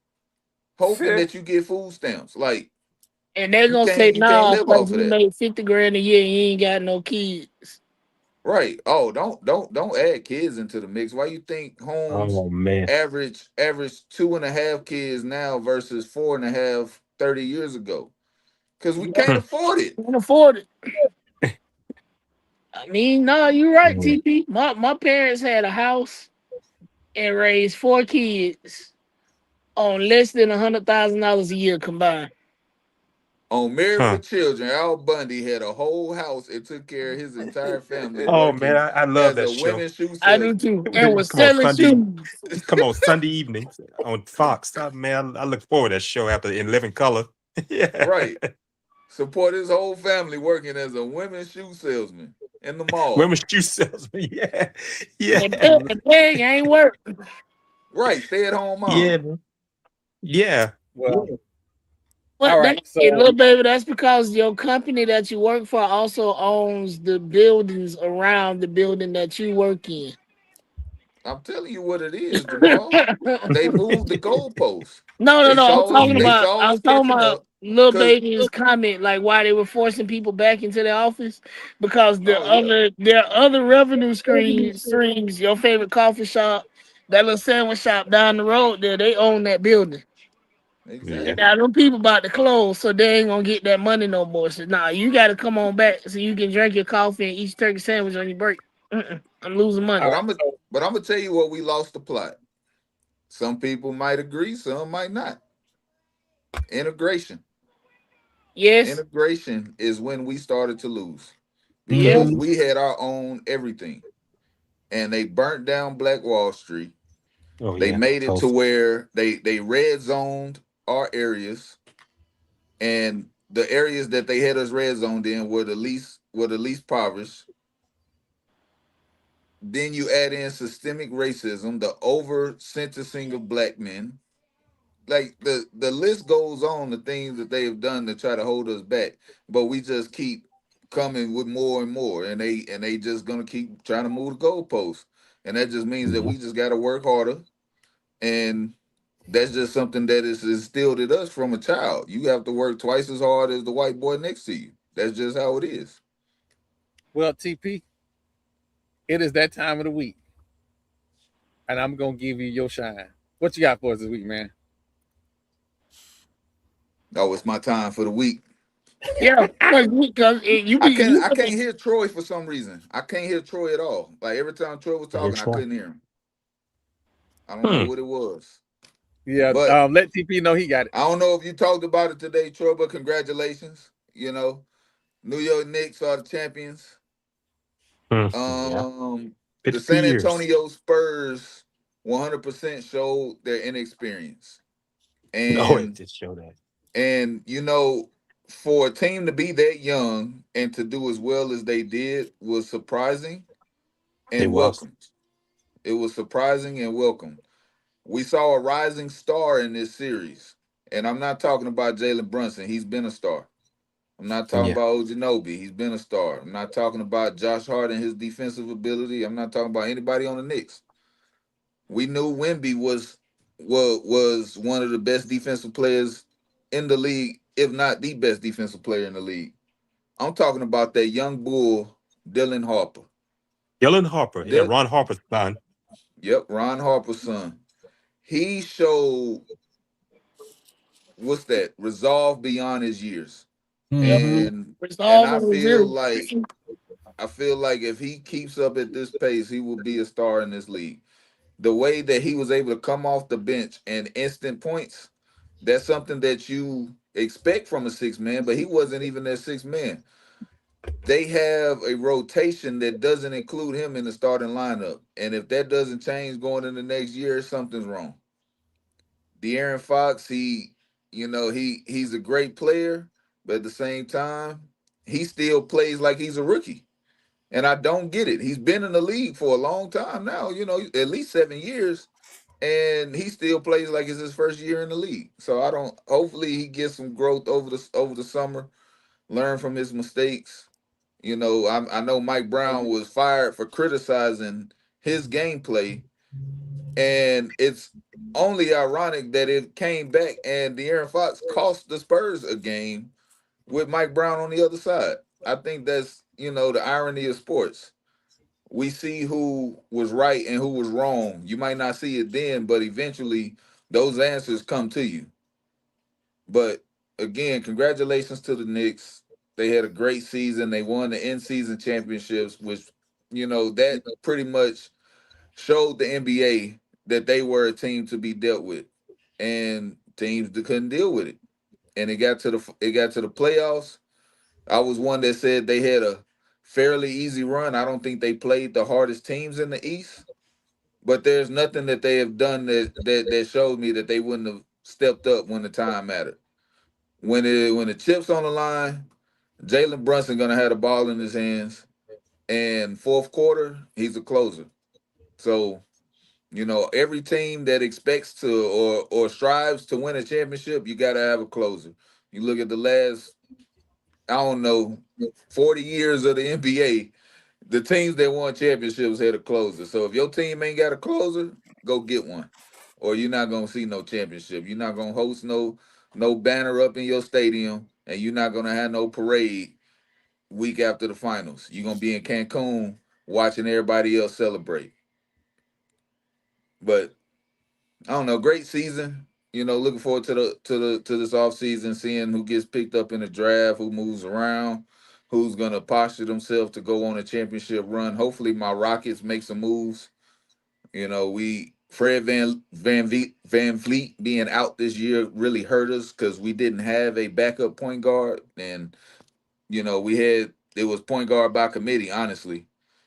S8: hoping that you get food stamps. Like
S6: And they're
S8: you
S6: gonna
S8: can't
S6: say,
S8: you can't
S6: nah,
S8: live
S6: because
S8: off of
S6: you
S8: that.
S6: made 50 grand a year and you ain't got no kids.
S8: Right. Oh, don't add kids into the mix. Why you think homes
S9: Oh man.
S8: average 2.5 kids now versus 4.5 30 years ago? Because we can't
S6: Yup.
S9: Hmm.
S8: afford it.
S6: Can't afford it. I mean, nah, you're right,
S9: Mm.
S6: TP. My parents had a house and raised 4 kids on less than $100,000 a year combined.
S8: On Married
S9: Huh.
S8: with Children, Al Bundy had a whole house and took care of his entire family
S9: Oh man,
S8: working
S9: I love
S8: as
S9: that
S8: a
S9: show.
S8: women's shoe
S6: I do
S8: salesman.
S6: too.
S9: It
S6: And
S9: would
S6: was selling shoes.
S9: come on Sunday evenings on Fox. Man, I look forward to that show after in living color. Yeah.
S8: Right. Support his whole family working as a women's shoe salesman in the mall.
S9: Women's shoe salesman. Yeah.
S6: And
S9: Yeah.
S6: peg ain't work.
S8: Right. Stay at home
S9: Yeah,
S8: mom.
S9: man. Yeah.
S1: Well, all
S6: But
S1: right.
S6: that,
S1: So
S6: little baby, that's because your company that you work for also owns the buildings around the building that you work in.
S8: I'm telling you what it is, Jamal. They moved the goalposts. They
S6: No.
S8: saw us. They
S6: I
S8: saw
S6: was
S8: us
S6: talking
S8: catching
S6: about
S8: up.
S6: little
S8: Cause
S6: baby's comment, like why they were forcing people back into the office because
S8: oh yeah,
S6: there are other revenue streams. Your favorite coffee shop, that little sandwich shop down the road there, they own that building.
S9: Yeah.
S6: And
S8: exactly.
S6: now them people about to close, so they ain't gonna get that money no more. So nah, you got to come on back so you can drink your coffee and eat your turkey sandwich on your break. I'm losing money.
S1: all
S8: But
S1: right.
S8: I'm gonna
S1: So
S8: but I'm gonna tell you what we lost the plot. Some people might agree, some might not. Integration.
S6: Yes,
S8: Integration is when we started to lose
S6: yeah.
S8: because
S9: Hmm.
S8: we had our own everything, and they burnt down Black Wall Street.
S9: Oh
S8: They
S9: yeah.
S8: made it to
S9: Toast.
S8: where they red zoned our areas, and the areas that they had us red zoned in were the least impoverished. Then you add in systemic racism, the over sentencing of black men. Like the list goes on, the things that they have done to try to hold us back, but we just keep coming with more and more, and they just gonna keep trying to move the goalposts. and that just means that we just got to work harder, and that's just something that is instilled in us from a child. You have to work twice as hard as the white boy next to you. That's just how it is.
S1: Well, TP, it is that time of the week, and I'm gonna give you your shine. What you got for us this week, man?
S8: Oh, it's my time for the week.
S6: Yeah, because you
S8: I
S6: be
S8: can't
S6: you.
S8: I can't hear Troy for some reason. I can't hear Troy at all. Like every time Troy was talking, I couldn't hear him. I don't know what it was.
S1: Yeah,
S8: But
S1: let TP know he got it.
S8: I don't know if you talked about it today, Troy, but congratulations. New York Knicks are the champions.
S9: Yeah.
S8: The
S9: 52
S8: San
S9: years.
S8: Antonio Spurs 100% showed their inexperience.
S9: Oh, it
S8: And
S9: did show that.
S8: and for a team to be that young and to do as well as they did was surprising
S9: It
S8: and
S9: was.
S8: welcomed. It was surprising and welcomed. We saw a rising star in this series. And I'm not talking about Jalen Brunson. He's been a star. I'm not talking
S9: Yeah.
S8: about Ojanobi. He's been a star. I'm not talking about Josh Hart and his defensive ability. I'm not talking about anybody on the Knicks. We knew Wemby was one of the best defensive players in the league, if not the best defensive player in the league. I'm talking about that young bull, Dylan Harper.
S9: Dylan Harper. Yeah,
S8: Dylan,
S9: Ron Harper's son.
S8: yep, Ron Harper's son. He showed resolve beyond his years.
S6: Yeah,
S8: And
S6: resolve
S8: I
S6: and
S8: feel
S6: resilience.
S8: like if he keeps up at this pace, he will be a star in this league. The way that he was able to come off the bench and instant points, that's something that you expect from a six man, but he wasn't even their six man. They have a rotation that doesn't include him in the starting lineup. And if that doesn't change going into next year, something's wrong. De'Aaron Fox, he's a great player, but at the same time, he still plays like he's a rookie. And I don't get it. He's been in the league for a long time now, at least 7 years, and he still plays like it's his first year in the league. So I don't. Hopefully, he gets some growth over the summer, learn from his mistakes. I know Mike Brown was fired for criticizing his gameplay, and it's only ironic that it came back and De'Aaron Fox cost the Spurs a game with Mike Brown on the other side. I think that's the irony of sports. We see who was right and who was wrong. You might not see it then, but eventually those answers come to you. But again, congratulations to the Knicks. They had a great season. They won the in-season championships, which that pretty much showed the NBA that they were a team to be dealt with, and teams that couldn't deal with it. And it got to the playoffs. I was one that said they had a fairly easy run. I don't think they played the hardest teams in the East, but there's nothing that they have done that showed me that they wouldn't have stepped up when the time mattered. When the chips on the line, Jalen Brunson gonna have the ball in his hands, and fourth quarter he's a closer. So every team that expects to or strives to win a championship, you got to have a closer. You look at the last, I don't know, 40 years of the NBA, the teams that won championships had a closer. So if your team ain't got a closer, go get one, or you're not gonna see no championship. You're not gonna host no banner up in your stadium, and you're not gonna have no parade week after the finals. You're gonna be in Cancun watching everybody else celebrate. But I don't know, great season. Looking forward to this off season, seeing who gets picked up in the draft, who moves around, who's gonna posture themselves to go on a championship run. Hopefully, my Rockets make some moves. We Fred Van Vliet being out this year really hurt us because we didn't have a backup point guard, and we had it was point guard by committee. Honestly,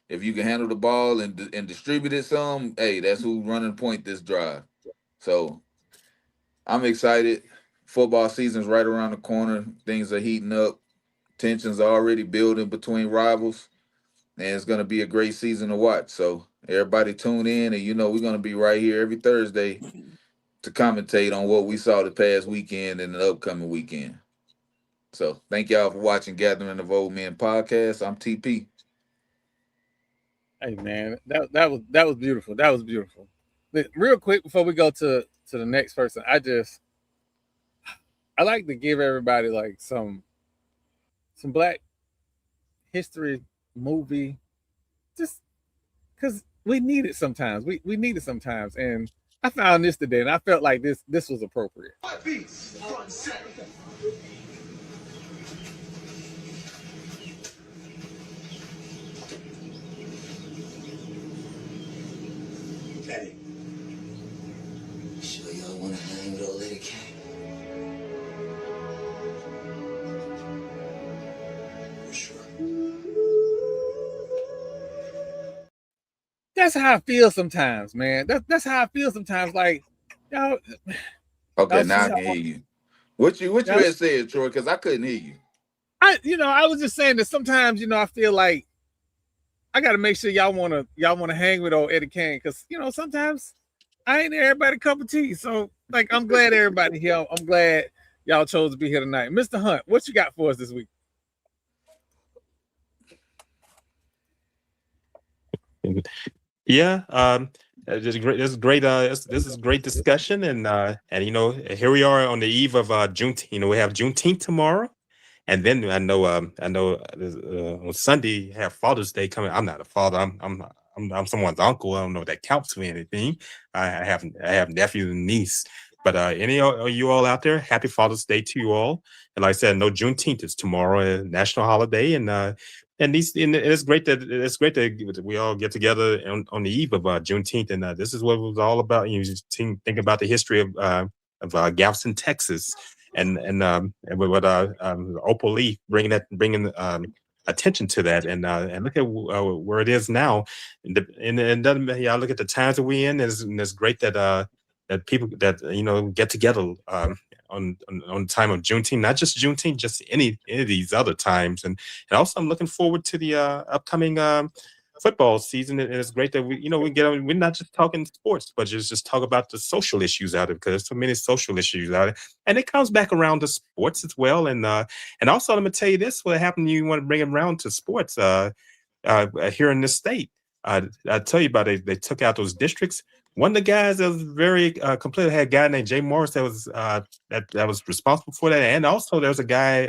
S8: if you can handle the ball and distribute it some, hey, that's who's running point this drive. So I'm excited. Football season's right around the corner. Things are heating up. Tensions are already building between rivals, and it's going to be a great season to watch. So everybody tune in, and we're going to be right here every Thursday to commentate on what we saw the past weekend and the upcoming weekend. So thank y'all for watching Gathering of Old Men podcast. I'm TP.
S1: Hey man, that was beautiful. That was beautiful. Real quick before we go to the next person, I like to give everybody like some Black history movie, just because we need it sometimes. We need it sometimes, and I found this today, and I felt like this was appropriate.
S10: Hey, sure y'all want to hang with old lady K? For sure.
S1: That's how I feel sometimes, man. That's how I feel sometimes. Like y'all,
S8: Okay,
S1: y'all
S8: now
S1: see
S8: I
S1: how
S8: can hear you. What you
S1: y'all,
S8: had said, Troy? Because I couldn't hear you.
S1: I was just saying that sometimes, I feel like I got to make sure y'all wanna hang with old Eddie Kane, because sometimes I ain't everybody cup of tea. So like, I'm glad everybody here. I'm glad y'all chose to be here tonight. Mr. Hunt, what you got for us this week?
S9: Yeah, this is great. This is great. This is great discussion, and here we are on the eve of Juneteenth. We have Juneteenth tomorrow, and then I know on Sunday you have Father's Day coming. I'm not a father. I'm someone's uncle. I don't know if that counts for anything. I have nephews and niece. But any of you all out there, happy Father's Day to you all. And like I said, no, Juneteenth is tomorrow, a national holiday, and it's great that we all get together on the eve of Juneteenth, and this is what it was all about. You just think about the history of Galveston, Texas, and with Opal Lee bringing attention to that, and look at where it is now, and doesn't, look at the times that we're in, and it's great that people that get together on time of Juneteenth, not just Juneteenth, just any of these other times, and also I'm looking forward to the upcoming football season, and it's great that we get on. We're not just talking sports, but just talk about the social issues out of it, because there's so many social issues out of it, and it comes back around to sports as well. And also, let me tell you this: what happened? You want to bring it around to sports here in this state. I tell you about it. They took out those districts. One of the guys that was very completely had a guy named Jay Morris that was that was responsible for that, and also there was a guy,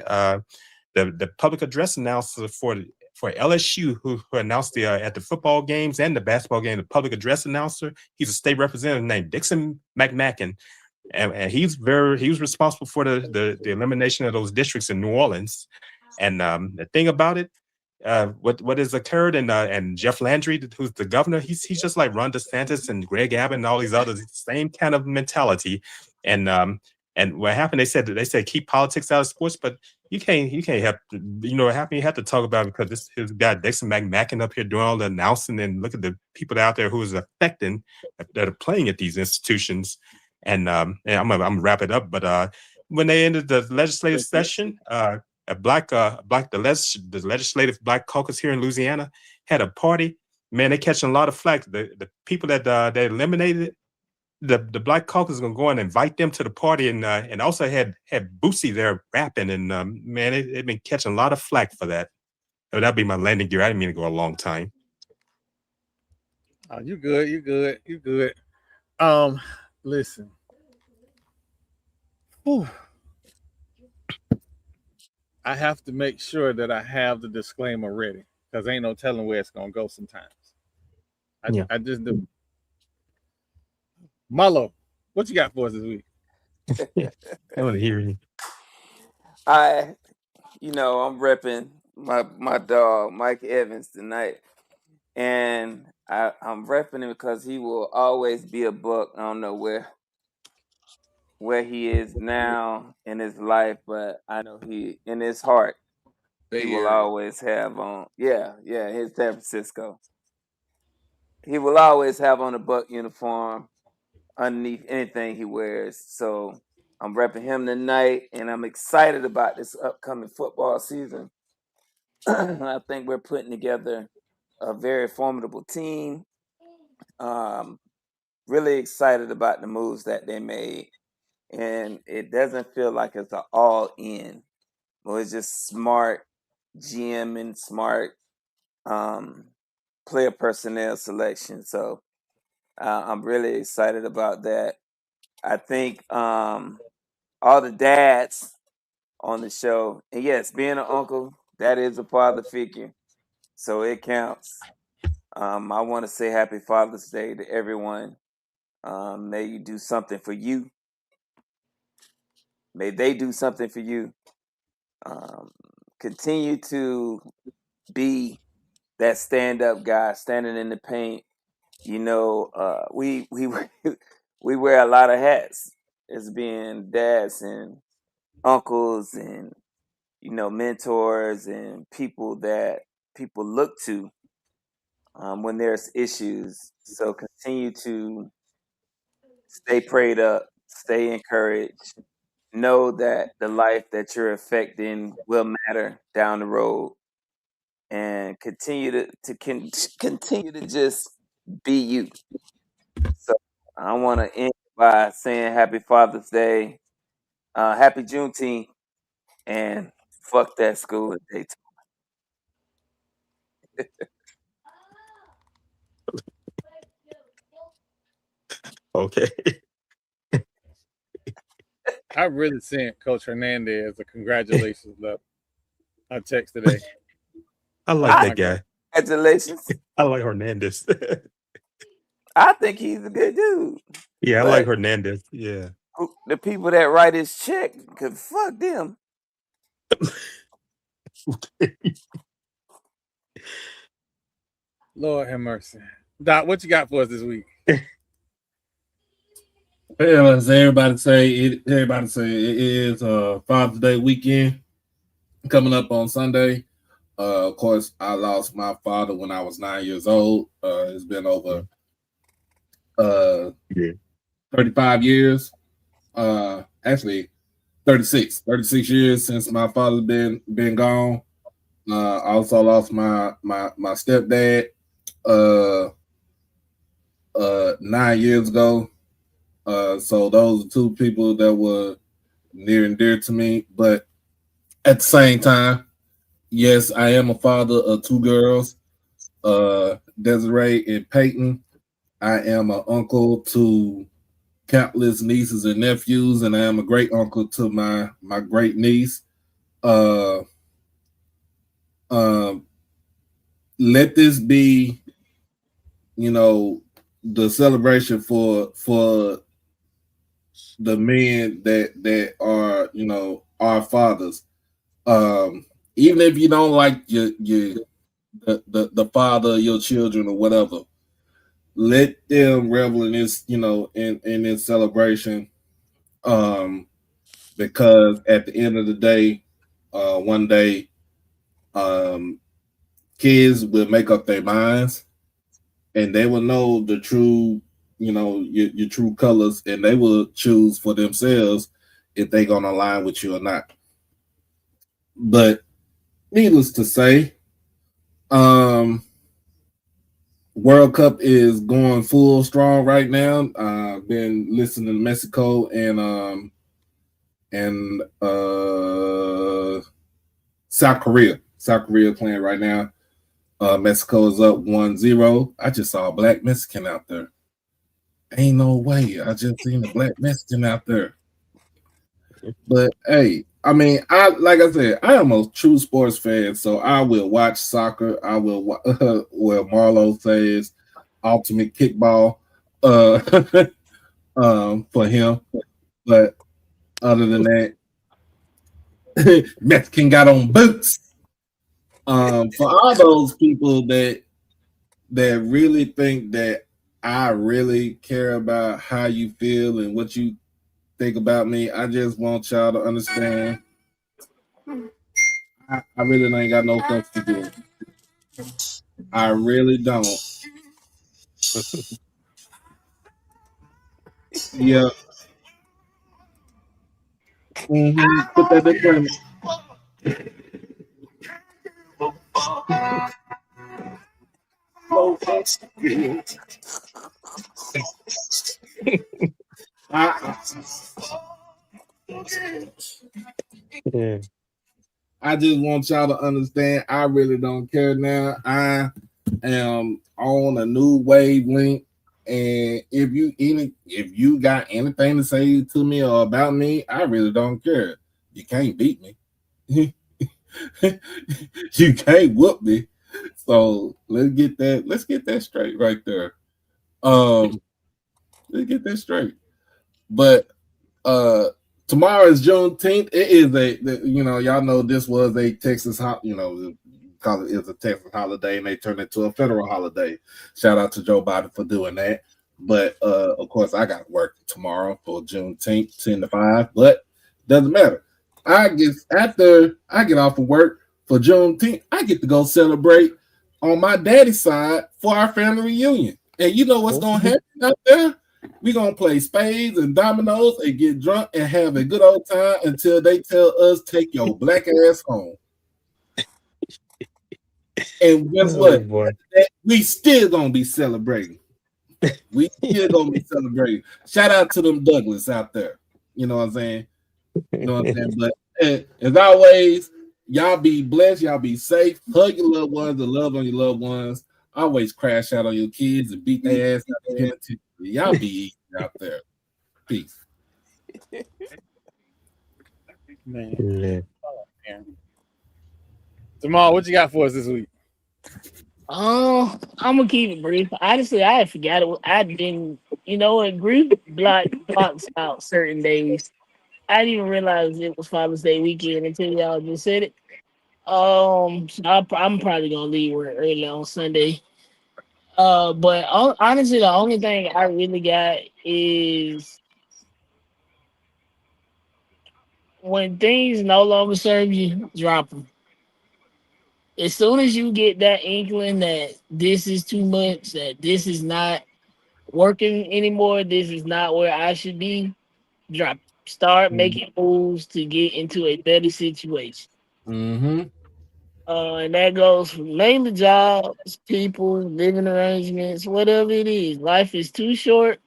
S9: the public address announcer for LSU who announced at the football games and the basketball game. The public address announcer, he's a state representative named Dixon McMacken, and he was responsible for the elimination of those districts in New Orleans. And the thing about it, what has occurred, and Jeff Landry, who's the governor, he's just like Ron DeSantis and Greg Abbott and all these others, same kind of mentality. And what happened? They said keep politics out of sports, but you can't have you have to talk about it, because this guy Dixon McMacken up here doing all the announcing, and look at the people out there who is affecting that are playing at these institutions. And I'm gonna wrap it up, but when they ended the legislative session, the legislative Black caucus here in Louisiana had a party. Man, they catching a lot of flack. The people that they eliminated, the Black caucus is gonna go and invite them to the party, and also had Boosie there rapping, and man, they've been catching a lot of flack for that. So that'd be my landing gear. I didn't mean to go a long time.
S1: Oh, you good? You good? You good? Listen. Whew. I have to make sure that I have the disclaimer ready, because ain't no telling where it's gonna go sometimes. I just do. Marlo, what you got for us this week?
S9: I want to hear you.
S3: I'm repping my dog Mike Evans tonight, and I'm repping him because he will always be a buck. I don't know where he is now in his life, but I know he in his heart he will always have on. Yeah, he's San Francisco. He will always have on a Buck uniform underneath anything he wears. So I'm repping him tonight, and I'm excited about this upcoming football season. I think we're putting together a very formidable team. Really excited about the moves that they made, and it doesn't feel like it's an all in. Well, it's just smart GM and smart player personnel selection. So I'm really excited about that. I think all the dads on the show, and yes, being an uncle, that is a father figure, so it counts. I want to say Happy Father's Day to everyone. May you do something for you. May they do something for you. Continue to be that stand-up guy, standing in the paint. You know, we we wear a lot of hats as being dads and uncles and mentors and people that people look to when there's issues. So continue to stay prayed up, stay encouraged. Know that the life that you're affecting will matter down the road, and continue to just be you. So I want to end by saying Happy Father's Day, Happy Juneteenth, and fuck that school at Daytona.
S9: Okay.
S1: I really sent Coach Hernandez a congratulations letter on text today.
S9: I like that guy.
S3: Congratulations.
S9: I like Hernandez.
S3: I think he's a good dude.
S9: Yeah, I like Hernandez. Yeah.
S3: The people that write his check, could fuck them.
S1: Lord have mercy. Doc, what you got for us this week?
S2: Well, as everybody say, it is Father's Day weekend coming up on Sunday. Of course, I lost my father when I was 9 years old. It's been over 35 years. Actually, 36 years since my father's been gone. I also lost my stepdad 9 years ago. So those are two people that were near and dear to me. But at the same time, yes, I am a father of two girls, Desiree and Peyton. I am an uncle to countless nieces and nephews, and I am a great uncle to my great niece. Let this be, the celebration for the men that are, our fathers. Even if you don't like the father of your children or whatever, let them revel in this, in this celebration. Because at the end of the day, one day, kids will make up their minds and they will know the true, your true colors, and they will choose for themselves if they're gonna align with you or not. But needless to say, World Cup is going full strong right now. Been listening to Mexico and South Korea. South Korea playing right now. Mexico is up 1-0. I just saw a black Mexican out there. Ain't no way. I just seen a black Mexican out there. But hey, I mean, like I said, I am a true sports fan, so I will watch soccer. I will, well, Marlo says, ultimate kickball for him. But other than that, Mexican got on boots. For all those people that really think that I really care about how you feel and what you think about me, I just want y'all to understand I really ain't got no fucks to do. I really don't. Yeah. Put that in front of me. I just want y'all to understand I really don't care now. am on a new wavelength. And if you got anything to say to me or about me, I really don't care. You can't beat me. You can't whoop me. So let's get that straight right there. Let's get that straight. But tomorrow is Juneteenth. It is y'all know this was a Texas call it is a Texas holiday, and they turned it to a federal holiday. Shout out to Joe Biden for doing that. But of course, I got work tomorrow for Juneteenth, 10 to 5. But doesn't matter. After I get off of work for Juneteenth, I get to go celebrate on my daddy's side for our family reunion. And you know what's gonna happen out there? We're gonna play spades and dominoes and get drunk and have a good old time until they tell us take your black ass home. And guess what? We still gonna be celebrating. We still gonna be celebrating. Shout out to them Douglas out there. You know what I'm saying? You know what I'm saying? But as always, y'all be blessed, y'all be safe, hug your loved ones and love on your loved ones. Always crash out on your kids and beat their ass out there. Y'all be easy out there. Peace.
S1: Man. Jamal, what you got for us this week?
S6: I'm gonna keep it brief. Honestly, I had forgot it. I didn't, grief blocks out certain days. I didn't even realize it was Father's Day weekend until y'all just said it. So I'm probably gonna leave work early on Sunday. But honestly, the only thing I really got is when things no longer serve you, drop them. As soon as you get that inkling that this is too much, that this is not working anymore, this is not where I should be, drop. Start making moves to get into a better situation.
S2: Mm-hmm.
S6: And that goes for mainly jobs, people, living arrangements, whatever it is. Life is too short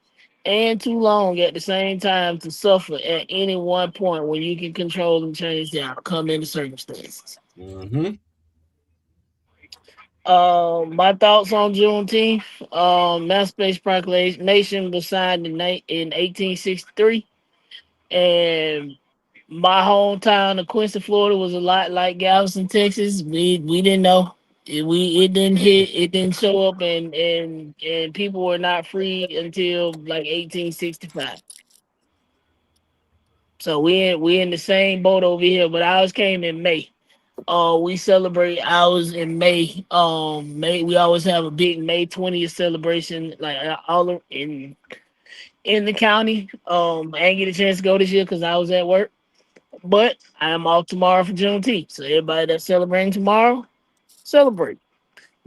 S6: and too long at the same time to suffer at any one point when you can control and change the outcome and the circumstances.
S2: Mm-hmm.
S6: My thoughts on Juneteenth. Emancipation Proclamation was signed in 1863, and my hometown of Quincy, Florida, was a lot like Galveston, Texas. We didn't know. It didn't hit. It didn't show up, and people were not free until like 1865. So we in the same boat over here, but ours came in May. We celebrate ours in May. May we always have a big May 20th celebration, like all in the county. I didn't get a chance to go this year because I was at work, but I am off tomorrow for Juneteenth. So everybody that's celebrating tomorrow, celebrate.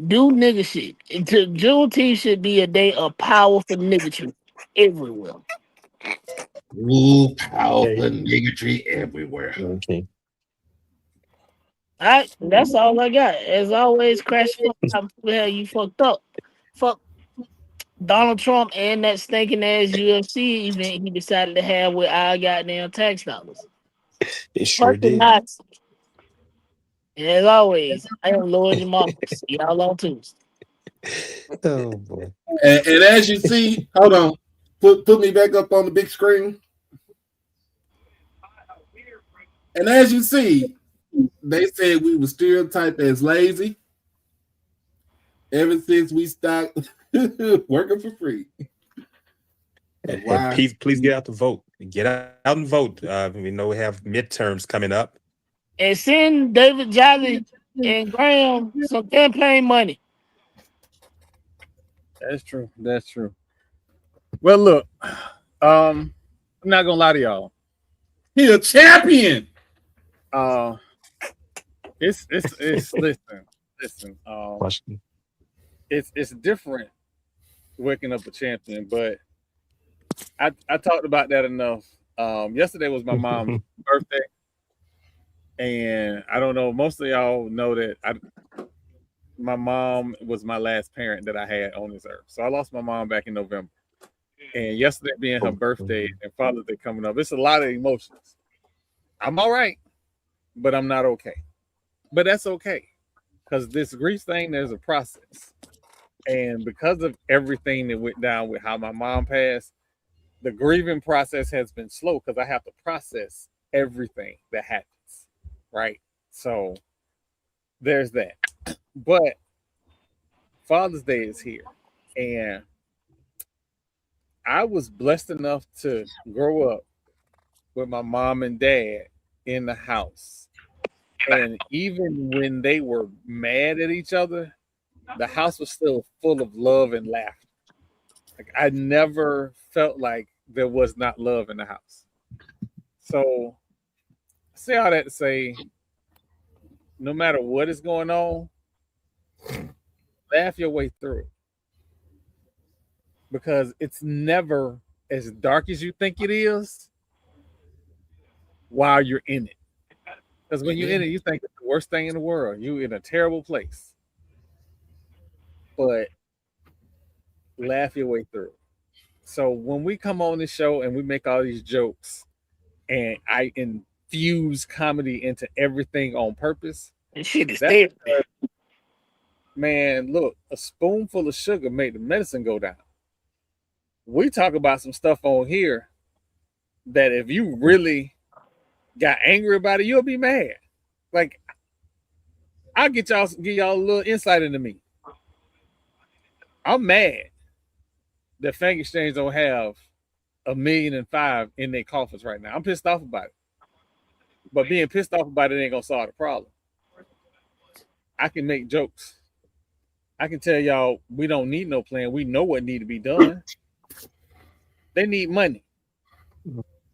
S6: Do nigga shit. Until Juneteenth should be a day of powerful niggatry everywhere.
S2: Ooh, powerful niggatry everywhere.
S9: Okay.
S6: All right, that's all I got. As always, crash hell you fucked up. Fuck Donald Trump and that stinking ass UFC event he decided to have with our goddamn tax dollars.
S9: It sure did.
S6: Nuts. And as always, I am Lord Jamal. See y'all on Tuesday.
S9: Oh boy.
S2: And as you see, hold on. Put me back up on the big screen. And as you see, they said we were stereotyped as lazy ever since we stopped working for free.
S9: And please get out to vote. Get out and vote. We know we have midterms coming up.
S6: And send David Jolly and Graham some campaign money.
S1: That's true. That's true. Well, look, I'm not gonna lie to y'all.
S2: He's a champion.
S1: It's listen. It's different waking up a champion, but I talked about that enough. Yesterday was my mom's birthday, and I don't know. Most of y'all know that my mom was my last parent that I had on this earth. So I lost my mom back in November, and yesterday being her birthday and Father's Day coming up, it's a lot of emotions. I'm all right, but I'm not okay. But that's okay, because this grief thing, there's a process. And because of everything that went down with how my mom passed, the grieving process has been slow because I have to process everything that happens, right? So there's that. But Father's Day is here, and I was blessed enough to grow up with my mom and dad in the house. And even when they were mad at each other, the house was still full of love and laughter. Like I never felt like there was not love in the house. So I say all that to say, no matter what is going on, laugh your way through it. Because it's never as dark as you think it is while you're in it. Because when you're in it, you think it's the worst thing in the world. You're in a terrible place. But laugh your way through. So when we come on this show and we make all these jokes and I infuse comedy into everything on purpose,
S6: This shit is there.
S1: Man, look, a spoonful of sugar made the medicine go down. We talk about some stuff on here that if you really got angry about it, you'll be mad. Like, I'll give y'all a little insight into me. I'm mad that Fang Exchange don't have $1.5 million in their coffers right now. I'm pissed off about it. But being pissed off about it ain't gonna solve the problem. I can make jokes. I can tell y'all we don't need no plan. We know what need to be done. They need money.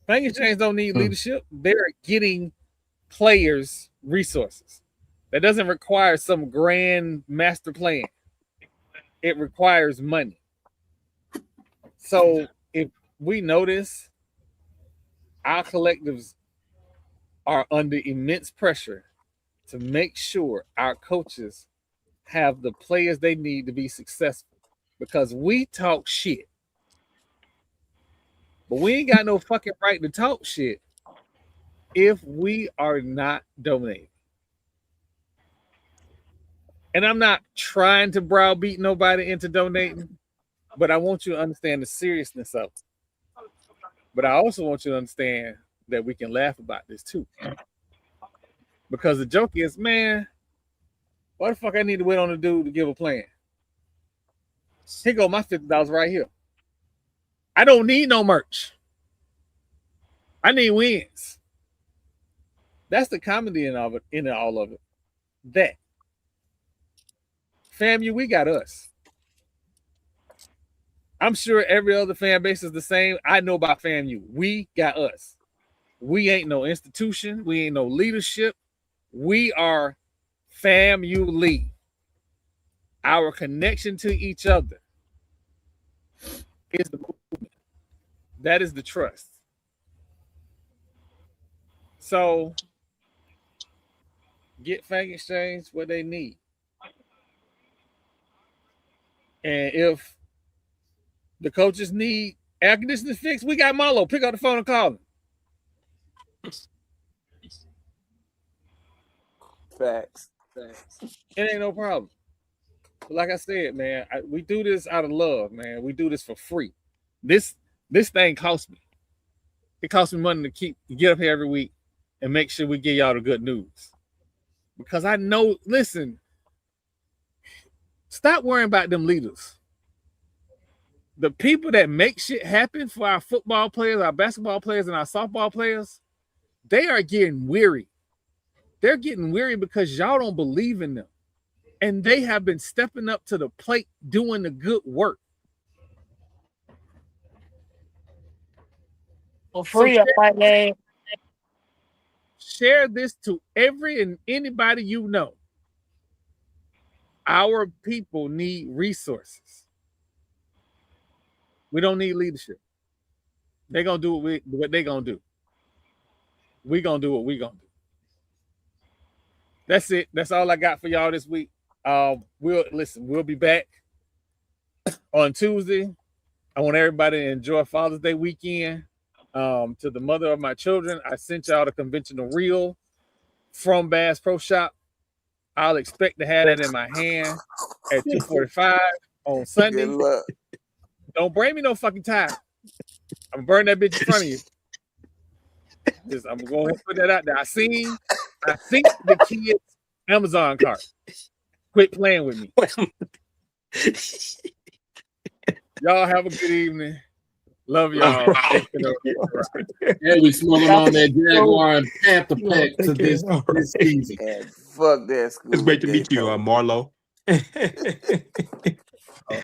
S1: Fang Exchange don't need leadership. They're getting players resources. That doesn't require some grand master plan. It requires money. So if we notice our collectives are under immense pressure to make sure our coaches have the players they need to be successful, because we talk shit, but we ain't got no fucking right to talk shit if we are not donating. And I'm not trying to browbeat nobody into donating, but I want you to understand the seriousness of it. But I also want you to understand that we can laugh about this too. Because the joke is, man, why the fuck I need to wait on the dude to give a plan? Here go my $50 right here. I don't need no merch. I need wins. That's the comedy in all of it. That. FAMU, we got us. I'm sure every other fan base is the same. I know about FAMU. We got us. We ain't no institution. We ain't no leadership. We are FAMU Lee. Our connection to each other is the movement. That is the trust. So get Fang Exchange what they need. And if the coaches need air conditioning fixed, we got Marlo. Pick up the phone and call him.
S3: Facts.
S1: It ain't no problem. But like I said, man, we do this out of love, man. We do this for free. This thing costs me. It costs me money to get up here every week and make sure we give y'all the good news. Because I know, listen, stop worrying about them leaders. The people that make shit happen for our football players, our basketball players, and our softball players, they are getting weary. They're getting weary because y'all don't believe in them. And they have been stepping up to the plate doing the good work.
S6: For free, so
S1: share this to every and anybody you know. Our people need resources. We don't need leadership. They're going to do what they're going to do. We're going to do what we're going to do. That's it. That's all I got for y'all this week. We'll be back on Tuesday. I want everybody to enjoy Father's Day weekend. To the mother of my children, I sent y'all the conventional reel from Bass Pro Shop. I'll expect to have that in my hand at 2:45. on Sunday.
S3: Good luck.
S1: Don't bring me no fucking tie. I'm gonna burn that bitch in front of you. Just, I'm gonna go ahead and put that out there. I think the kids Amazon cart. Quit playing with me. Y'all have a good evening. Love y'all.
S2: Yeah, we smoking on that Jaguar and Panther pack to this season.
S3: And fuck that school.
S9: It's great to meet you, Marlo.